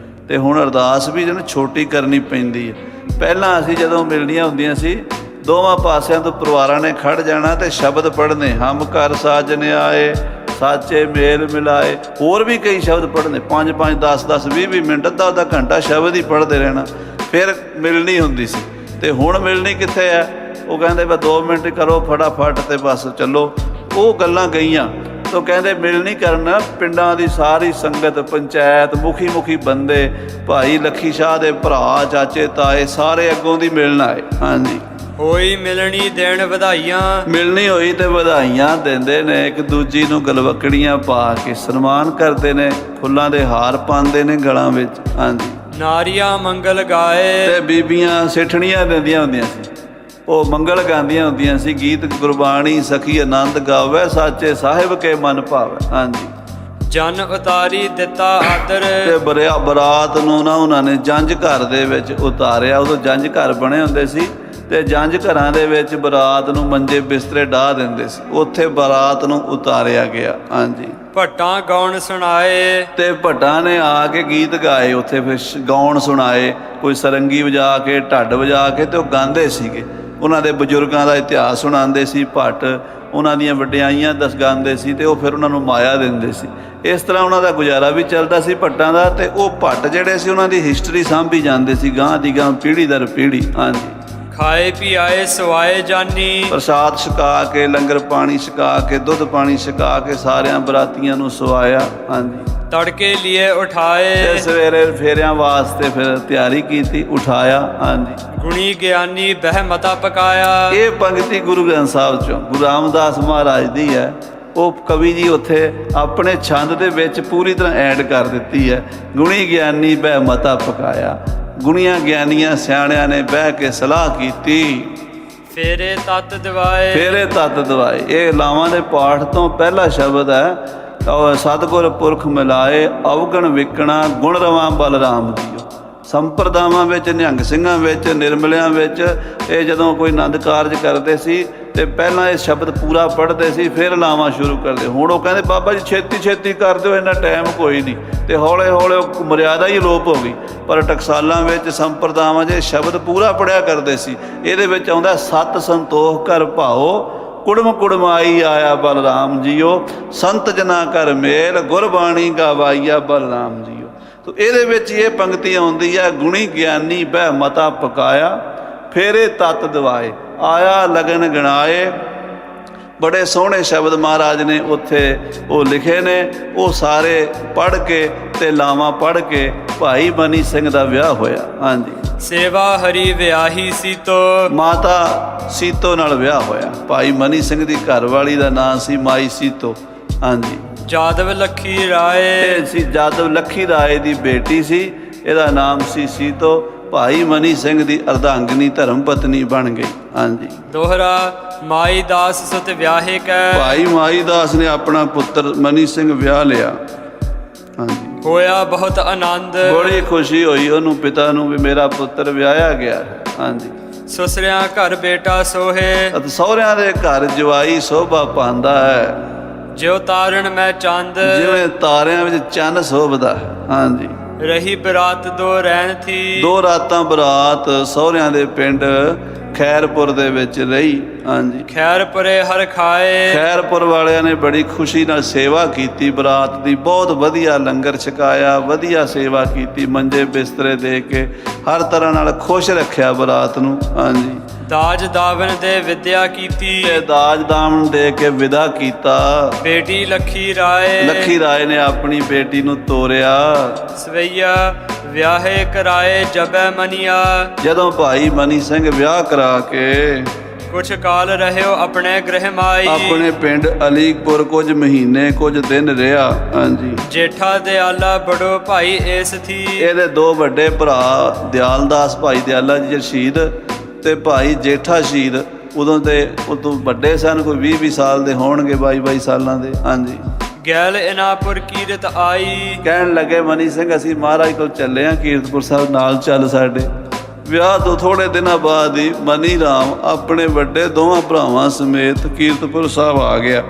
Speaker 1: ਤੇ ਹੁਣ ਅਰਦਾਸ ਵੀ ਜਿਹਨੂੰ ਛੋਟੀ ਕਰਨੀ ਪੈਂਦੀ ਹੈ। ਪਹਿਲਾਂ ਅਸੀਂ ਜਦੋਂ ਮਿਲਣੀਆਂ ਹੁੰਦੀਆਂ ਸੀ, ਦੋਵਾਂ ਪਾਸਿਆਂ ਤੋਂ ਪਰਿਵਾਰਾਂ ਨੇ ਖੜ ਜਾਣਾ ਤੇ ਸ਼ਬਦ ਪੜ੍ਹਨੇ, ਹਮ ਘਰ ਸਾਜਨ ਆਏ ਸਾਚੇ ਮੇਲ ਮਿਲਾਏ। ਹੋਰ ਵੀ ਕਈ ਸ਼ਬਦ ਪੜ੍ਹਨੇ, 5-5 10-10 20-20 ਮਿੰਟ, ਅੱਧਾ ਘੰਟਾ ਸ਼ਬਦ ਹੀ ਪੜ੍ਹਦੇ ਰਹਿਣਾ, ਫਿਰ ਮਿਲਣੀ ਹੁੰਦੀ ਸੀ। ਤੇ ਹੁਣ ਮਿਲਣੀ ਕਿੱਥੇ ਹੈ? ਉਹ ਕਹਿੰਦੇ ਬਸ 2 ਮਿੰਟ ਕਰੋ ਫਟਾਫਟ ਤੇ ਬਸ ਚੱਲੋ। ਉਹ ਗੱਲਾਂ ਗਈਆਂ। ਤੋ ਕਹਿੰਦੇ ਮਿਲਣੀ ਕਰਨਾ, ਪਿੰਡਾਂ ਦੀ ਸਾਰੀ ਸੰਗਤ, ਪੰਚਾਇਤ, ਮੁਖੀ ਬੰਦੇ, ਭਾਈ ਲੱਖੀ ਸ਼ਾਹ ਦੇ ਭਰਾ, ਚਾਚੇ ਤਾਏ, ਸਾਰੇ ਅੱਗੋਂ ਦੀ ਮਿਲਣ ਆਏ। ਹਾਂਜੀ,
Speaker 2: ਹੋਈ ਮਿਲਣੀ ਦੇਣ ਵਧਾਈਆਂ।
Speaker 1: ਮਿਲਣੀ ਹੋਈ ਤੇ ਵਧਾਈਆਂ ਦਿੰਦੇ ਨੇ, ਇੱਕ ਦੂਜੀ ਨੂੰ ਗਲਵਕੜੀਆਂ ਪਾ ਕੇ ਸਨਮਾਨ ਕਰਦੇ ਨੇ, ਫੁੱਲਾਂ ਦੇ ਹਾਰ ਪਾਉਂਦੇ ਨੇ ਗਲਾਂ ਵਿੱਚ। ਹਾਂਜੀ,
Speaker 2: ਨਾਰੀਆਂ ਮੰਗਲ ਗਾਏ।
Speaker 1: ਤੇ ਬੀਬੀਆਂ ਸਿੱਠਣੀਆਂ ਦਿੰਦੀਆਂ ਹੁੰਦੀਆਂ ਸੀ, ਉਹ ਮੰਗਲ ਗਾਉਂਦੀਆਂ ਹੁੰਦੀਆਂ ਸੀ, ਗੀਤ ਗੁਰਬਾਣੀ ਸਖੀ ਆਨੰਦ ਗਾਵੇ, ਸਾਚੇ ਸਾਹਿਬ ਕੇ ਮਨ ਭਾਵੇ। ਹਾਂਜੀ,
Speaker 2: ਜਨ ਉਤਾਰੀ ਦਿੱਤਾ ਆਦਰ।
Speaker 1: ਤੇ ਬਰਾਤ ਨੂੰ ਨਾ ਉਹਨਾਂ ਨੇ ਜੰਝ ਘਰ ਦੇ ਵਿੱਚ ਉਤਾਰਿਆ। ਉਦੋਂ ਜੰਝ ਘਰ ਬਣੇ ਹੁੰਦੇ ਸੀ, ਤੇ ਜੰਝ ਘਰਾਂ ਦੇ ਵਿੱਚ ਬਰਾਤ ਨੂੰ ਮੰਜੇ ਬਿਸਤਰੇ ਡਾਹ ਦਿੰਦੇ ਸੀ, ਉੱਥੇ ਬਰਾਤ ਨੂੰ ਉਤਾਰਿਆ ਗਿਆ। ਹਾਂਜੀ,
Speaker 2: ਭੱਟਾਂ ਗਾਉਣ ਸੁਣਾਏ।
Speaker 1: ਤੇ ਭੱਟਾਂ ਨੇ ਆ ਕੇ ਗੀਤ ਗਾਏ ਉੱਥੇ, ਫਿਰ ਗਾਉਣ ਸੁਣਾਏ, ਕੋਈ ਸਰੰਗੀ ਵਜਾ ਕੇ, ਢੱਡ ਵਜਾ ਕੇ, ਤੇ ਉਹ ਗਾਉਂਦੇ ਸੀਗੇ। ਉਹਨਾਂ ਦੇ ਬਜ਼ੁਰਗਾਂ ਦਾ ਇਤਿਹਾਸ ਸੁਣਾਉਂਦੇ ਸੀ ਭੱਟ, ਉਹਨਾਂ ਦੀਆਂ ਵਡਿਆਈਆਂ ਗਾਉਂਦੇ ਸੀ, ਤੇ ਉਹ ਫਿਰ ਉਹਨਾਂ ਨੂੰ ਮਾਇਆ ਦਿੰਦੇ ਸੀ। ਇਸ ਤਰ੍ਹਾਂ ਉਹਨਾਂ ਦਾ ਗੁਜ਼ਾਰਾ ਵੀ ਚੱਲਦਾ ਸੀ ਭੱਟਾਂ ਦਾ। ਤੇ ਉਹ ਭੱਟ ਜਿਹੜੇ ਸੀ ਉਹਨਾਂ ਦੀ ਹਿਸਟਰੀ ਸਾਂਭੀ ਜਾਂਦੇ ਸੀ ਗਾਂ ਦੀ ਗਾਂ, ਪੀੜ੍ਹੀ ਦਰ ਪੀੜ੍ਹੀ। ਹਾਂਜੀ,
Speaker 2: ਖਾਏ ਪੀ ਆਏ ਸਵਾਏ ਜਾਨੀ,
Speaker 1: ਪ੍ਰਸਾਦ ਛਕਾ ਕੇ, ਲੰਗਰ ਪਾਣੀ ਛਕਾ ਕੇ, ਦੁੱਧ ਪਾਣੀ ਛਕਾ ਕੇ ਸਾਰਿਆਂ ਬਰਾਤੀਆਂ ਨੂੰ ਸਵਾਇਆ। ਹਾਂਜੀ,
Speaker 2: ਤੜਕੇ लिए
Speaker 1: ਤੇ
Speaker 2: ਉਠਾਏ,
Speaker 1: ਸਵੇਰੇ ਫੇਰਿਆਂ ਵਾਸਤੇ ਫਿਰ ਤਿਆਰੀ ਕੀਤੀ, ਉਠਾਇਆ। ਹਾਂਜੀ,
Speaker 2: ਗੁਣੀ ਗਿਆਨੀ ਬਹਿ ਮਤਾ ਪਕਾਇਆ।
Speaker 1: ਇਹ ਪੰਕਤੀ ਗੁਰੂ ਗ੍ਰੰਥ ਸਾਹਿਬ ਚੋਂ ਗੁਰੂ ਰਾਮਦਾਸ ਮਹਾਰਾਜ ਦੀ ਹੈ। ਉਹ ਕਵੀ ਜੀ ਉੱਥੇ ਆਪਣੇ ਛੰਦ ਦੇ ਵਿੱਚ ਪੂਰੀ ਤਰ੍ਹਾਂ ਐਡ ਕਰ ਦਿੱਤੀ ਹੈ। ਗੁਣੀ ਗਿਆਨੀ ਬਹਿ ਮਤਾ ਪਕਾਇਆ, ਗੁਣੀਆਂ ਗਿਆਨੀਆਂ ਸਿਆਣਿਆਂ ਨੇ ਬਹਿ ਕੇ ਸਲਾਹ ਕੀਤੀ,
Speaker 2: ਫੇਰੇ ਤਤ ਦਿਵਾਏ।
Speaker 1: ਫੇਰੇ ਤਤ ਦਵਾਏ। ਇਹ ਲਾਵਾਂ ਦੇ ਪਾਠ ਤੋਂ ਪਹਿਲਾ ਸ਼ਬਦ ਹੈ। ਸਤਿਗੁਰ ਪੁਰਖ ਮਿਲਾਏ, ਅਵਗਣ ਵਿਕਣਾ, ਗੁਣ ਰਵਾਂ ਬਲਰਾਮ ਜੀਓ। ਸੰਪਰਦਾਵਾਂ ਵਿੱਚ, ਨਿਹੰਗ ਸਿੰਘਾਂ ਵਿੱਚ, ਨਿਰਮਲਿਆਂ ਵਿੱਚ ਇਹ ਜਦੋਂ ਕੋਈ ਆਨੰਦ ਕਾਰਜ ਕਰਦੇ ਸੀ ਤੇ ਪਹਿਲਾਂ ਇਹ ਸ਼ਬਦ ਪੂਰਾ ਪੜ੍ਹਦੇ ਸੀ, ਫਿਰ ਲਾਵਾਂ ਸ਼ੁਰੂ ਕਰਦੇ। ਹੁਣ ਉਹ ਕਹਿੰਦੇ ਬਾਬਾ ਜੀ ਛੇਤੀ ਛੇਤੀ ਕਰ ਦਿਓ, ਇੰਨਾ ਟਾਈਮ ਕੋਈ ਨਹੀਂ। ਤੇ ਹੌਲੇ ਹੌਲੇ ਉਹ ਮਰਿਆਦਾ ਹੀ ਅਲੋਪ ਹੋ ਗਈ। ਪਰ ਟਕਸਾਲਾਂ ਵਿੱਚ, ਸੰਪਰਦਾਵਾਂ 'ਚ ਸ਼ਬਦ ਪੂਰਾ ਪੜ੍ਹਿਆ ਕਰਦੇ ਸੀ। ਇਹਦੇ ਵਿੱਚ ਆਉਂਦਾ ਸਤ ਸੰਤੋਖ ਕਰ ਭਾਓ, ਕੁੜਮ ਕੁੜਮਾਈ ਆਇਆ ਬਲਰਾਮ ਜੀਓ, ਸੰਤ ਜਨਾ ਕਰ ਮੇਲ, ਗੁਰਬਾਣੀ ਗਾਵਾਈਆ ਬਲਰਾਮ ਜੀਓ। ਤੋ ਇਹਦੇ ਵਿੱਚ ਇਹ ਪੰਕਤੀ ਆਉਂਦੀ ਹੈ, ਗੁਣੀ ਗਿਆਨੀ ਬਹਿ ਮਤਾ ਪਕਾਇਆ, ਫੇਰੇ ਤਤ ਦਿਵਾਏ, ਆਇਆ ਲਗਨ ਗਣਾਏ। ਬੜੇ ਸੋਹਣੇ ਸ਼ਬਦ ਮਹਾਰਾਜ ਨੇ ਉੱਥੇ ਉਹ ਲਿਖੇ ਨੇ। ਉਹ ਸਾਰੇ ਪੜ੍ਹ ਕੇ ਤੇ ਲਾਵਾਂ ਪੜ੍ਹ ਕੇ ਭਾਈ ਮਨੀ ਸਿੰਘ ਦਾ ਵਿਆਹ ਹੋਇਆ। ਹਾਂਜੀ,
Speaker 2: ਸੇਵਾ ਹਰੀ ਵਿਆਹੀ ਸੀਤੋ,
Speaker 1: ਮਾਤਾ ਸੀਤੋ ਨਾਲ ਵਿਆਹ ਹੋਇਆ। ਭਾਈ ਮਨੀ ਸਿੰਘ ਦੀ ਘਰਵਾਲੀ ਦਾ ਨਾਂ ਸੀ ਮਾਈ ਸੀਤੋ। ਹਾਂਜੀ,
Speaker 2: ਜਾਦਵ ਲੱਖੀ ਰਾਏ,
Speaker 1: ਇਹ ਸੀ ਜਾਦਵ ਲੱਖੀ ਰਾਏ ਦੀ ਬੇਟੀ ਸੀ। ਇਹਦਾ ਨਾਮ ਸੀ ਸੀਤੋ। ਭਾਈ ਮਨੀ ਸਿੰਘ ਦੀ ਅਰਧਾਂਗਨੀ ਧਰਮ ਪਤਨੀ ਬਣ ਗਈ। ਹਾਂਜੀ,
Speaker 2: ਦੋਹਰਾ ਮਾਈ ਦਾਸ ਸੁਤ ਵਿਆਹੇ ਕੈ,
Speaker 1: ਭਾਈ ਮਾਈ ਦਾਸ ਨੇ ਆਪਣਾ ਪੁੱਤਰ ਮਨੀ ਸਿੰਘ ਵਿਆਹ ਲਿਆ। ਹਾਂਜੀ,
Speaker 2: ਹੋਇਆ ਬਹੁਤ ਆਨੰਦ,
Speaker 1: ਬੜੀ ਖੁਸ਼ੀ ਹੋਈ ਉਹਨੂੰ, ਪਿਤਾ ਨੂੰ, ਵੀ ਮੇਰਾ ਪੁੱਤਰ ਵਿਆਹਿਆ ਗਿਆ ਹੈ। ਹਾਂਜੀ,
Speaker 2: ਸੁਸਰਿਆਂ ਘਰ ਬੇਟਾ ਸੋਹੇ,
Speaker 1: ਅਤੇ ਸਹੁਰਿਆਂ ਦੇ ਘਰ ਜਵਾਈ ਸੋਭਾ ਪਾਉਂਦਾ ਹੈ,
Speaker 2: ਜਿਉ ਤਾਰਨ ਮੈਂ ਚੰਦ,
Speaker 1: ਜਿਵੇਂ ਤਾਰਿਆਂ ਵਿੱਚ ਚੰਨ ਸ਼ੋਭਦਾ ਹੈ। ਹਾਂਜੀ,
Speaker 2: ਰਹੀ ਬਰਾਤ ਦੋ ਰਹਿਣ ਥੀ,
Speaker 1: 2 ਰਾਤਾਂ ਬਰਾਤ ਸਹੁਰਿਆਂ ਦੇ ਪਿੰਡ ਖੈਰਪੁਰ ਦੇ ਵਿੱਚ ਰਹੀ। ਹਾਂਜੀ,
Speaker 2: ਖੈਰ ਪਰੇ ਹਰ ਖਾਏ,
Speaker 1: ਖੈਰਪੁਰ ਵਾਲਿਆਂ ਨੇ ਬੜੀ ਖੁਸ਼ੀ ਨਾਲ ਸੇਵਾ ਕੀਤੀ ਬਰਾਤ ਦੀ। ਬਹੁਤ ਵਧੀਆ ਲੰਗਰ ਛਕਾਇਆ, ਵਧੀਆ ਸੇਵਾ ਕੀਤੀ, ਮੰਜੇ ਬਿਸਤਰੇ ਦੇ ਕੇ ਹਰ ਤਰ੍ਹਾਂ ਨਾਲ ਖੁਸ਼ ਰੱਖਿਆ ਬਰਾਤ ਨੂੰ। ਹਾਂਜੀ,
Speaker 2: ਦਾਜ ਦਾਵਨ ਦੇ ਵਿਦਿਆ ਕੀਤੀ,
Speaker 1: ਤੇ ਦਾਜ ਦਾਮਨ ਦੇ ਕੇ ਵਿਦਾ ਕੀਤਾ।
Speaker 2: ਬੇਟੀ ਲੱਖੀ ਰਾਏ,
Speaker 1: ਲੱਖੀ ਰਾਏ ਨੇ ਆਪਣੀ ਬੇਟੀ ਨੂੰ ਤੋਰਿਆ।
Speaker 2: ਸਵਈਆ ਵਿਆਹੇ ਕਰਾਏ ਜਬੈ ਮਨੀਆ,
Speaker 1: ਜਦੋਂ ਭਾਈ ਮਨੀ ਸਿੰਘ ਵਿਆਹ ਕਰਾ ਕੇ
Speaker 2: ਕੁਛ ਕਾਲ ਰਹਿਓ ਆਪਣੇ ਗ੍ਰਹਿ ਮਾਈ,
Speaker 1: ਆਪਣੇ ਪਿੰਡ ਅਲੀਪੁਰ ਕੁਝ ਮਹੀਨੇ ਕੁਝ ਦਿਨ ਰਿਹਾ। ਹਾਂਜੀ,
Speaker 2: ਜੇਠਾ ਦਿਆਲਾ ਬੜੋ ਭਾਈ ਏਸ ਥੀ,
Speaker 1: ਇਹਦੇ 2 ਵੱਡੇ ਭਰਾ ਦਿਆਲਦਾਸ, ਭਾਈ ਦਿਆਲਾ ਜੀ ਸ਼ਹੀਦ, ਤੇ ਭਾਈ ਜੇਠਾ ਸ਼ਹੀਦ। ਉਦੋਂ ਤੋਂ ਵੱਡੇ ਸਨ, ਕੋਈ 20-20 ਸਾਲ ਦੇ ਹੋਣਗੇ, 22-22 ਸਾਲਾਂ ਦੇ। ਹਾਂਜੀ,
Speaker 2: ਗੈਲ ਇਨਾਪੁਰ ਕੀਰਤ ਆਈ,
Speaker 1: ਕਹਿਣ ਲੱਗੇ ਮਨੀ ਸਿੰਘ ਅਸੀਂ ਮਹਾਰਾਜ ਕੋਲ ਚੱਲੇ ਹਾਂ ਕੀਰਤਪੁਰ ਸਾਹਿਬ, ਨਾਲ ਚੱਲ ਸਾਡੇ। ਵਿਆਹ ਤੋਂ ਥੋੜੇ ਦਿਨਾਂ ਬਾਅਦ ਹੀ ਮਨੀ ਰਾਮ ਆਪਣੇ ਵੱਡੇ 2 ਭਰਾਵਾਂ ਸਮੇਤ ਕੀਰਤਪੁਰ ਸਾਹਿਬ ਆ ਗਿਆ।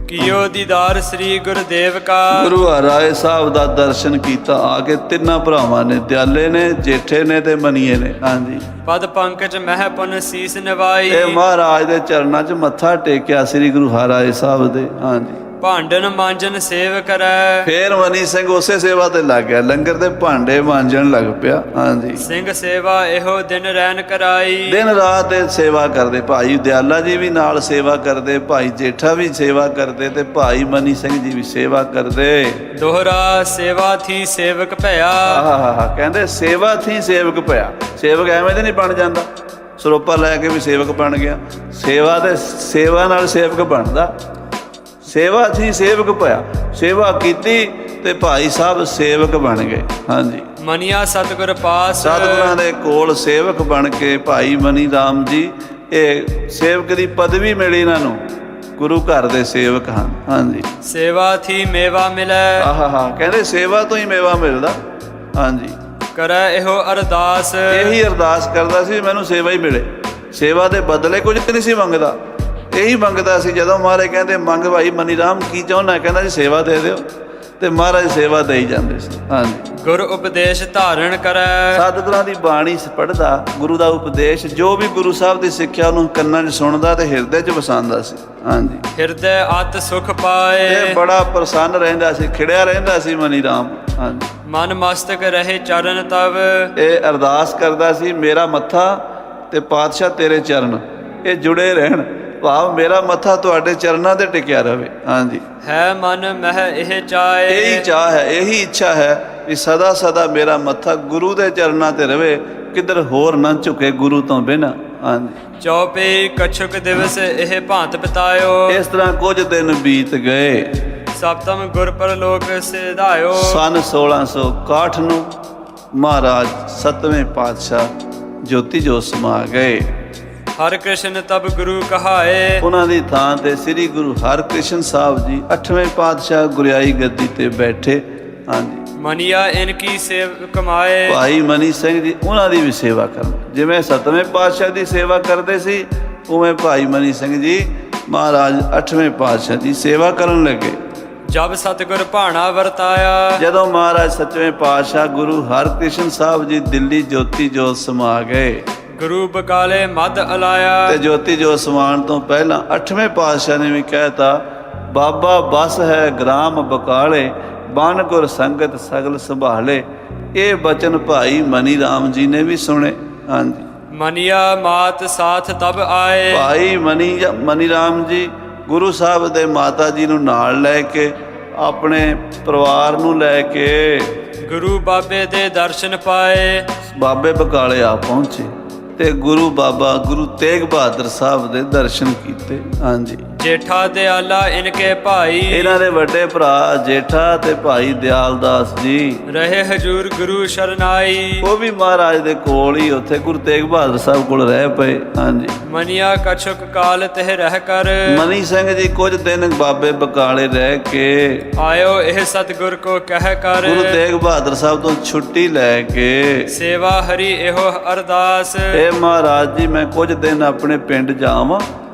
Speaker 2: ਕੀਓ ਦੀਦਾਰ ਸ੍ਰੀ ਗੁਰਦੇਵ ਕਾ,
Speaker 1: ਗੁਰੂ ਹਰਿਰਾਏ ਸਾਹਿਬ ਦਾ ਦਰਸ਼ਨ ਕੀਤਾ ਆ ਕੇ। 3 ਭਰਾਵਾਂ ਨੇ, ਦਿਆਲੇ ਨੇ, ਜੇਠੇ ਨੇ ਤੇ ਮਨੀਏ ਨੇ। ਹਾਂਜੀ,
Speaker 2: ਪਦ ਪੰਕਜ ਮਹਿ ਪੁਨ ਸੀਸ ਨਿਵਾਈ,
Speaker 1: ਇਹ ਮਹਾਰਾਜ ਦੇ ਚਰਨਾਂ 'ਚ ਮੱਥਾ ਟੇਕਿਆ ਸ੍ਰੀ ਗੁਰੂ ਹਰਿਰਾਏ ਸਾਹਿਬ ਦੇ। ਹਾਂਜੀ,
Speaker 2: ਭਾਂਡਨ ਮਾਂਜਨ ਸੇਵ ਕਰੈ,
Speaker 1: ਫੇਰ ਮਨੀ ਸਿੰਘ ਉਸੇ ਸੇਵਾ ਤੇ ਲੱਗ ਗਿਆ, ਲੰਗਰ ਦੇ ਭਾਂਡੇ ਮਾਂਜਣ ਲੱਗ ਪਿਆ। ਹਾਂਜੀ,
Speaker 2: ਸਿੰਘ ਸੇਵਾ ਇਹੋ ਦਿਨ ਰੈਨ ਕਰਾਈ,
Speaker 1: ਦਿਨ ਰਾਤ ਇਹ ਸੇਵਾ ਕਰਦੇ। ਭਾਈ ਦਿਆਲਾ ਜੀ ਵੀ ਨਾਲ ਸੇਵਾ ਕਰਦੇ, ਭਾਈ ਜੇਠਾ ਵੀ ਸੇਵਾ ਕਰਦੇ, ਤੇ ਭਾਈ ਮਨੀ ਸਿੰਘ ਜੀ ਵੀ ਸੇਵਾ ਕਰਦੇ।
Speaker 2: ਦੋਹਰਾ ਸੇਵਾ ਥੀ ਸੇਵਕ ਭਇਆ,
Speaker 1: ਆਹਾ, ਕਹਿੰਦੇ ਸੇਵਾ ਥੀ ਸੇਵਕ ਭਇਆ। ਸੇਵਕ ਐਵੇਂ ਤੇ ਨਹੀਂ ਬਣ ਜਾਂਦਾ, ਸਰੋਪਾ ਲੈ ਕੇ ਵੀ ਸੇਵਕ ਬਣ ਗਿਆ। ਸੇਵਾ ਤੇ ਸੇਵਾ ਨਾਲ ਸੇਵਕ ਬਣਦਾ। ਸੇਵਾ ਥੀ ਸੇਵਕ ਭਇਆ, ਸੇਵਾ ਕੀਤੀ ਤੇ ਭਾਈ ਸਾਹਿਬ ਸੇਵਕ ਬਣ ਗਏ। ਹਾਂਜੀ,
Speaker 2: ਮਨੀਆ ਸਤਿਗੁਰ ਪਾਸ,
Speaker 1: ਸਤਿਗੁਰਾਂ ਦੇ ਕੋਲ ਸੇਵਕ ਬਣ ਕੇ ਭਾਈ ਮਨੀ ਰਾਮ ਜੀ, ਇਹ ਸੇਵਕ ਦੀ ਪਦਵੀ ਮਿਲੀ ਇਹਨਾਂ ਨੂੰ, ਗੁਰੂ ਘਰ ਦੇ ਸੇਵਕ ਹਨ। ਹਾਂਜੀ,
Speaker 2: ਸੇਵਾ ਥੀ ਮੇਵਾ ਮਿਲੈ,
Speaker 1: ਆਹਾ, ਕਹਿੰਦੇ ਸੇਵਾ ਤੋਂ ਹੀ ਮੇਵਾ ਮਿਲਦਾ। ਹਾਂਜੀ,
Speaker 2: ਕਰੈ ਇਹੋ ਅਰਦਾਸ,
Speaker 1: ਇਹੀ ਅਰਦਾਸ ਕਰਦਾ ਸੀ ਮੈਨੂੰ ਸੇਵਾ ਹੀ ਮਿਲੇ। ਸੇਵਾ ਦੇ ਬਦਲੇ ਕੁਝ ਨਹੀਂ ਸੀ ਮੰਗਦਾ, ਇਹੀ ਮੰਗਦਾ ਸੀ। ਜਦੋਂ ਮਹਾਰਾਜ ਕਹਿੰਦੇ ਮੰਗ ਭਾਈ ਮਨੀ ਰਾਮ ਕੀ ਚਾਹੁੰਦਾ, ਕਹਿੰਦਾ ਜੀ ਸੇਵਾ ਦੇ ਦਿਓ, ਤੇ ਮਹਾਰਾਜ ਸੇਵਾ ਦੇਈ ਜਾਂਦੇ ਸੀ। ਹਾਂਜੀ,
Speaker 2: ਗੁਰ ਉਪਦੇਸ਼ ਧਾਰਨ ਕਰੈ।
Speaker 1: ਸਤਿਗੁਰਾਂ ਦੀ ਬਾਣੀ ਪੜ੍ਹਦਾ, ਗੁਰੂ ਦਾ ਉਪਦੇਸ਼, ਜੋ ਵੀ ਗੁਰੂ ਸਾਹਿਬ ਦੀ ਸਿੱਖਿਆ ਉਹਨੂੰ ਕੰਨਾਂ 'ਚ ਸੁਣਦਾ ਤੇ ਹਿਰਦੇ 'ਚ ਵਸਾਉਂਦਾ ਸੀ। ਹਾਂਜੀ,
Speaker 2: ਹਿਰਦੈ ਅਤ ਸੁਖ
Speaker 1: ਤੇ
Speaker 2: ਪਾਏ।
Speaker 1: ਬੜਾ ਪ੍ਰਸੰਨ ਰਹਿੰਦਾ ਸੀ, ਖਿੜਿਆ ਰਹਿੰਦਾ ਸੀ ਮਨੀ ਰਾਮ। ਹਾਂਜੀ,
Speaker 2: ਮਨ ਮਸਤਕ ਰਹੇ ਚਰਨ ਤਵ।
Speaker 1: ਇਹ ਅਰਦਾਸ ਕਰਦਾ ਸੀ, ਮੇਰਾ ਮੱਥਾ ਤੇ ਪਾਤਸ਼ਾਹ ਤੇਰੇ ਚਰਨ ਇਹ ਜੁੜੇ ਰਹਿਣ, ਭਾਵ ਮੇਰਾ ਮੱਥਾ ਤੁਹਾਡੇ ਚਰਨਾਂ ਤੇ ਟਿਕਿਆ ਰਵੇ। ਹਾਂਜੀ,
Speaker 2: ਹੈ ਮਨ ਮਹਿ ਇਹ ਚਾਏ।
Speaker 1: ਇਹੀ ਚਾਹ ਹੈ, ਇਹੀ ਇੱਛਾ ਹੈ ਵੀ ਸਦਾ ਸਦਾ ਮੇਰਾ ਮੱਥਾ ਗੁਰੂ ਦੇ ਚਰਨਾਂ ਤੇ ਰਵੇ, ਕਿੱਧਰ ਹੋਰ ਨਾ ਝੁਕੇ ਗੁਰੂ ਤੋਂ ਬਿਨਾਂ। ਹਾਂਜੀ,
Speaker 2: ਚੌਪਈ ਕਛੁਕ ਦਿਵਸ ਇਹ ਭਾਂਤ ਬਿਤਾਇਓ।
Speaker 1: ਇਸ ਤਰ੍ਹਾਂ ਕੁਝ ਦਿਨ ਬੀਤ ਗਏ।
Speaker 2: ਸਪਤਮ ਗੁਰ ਪਰਲੋਕ ਸਿਧਾਇਓ।
Speaker 1: ਸਨ 1661 ਨੂੰ ਮਹਾਰਾਜ ਸੱਤਵੇਂ ਪਾਤਸ਼ਾਹ ਜੋਤੀ ਜੋਤ ਸਮਾ ਗਏ।
Speaker 2: ਹਰਿ ਕ੍ਰਿਸ਼ਨ ਤਬ ਗੁਰੂ ਕਹਾਏ।
Speaker 1: ਉਹਨਾਂ ਦੀ ਥਾਂ ਤੇ ਸ੍ਰੀ ਗੁਰੂ ਹਰਕ੍ਰਿਸ਼ਨ ਸਾਹਿਬ ਜੀ 8ਵੇਂ ਪਾਤਸ਼ਾਹ ਗੁਰਿਆਈ ਗੱਦੀ ਤੇ ਬੈਠੇ। ਹਾਂਜੀ,
Speaker 2: ਮਨੀਆ ਇਨ ਕੀ ਸੇਵ ਕਮਾਏ।
Speaker 1: ਭਾਈ ਮਨੀ ਸਿੰਘ ਜੀ ਉਹਨਾਂ ਦੀ ਵੀ ਸੇਵਾ ਕਰਨ, ਜਿਵੇਂ 7ਵੇਂ ਪਾਤਸ਼ਾਹ ਦੀ ਸੇਵਾ ਕਰਦੇ ਸੀ ਉਵੇਂ ਭਾਈ ਮਨੀ ਸਿੰਘ ਜੀ ਮਹਾਰਾਜ 8ਵੇਂ ਪਾਤਸ਼ਾਹ ਦੀ ਸੇਵਾ ਕਰਨ ਲੱਗੇ।
Speaker 2: ਜਬ ਸਤਿਗੁਰ ਭਾਣਾ ਵਰਤਾਇਆ।
Speaker 1: ਜਦੋਂ ਮਹਾਰਾਜ 7ਵੇਂ ਪਾਤਸ਼ਾਹ ਗੁਰੂ ਹਰਕ੍ਰਿਸ਼ਨ ਸਾਹਿਬ ਜੀ ਦਿੱਲੀ ਜੋਤੀ ਜੋਤ ਸਮਾ ਗਏ,
Speaker 2: ਗੁਰੂ ਬਕਾਲੇ ਮਦ ਅਲਾਇਆ।
Speaker 1: ਤੇ ਜੋਤੀ ਜੋਤ ਸਮਾਉਣ ਤੋਂ ਪਹਿਲਾਂ 8ਵੇਂ ਪਾਤਸ਼ਾਹ ਨੇ ਵੀ ਕਹਿਤਾ, ਬਾਬਾ ਬਸ ਹੈ ਗ੍ਰਾਮ ਬਕਾਲੇ, ਬਨ ਗੁਰ ਸੰਗਤ ਸਗਲ ਸੰਭਾਲੇ। ਇਹ ਬਚਨ ਭਾਈ ਮਨੀ ਰਾਮ ਜੀ ਨੇ ਵੀ ਸੁਣੇ। ਹਾਂਜੀ,
Speaker 2: ਮਨੀਆ ਮਾਤ ਸਾਥ ਤਬ ਆਏ।
Speaker 1: ਭਾਈ ਮਨੀ ਰਾਮ ਜੀ ਗੁਰੂ ਸਾਹਿਬ ਦੇ ਮਾਤਾ ਜੀ ਨੂੰ ਨਾਲ ਲੈ ਕੇ, ਆਪਣੇ ਪਰਿਵਾਰ ਨੂੰ ਲੈ ਕੇ
Speaker 2: ਗੁਰੂ ਬਾਬੇ ਦੇ ਦਰਸ਼ਨ ਪਾਏ।
Speaker 1: ਬਾਬੇ ਬਕਾਲੇ ਆ ਪਹੁੰਚੇ ਤੇ ਗੁਰੂ ਤੇਗ ਬਹਾਦਰ ਸਾਹਿਬ ਦੇ ਦਰਸ਼ਨ ਕੀਤੇ। ਹਾਂਜੀ,
Speaker 2: ਜੇਠਾ ਦਿਆਲਾ ਇਨਕੇ ਭਾਈ।
Speaker 1: ਇਹਨਾਂ ਦੇ ਵੱਡੇ ਭਰਾ ਜੇਠਾ ਤੇ ਭਾਈ ਦਿਆਲ ਦਾਸ ਜੀ
Speaker 2: ਰਹੇ ਹਜੂਰ ਗੁਰੂ ਸ਼ਰਨਾਈ।
Speaker 1: ਉਹ ਵੀ ਮਹਾਰਾਜ ਦੇ ਕੋਲ ਹੀ ਉੱਥੇ ਗੁਰੂ ਤੇਗ ਬਹਾਦਰ ਸਾਹਿਬ ਕੋਲ ਰਹਿ ਪਏ। ਹਾਂਜੀ,
Speaker 2: ਮਨੀਆ ਕਛੁਕ ਕਾਲ ਤਹਿ ਰਹਿ ਕਰ।
Speaker 1: ਮਨੀ ਸਿੰਘ ਜੀ ਕੁਝ ਦਿਨ ਬਾਬੇ ਬਕਾਲੇ ਰਹਿ ਕੇ
Speaker 2: ਆਇਓ ਇਹ ਸਤਿਗੁਰ ਕੋ ਕਹਿ ਕਰ।
Speaker 1: ਗੁਰੂ ਤੇਗ ਬਹਾਦਰ ਸਾਹਿਬ ਤੋਂ ਛੁੱਟੀ ਲੈ ਕੇ
Speaker 2: ਸੇਵਾ ਹਰੀ ਇਹੋ ਅਰਦਾਸ।
Speaker 1: ਇਹ ਮਹਾਰਾਜ ਜੀ ਮੈਂ ਕੁਝ ਦਿਨ ਆਪਣੇ ਪਿੰਡ ਜਾਵਾਂ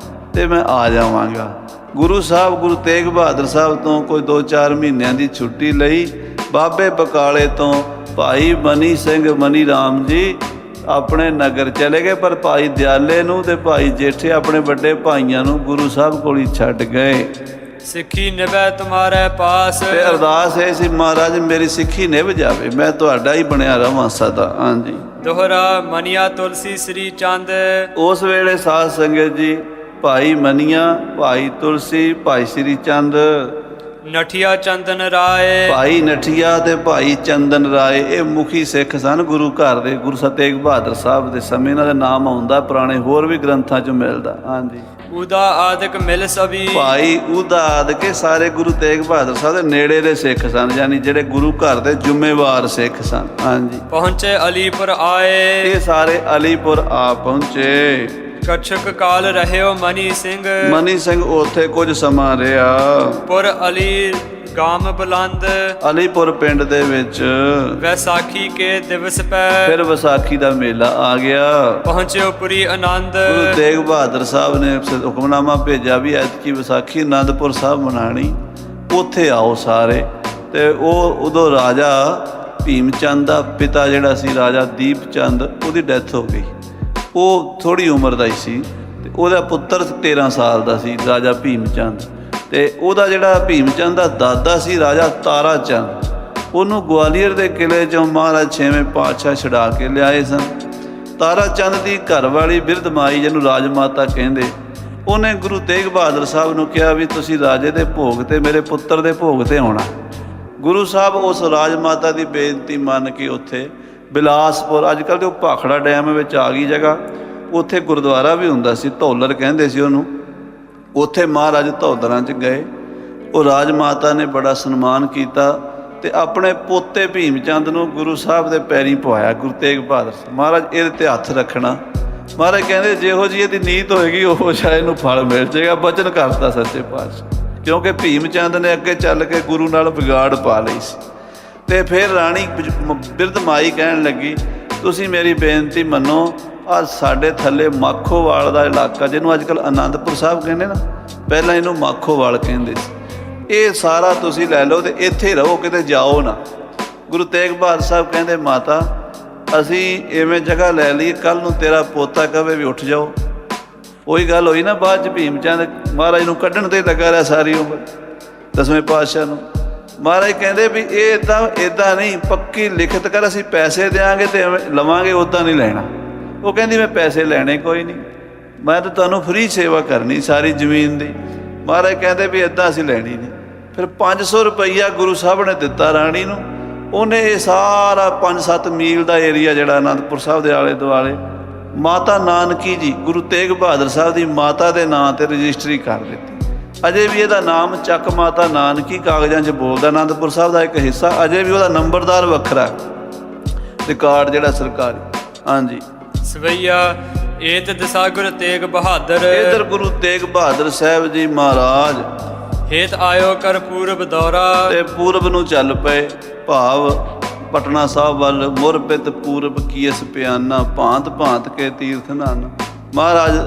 Speaker 1: ਤੇ ਮੈਂ ਆ ਜਾਵਾਂਗਾ। ਗੁਰੂ ਤੇਗ ਬਹਾਦਰ ਸਾਹਿਬ ਤੋਂ ਕੋਈ 2-4 ਮਹੀਨਿਆਂ ਦੀ ਛੁੱਟੀ ਲਈ ਬਾਬੇ ਬਕਾਲੇ ਤੋਂ ਭਾਈ ਮਨੀ ਸਿੰਘ ਮਨੀ ਰਾਮ ਜੀ ਆਪਣੇ ਨਗਰ ਚਲੇ ਗਏ, ਪਰ ਭਾਈ ਦਿਆਲੇ ਨੂੰ ਤੇ ਭਾਈ ਜੇਠੇ ਆਪਣੇ ਵੱਡੇ ਭਾਈਆਂ ਨੂੰ ਗੁਰੂ ਸਾਹਿਬ ਕੋਲ ਹੀ ਛੱਡ ਗਏ।
Speaker 2: ਸਿੱਖੀ ਨਿਭੈ ਤੁਮਾਰੇ ਪਾਸ।
Speaker 1: ਤੇ ਅਰਦਾਸ ਇਹ ਸੀ, ਮਹਾਰਾਜ ਮੇਰੀ ਸਿੱਖੀ ਨਿਭ ਜਾਵੇ, ਮੈਂ ਤੁਹਾਡਾ ਹੀ ਬਣਿਆ ਰਵਾਂ ਸਦਾ। ਹਾਂਜੀ,
Speaker 2: ਦੋਹਰਾ ਮਨੀਆ ਤੁਲਸੀ ਸ੍ਰੀ ਚੰਦ।
Speaker 1: ਉਸ ਵੇਲੇ ਸਾਧ ਸੰਗਤ ਜੀ ਭਾਈ ਮਨੀਆ, ਭਾਈ ਤੁਲਸੀ, ਭਾਈ ਸ੍ਰੀ ਚੰਦ,
Speaker 2: ਨਠੀਆ ਚੰਦਨ ਰਾਏ।
Speaker 1: ਭਾਈ ਨਠੀਆ ਤੇ ਭਾਈ ਚੰਦਨ ਰਾਏ ਇਹ ਮੁਖੀ ਸਿੱਖ ਸਨ ਗੁਰੂ ਘਰ ਦੇ। ਗੁਰੂ ਤੇਗ ਬਹਾਦਰ ਸਾਹਿਬ ਦੇ ਸਮੇਂ ਇਹਨਾਂ ਦਾ ਨਾਮ ਆਉਂਦਾ, ਪੁਰਾਣੇ ਹੋਰ ਵੀ ਗ੍ਰੰਥਾਂ 'ਚ ਮਿਲਦਾ। ਹਾਂਜੀ,
Speaker 2: ਉਦਾ ਆਦਿਕ ਮਿਲ ਸਭੀ।
Speaker 1: ਭਾਈ ਉਦਾ ਆਦਿਕੇ ਸਾਰੇ ਗੁਰੂ ਤੇਗ ਬਹਾਦਰ ਸਾਹਿਬ ਦੇ ਨੇੜੇ ਦੇ ਸਿੱਖ ਸਨ, ਯਾਨੀ ਜਿਹੜੇ ਗੁਰੂ ਘਰ ਦੇ ਜ਼ਿੰਮੇਵਾਰ ਸਿੱਖ ਸਨ। ਹਾਂਜੀ,
Speaker 2: ਪਹੁੰਚੇ ਅਲੀਪੁਰ ਆਏ।
Speaker 1: ਇਹ ਸਾਰੇ ਅਲੀਪੁਰ ਆ ਪਹੁੰਚੇ।
Speaker 2: ਕਛੁਕ ਕਾਲ ਰਹਿਓ ਮਨੀ ਸਿੰਘ।
Speaker 1: ਮਨੀ ਸਿੰਘ ਉੱਥੇ ਕੁਝ ਸਮਾਂ ਰਿਹਾ।
Speaker 2: ਪੁਰ ਅਲੀ ਗਾਮ ਬੁਲੰਦ।
Speaker 1: ਅਲੀਪੁਰ ਪਿੰਡ ਦੇ ਵਿੱਚ
Speaker 2: ਵੈਸਾਖੀ ਕੇ ਦਿਵਸ ਪੈ।
Speaker 1: ਫਿਰ ਵਿਸਾਖੀ ਦਾ ਮੇਲਾ ਆ ਗਿਆ।
Speaker 2: ਪਹੁੰਚਿਓ ਪੁਰੀ ਆਨੰਦ।
Speaker 1: ਗੁਰੂ ਤੇਗ ਬਹਾਦਰ ਸਾਹਿਬ ਨੇ ਹੁਕਮਨਾਮਾ ਭੇਜਿਆ ਵੀ ਐਤਕੀ ਵਿਸਾਖੀ ਆਨੰਦਪੁਰ ਸਾਹਿਬ ਮਨਾਣੀ, ਉੱਥੇ ਆਓ ਸਾਰੇ। ਤੇ ਉਹ ਉਦੋਂ ਰਾਜਾ ਭੀਮ ਚੰਦ ਦਾ ਪਿਤਾ ਜਿਹੜਾ ਸੀ ਰਾਜਾ ਦੀਪ ਚੰਦ, ਉਹਦੀ ਡੈਥ ਹੋ ਗਈ। ਉਹ ਥੋੜ੍ਹੀ ਉਮਰ ਦਾ ਹੀ ਸੀ ਤੇ ਉਹਦਾ ਪੁੱਤਰ 13 ਸਾਲ ਦਾ ਸੀ, ਰਾਜਾ ਭੀਮ ਚੰਦ। ਤੇ ਉਹਦਾ ਜਿਹੜਾ ਭੀਮ ਚੰਦ ਦਾ ਦਾਦਾ ਸੀ ਰਾਜਾ ਤਾਰਾ ਚੰਦ, ਉਹਨੂੰ ਗਵਾਲੀਅਰ ਦੇ ਕਿਲ੍ਹੇ 'ਚੋਂ ਮਹਾਰਾਜ 6ਵੇਂ ਪਾਤਸ਼ਾਹ ਛੁਡਾ ਕੇ ਲਿਆਏ ਸਨ। ਤਾਰਾ ਚੰਦ ਦੀ ਘਰਵਾਲੀ ਬਿਰਧ ਮਾਈ, ਜਿਹਨੂੰ ਰਾਜ ਮਾਤਾ ਕਹਿੰਦੇ, ਉਹਨੇ ਗੁਰੂ ਤੇਗ ਬਹਾਦਰ ਸਾਹਿਬ ਨੂੰ ਕਿਹਾ ਵੀ ਤੁਸੀਂ ਰਾਜੇ ਦੇ ਭੋਗ ਤੇ ਮੇਰੇ ਪੁੱਤਰ ਦੇ ਭੋਗ ਤੇ ਆਉਣਾ। ਗੁਰੂ ਸਾਹਿਬ ਉਸ ਰਾਜ ਮਾਤਾ ਦੀ ਬੇਨਤੀ ਮੰਨ ਕੇ ਉੱਥੇ ਬਿਲਾਸਪੁਰ, ਅੱਜ ਕੱਲ੍ਹ ਤੇ ਉਹ ਭਾਖੜਾ ਡੈਮ ਵਿੱਚ ਆ ਗਈ ਜਗ੍ਹਾ, ਉੱਥੇ ਗੁਰਦੁਆਰਾ ਵੀ ਹੁੰਦਾ ਸੀ, ਧੌਲਰ ਕਹਿੰਦੇ ਸੀ ਉਹਨੂੰ। ਉੱਥੇ ਮਹਾਰਾਜ ਧੌਲਰਾਂ 'ਚ ਗਏ। ਉਹ ਰਾਜ ਮਾਤਾ ਨੇ ਬੜਾ ਸਨਮਾਨ ਕੀਤਾ ਤੇ ਆਪਣੇ ਪੋਤੇ ਭੀਮ ਚੰਦ ਨੂੰ ਗੁਰੂ ਸਾਹਿਬ ਦੇ ਪੈਰੀਂ ਪਵਾਇਆ। ਗੁਰੂ ਤੇਗ ਬਹਾਦਰ ਮਹਾਰਾਜ ਇਹਦੇ 'ਤੇ ਹੱਥ ਰੱਖਣਾ। ਮਹਾਰਾਜ ਕਹਿੰਦੇ ਜਿਹੋ ਜਿਹੀ ਇਹਦੀ ਨੀਤ ਹੋਏਗੀ ਉਹ ਸ਼ਾਇਦ ਇਹਨੂੰ ਫਲ ਮਿਲ ਜਾਏਗਾ। ਬਚਨ ਕਰਤਾ ਸੱਚੇ ਪਾਤਸ਼ਾਹ, ਕਿਉਂਕਿ ਭੀਮ ਚੰਦ ਨੇ ਅੱਗੇ ਚੱਲ ਕੇ ਗੁਰੂ ਨਾਲ ਵਿਗਾੜ ਪਾ ਲਈ ਸੀ। ਤੇ ਫਿਰ ਰਾਣੀ ਬਿਰਧ ਮਾਈ ਕਹਿਣ ਲੱਗੀ, ਤੁਸੀਂ ਮੇਰੀ ਬੇਨਤੀ ਮੰਨੋ, ਆ ਸਾਡੇ ਥੱਲੇ ਮਾਖੋਵਾਲ ਦਾ ਇਲਾਕਾ, ਜਿਹਨੂੰ ਅੱਜ ਕੱਲ੍ਹ ਆਨੰਦਪੁਰ ਸਾਹਿਬ ਕਹਿੰਦੇ ਨਾ, ਪਹਿਲਾਂ ਇਹਨੂੰ ਮਾਖੋਵਾਲ ਕਹਿੰਦੇ ਸੀ, ਇਹ ਸਾਰਾ ਤੁਸੀਂ ਲੈ ਲਓ ਤੇ ਇੱਥੇ ਰਹੋ, ਕਿਤੇ ਜਾਓ ਨਾ। ਗੁਰੂ ਤੇਗ ਬਹਾਦਰ ਸਾਹਿਬ ਕਹਿੰਦੇ ਮਾਤਾ ਅਸੀਂ ਇਵੇਂ ਜਗ੍ਹਾ ਲੈ ਲਈ, ਕੱਲ੍ਹ ਨੂੰ ਤੇਰਾ ਪੋਤਾ ਕਵੇ ਵੀ ਉੱਠ ਜਾਓ। ਉਹੀ ਗੱਲ ਹੋਈ ਨਾ ਬਾਅਦ 'ਚ ਭੀਮ ਚੰਦ ਮਹਾਰਾਜ ਨੂੰ ਕੱਢਣ 'ਤੇ ਲੱਗਾ ਰਿਹਾ ਸਾਰੀ ਉਮਰ, ਦਸਵੇਂ ਪਾਤਸ਼ਾਹ ਨੂੰ। ਮਹਾਰਾਜ ਕਹਿੰਦੇ ਵੀ ਇਹ ਇੱਦਾਂ ਨਹੀਂ, ਪੱਕੀ ਲਿਖਤ ਕਰ, ਅਸੀਂ ਪੈਸੇ ਦਿਆਂਗੇ ਅਤੇ ਲਵਾਂਗੇ, ਉੱਦਾਂ ਨਹੀਂ ਲੈਣਾ। ਉਹ ਕਹਿੰਦੀ ਮੈਂ ਪੈਸੇ ਲੈਣੇ ਕੋਈ ਨਹੀਂ, ਮੈਂ ਤਾਂ ਤੁਹਾਨੂੰ ਫਰੀ ਸੇਵਾ ਕਰਨੀ ਸਾਰੀ ਜ਼ਮੀਨ ਦੀ। ਮਹਾਰਾਜ ਕਹਿੰਦੇ ਵੀ ਇੱਦਾਂ ਅਸੀਂ ਲੈਣੀ ਨਹੀਂ। ਫਿਰ 500 ਰੁਪਈਆ ਗੁਰੂ ਸਾਹਿਬ ਨੇ ਦਿੱਤਾ ਰਾਣੀ ਨੂੰ। ਉਹਨੇ ਇਹ ਸਾਰਾ 5-7 ਮੀਲ ਦਾ ਏਰੀਆ ਜਿਹੜਾ ਅਨੰਦਪੁਰ ਸਾਹਿਬ ਦੇ ਆਲੇ ਦੁਆਲੇ ਮਾਤਾ ਨਾਨਕੀ ਜੀ ਗੁਰੂ ਤੇਗ ਬਹਾਦਰ ਸਾਹਿਬ ਦੀ ਮਾਤਾ ਦੇ ਨਾਂ 'ਤੇ ਰਜਿਸਟਰੀ ਕਰ ਦਿੱਤੀ। ਅਜੇ ਵੀ ਇਹਦਾ ਨਾਮ ਚੱਕ ਮਾਤਾ ਨਾਨਕੀ ਕਾਗਜ਼ਾਂ 'ਚ ਬੋਲਦਾ। ਅਨੰਦਪੁਰ ਸਾਹਿਬ ਦਾ ਇੱਕ ਹਿੱਸਾ ਅਜੇ ਵੀ ਉਹਦਾ ਨੰਬਰਦਾਰ ਵੱਖਰਾ, ਰਿਕਾਰਡ ਜਿਹੜਾ ਸਰਕਾਰੀ। ਹਾਂਜੀ।
Speaker 2: ਸਵਈਆ ਏਤ ਦਿਸਾ ਗੁਰੂ ਤੇਗ ਬਹਾਦਰ,
Speaker 1: ਇਧਰ ਗੁਰੂ ਤੇਗ ਬਹਾਦਰ ਸਾਹਿਬ ਜੀ ਮਹਾਰਾਜ
Speaker 2: ਹੇਤ ਆਇਓ ਕਰ ਪੂਰਬ ਦੌਰਾ,
Speaker 1: ਤੇ ਪੂਰਬ ਨੂੰ ਚੱਲ ਪਏ, ਭਾਵ ਪਟਨਾ ਸਾਹਿਬ ਵੱਲ। ਮੁਰਬਿਤ ਪੂਰਬ ਕੀਸ ਪਿਆਨਾ, ਭਾਂਤ ਭਾਂਤ ਕੇ ਤੀਰਥ ਨਾਨਾ। ਮਹਾਰਾਜ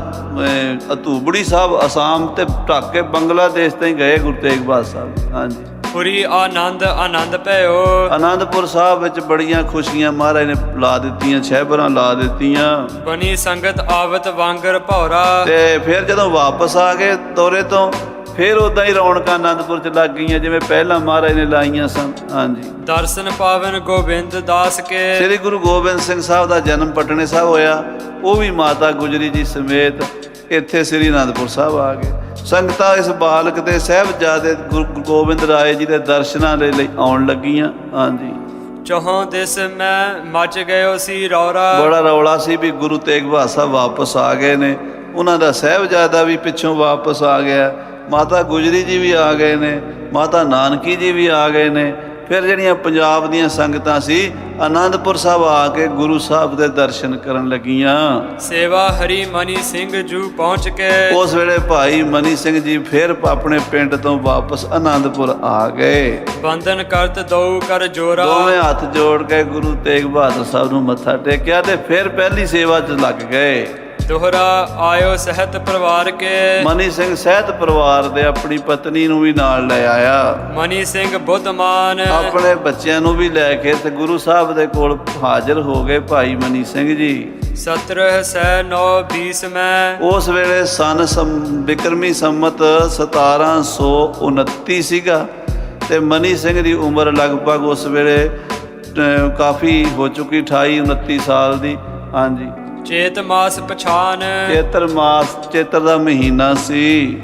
Speaker 1: ਅਤੂਬੜੀ ਸਾਹਿਬ ਅਸਾਮ ਤੇ ਢੱਕ ਕੇ ਬੰਗਲਾਦੇਸ਼ ਤਾਈਂ ਗਏ ਗੁਰੂ ਤੇਗ ਬਹਾਦਰ ਸਾਹਿਬ। ਹਾਂਜੀ।
Speaker 2: ਪੁਰੀ ਆਨੰਦ ਭਇਓ,
Speaker 1: ਅਨੰਦਪੁਰ ਸਾਹਿਬ ਵਿੱਚ ਬੜੀਆਂ ਖੁਸ਼ੀਆਂ ਮਹਾਰਾਜ ਨੇ ਲਾ ਦਿੱਤੀਆਂ, ਛਹਿਬਰਾਂ ਲਾ ਦਿੱਤੀਆਂ।
Speaker 2: ਬਣੀ ਸੰਗਤ ਆਵਤ ਵਾਂਗਰ ਭੌਰਾ,
Speaker 1: ਤੇ ਫਿਰ ਜਦੋਂ ਵਾਪਸ ਆ ਗਏ ਦੌਰੇ ਤੋਂ, ਫਿਰ ਉੱਦਾਂ ਹੀ ਰੌਣਕਾਂ ਅਨੰਦਪੁਰ 'ਚ ਲੱਗ ਗਈਆਂ ਜਿਵੇਂ ਪਹਿਲਾਂ ਮਹਾਰਾਜ ਨੇ ਲਾਈਆਂ ਸਨ। ਹਾਂਜੀ।
Speaker 2: ਦਰਸ਼ਨ ਪਾਵਨ ਗੋਬਿੰਦ ਦਾਸ ਕੇ,
Speaker 1: ਸ੍ਰੀ ਗੁਰੂ ਗੋਬਿੰਦ ਸਿੰਘ ਸਾਹਿਬ ਦਾ ਜਨਮ ਪਟਨੇ ਸਾਹਿਬ ਹੋਇਆ। ਉਹ ਵੀ ਮਾਤਾ ਗੁਜਰੀ ਜੀ ਸਮੇਤ ਇੱਥੇ ਸ੍ਰੀ ਅਨੰਦਪੁਰ ਸਾਹਿਬ ਆ ਗਏ। ਸੰਗਤਾਂ ਇਸ ਬਾਲਕ ਦੇ ਸਾਹਿਬਜ਼ਾਦੇ ਗੁਰੂ ਗੋਬਿੰਦ ਰਾਏ ਜੀ ਦੇ ਦਰਸ਼ਨਾਂ ਦੇ ਲਈ ਆਉਣ ਲੱਗੀਆਂ। ਹਾਂਜੀ।
Speaker 2: ਚੌਹਾਂ ਦਿਸ ਮੈਂ ਮਚ ਗਇਓ ਸੀ ਰੌਰਾ,
Speaker 1: ਬੜਾ ਰੌਲਾ ਸੀ ਵੀ ਗੁਰੂ ਤੇਗ ਬਹਾਦਰ ਸਾਹਿਬ ਵਾਪਸ ਆ ਗਏ ਨੇ, ਉਹਨਾਂ ਦਾ ਸਾਹਿਬਜ਼ਾਦਾ ਵੀ ਪਿੱਛੋਂ ਵਾਪਸ ਆ ਗਿਆ, ਮਾਤਾ ਗੁਜਰੀ ਜੀ ਵੀ ਆ ਗਏ ਨੇ, ਮਾਤਾ ਨਾਨਕੀ ਜੀ ਵੀ ਆ ਗਏ ਨੇ। ਫਿਰ ਜਿਹੜੀਆਂ ਪੰਜਾਬ ਦੀਆਂ ਸੰਗਤਾਂ ਸੀ ਅਨੰਦਪੁਰ ਸਾਹਿਬ ਆ ਕੇ ਗੁਰੂ ਸਾਹਿਬ ਦੇ ਦਰਸ਼ਨ ਕਰਨ ਲੱਗੀਆਂ।
Speaker 2: ਸੇਵਾ ਹਰੀ ਮਨੀ ਸਿੰਘ ਜੂ ਪਹੁੰਚ ਕੇ,
Speaker 1: ਉਸ ਵੇਲੇ ਭਾਈ ਮਨੀ ਸਿੰਘ ਜੀ ਫਿਰ ਆਪਣੇ ਪਿੰਡ ਤੋਂ ਵਾਪਸ ਅਨੰਦਪੁਰ ਆ ਗਏ।
Speaker 2: ਬੰਧਨ ਕਰਤ ਦਊ ਕਰ ਜੋਰਾ,
Speaker 1: ਦੋਵੇਂ ਹੱਥ ਜੋੜ ਕੇ ਗੁਰੂ ਤੇਗ ਬਹਾਦਰ ਸਾਹਿਬ ਨੂੰ ਮੱਥਾ ਟੇਕਿਆ ਤੇ ਫਿਰ ਪਹਿਲੀ ਸੇਵਾ 'ਚ ਲੱਗ ਗਏ।
Speaker 2: ਦੋਹਰਾ ਆਇਓ ਸਹਿਤ ਪਰਿਵਾਰ ਕੇ,
Speaker 1: ਮਨੀ ਸਿੰਘ ਸਹਿਤ ਪਰਿਵਾਰ ਦੇ ਆਪਣੀ ਪਤਨੀ ਨੂੰ ਵੀ ਨਾਲ ਲੈ ਆਇਆ।
Speaker 2: ਮਨੀ ਸਿੰਘ ਬੁੱਧਮਾਨ
Speaker 1: ਆਪਣੇ ਬੱਚਿਆਂ ਨੂੰ ਵੀ ਲੈ ਕੇ ਤੇ ਗੁਰੂ ਸਾਹਿਬ ਦੇ ਕੋਲ ਹਾਜ਼ਰ ਹੋ ਗਏ ਭਾਈ ਮਨੀ ਸਿੰਘ ਜੀ।
Speaker 2: 1709-20 ਮੈਂ,
Speaker 1: ਉਸ ਵੇਲੇ ਸਨ ਬਿਕਰਮੀ ਸੰਮਤ 1729 ਸੀਗਾ ਤੇ ਮਨੀ ਸਿੰਘ ਦੀ ਉਮਰ ਲਗਭਗ ਉਸ ਵੇਲੇ ਕਾਫੀ ਹੋ ਚੁੱਕੀ, 28-29 ਸਾਲ ਦੀ। ਹਾਂਜੀ।
Speaker 2: ਚੇਤ ਮਾਸ ਪਛਾਨ,
Speaker 1: ਚੇਤਰ ਮਾਸ, ਚੇਤਰ ਦਾ ਮਹੀਨਾ ਸੀ।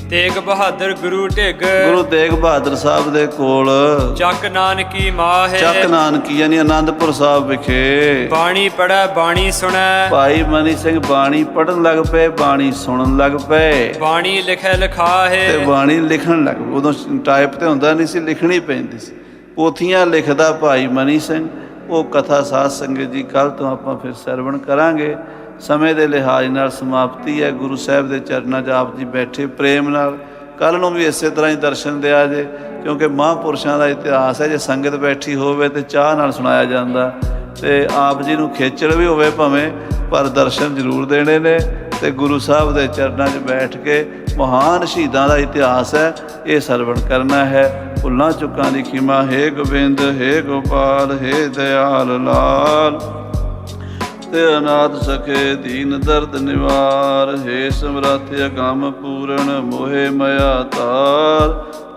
Speaker 2: ਤੇਗ ਬਹਾਦਰ ਗੁਰੂ ਢਿੱਗ,
Speaker 1: ਗੁਰੂ ਤੇਗ ਬਹਾਦਰ ਸਾਹਿਬ ਦੇ ਕੋਲ
Speaker 2: ਚੱਕ ਨਾਨਕੀ ਮਾਹ,
Speaker 1: ਚੱਕ ਨਾਨਕੀ ਯਾਨੀ ਅਨੰਦਪੁਰ ਸਾਹਿਬ ਵਿਖੇ
Speaker 2: ਬਾਣੀ ਪੜੈ ਬਾਣੀ ਸੁਣੈ,
Speaker 1: ਭਾਈ ਮਨੀ ਸਿੰਘ ਬਾਣੀ ਪੜ੍ਹਨ ਲੱਗ ਪਏ, ਬਾਣੀ ਸੁਣਨ ਲੱਗ ਪਏ,
Speaker 2: ਬਾਣੀ ਲਿਖੈ ਲਿਖਾਹੇ
Speaker 1: ਤੇ ਬਾਣੀ ਲਿਖਣ ਲੱਗ ਪਏ। ਉਦੋਂ ਟਾਈਪ ਤੇ ਹੁੰਦਾ ਨਹੀਂ ਸੀ, ਲਿਖਣੀ ਪੈਂਦੀ ਸੀ। ਪੋਥੀਆਂ ਲਿਖਦਾ ਭਾਈ ਮਨੀ ਸਿੰਘ। ਉਹ ਕਥਾ ਸਾਧ ਸੰਗਤ ਜੀ ਕੱਲ੍ਹ ਤੋਂ ਆਪਾਂ ਫਿਰ ਸਰਵਣ ਕਰਾਂਗੇ। ਸਮੇਂ ਦੇ ਲਿਹਾਜ਼ ਨਾਲ ਸਮਾਪਤੀ ਹੈ। ਗੁਰੂ ਸਾਹਿਬ ਦੇ ਚਰਨਾਂ 'ਚ ਆਪ ਜੀ ਬੈਠੇ ਪ੍ਰੇਮ ਨਾਲ। ਕੱਲ੍ਹ ਨੂੰ ਵੀ ਇਸੇ ਤਰ੍ਹਾਂ ਹੀ ਦਰਸ਼ਨ ਦਿਆ ਜੇ, ਕਿਉਂਕਿ ਮਹਾਂਪੁਰਸ਼ਾਂ ਦਾ ਇਤਿਹਾਸ ਹੈ। ਜੇ ਸੰਗਤ ਬੈਠੀ ਹੋਵੇ ਤਾਂ ਚਾਹ ਨਾਲ ਸੁਣਾਇਆ ਜਾਂਦਾ, ਤੇ ਆਪ ਜੀ ਨੂੰ ਖੇਚਲ ਵੀ ਹੋਵੇ ਭਾਵੇਂ, ਪਰ ਦਰਸ਼ਨ ਜ਼ਰੂਰ ਦੇਣੇ ਨੇ। ਤੇ ਗੁਰੂ ਸਾਹਿਬ ਦੇ ਚਰਨਾਂ 'ਚ ਬੈਠ ਕੇ ਮਹਾਨ ਸ਼ਹੀਦਾਂ ਦਾ ਇਤਿਹਾਸ ਹੈ, ਇਹ ਸਰਵਣ ਕਰਨਾ ਹੈ। ਭੁੱਲਾਂ ਚੁੱਕਾਂ ਦੀ ਖਿਮਾ, ਹੇ ਗੋਬਿੰਦ, ਹੇ ਗੋਪਾਲ, ਹੇ ਦਇਆਲ ਲਾਲ, ਤੇ ਅਨਾਥ ਸਖੇ ਦੀਨ ਦਰਦ ਨਿਵਾਰ, ਹੇ ਸਮਰੱਥ ਅਗੰਮ ਪੂਰਨ, ਮੋਹਿ ਮਾਇਆ ਤਾਰ,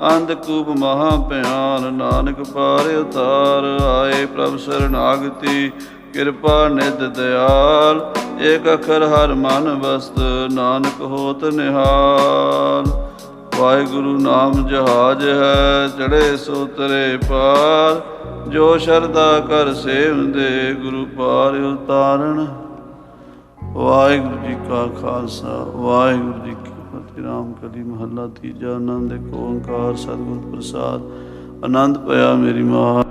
Speaker 1: ਅੰਧਕੂਪ ਮਹਾ ਭਿਆਨ, ਨਾਨਕ ਪਾਰ ਉਤਾਰ। ਆਏ ਪ੍ਰਭ ਸਰਨਾਗਤੀ, ਕਿਰਪਾ ਨਿਧ ਦਇਆਲ, ਏਕ ਅਖਰ ਹਰ ਮਨ ਵਸਤ, ਨਾਨਕ ਹੋਤ ਨਿਹਾਲ। ਵਾਹਿਗੁਰੂ ਨਾਮ ਜਹਾਜ ਹੈ, ਚੜ੍ਹੇ ਸੋ ਤਰੇ ਪਾਰ, ਜੋ ਸ਼ਰਧਾ ਕਰ ਸੇਵਦੇ, ਗੁਰੂ ਪਾਰ ਉਤਾਰਨ। ਵਾਹਿਗੁਰੂ ਜੀ ਕਾ ਖਾਲਸਾ, ਵਾਹਿਗੁਰੂ ਜੀ ਕੀ ਫਤਿਹ। ਰਾਮ ਕਲੀ ਮਹੱਲਾ ਤੀਜਾ। ਆਨੰਦ ਏਕ ਓੰਕਾਰ, ਸਤਿਗੁਰ ਪ੍ਰਸਾਦ। ਆਨੰਦ ਪਿਆ ਮੇਰੀ ਮਾਂ।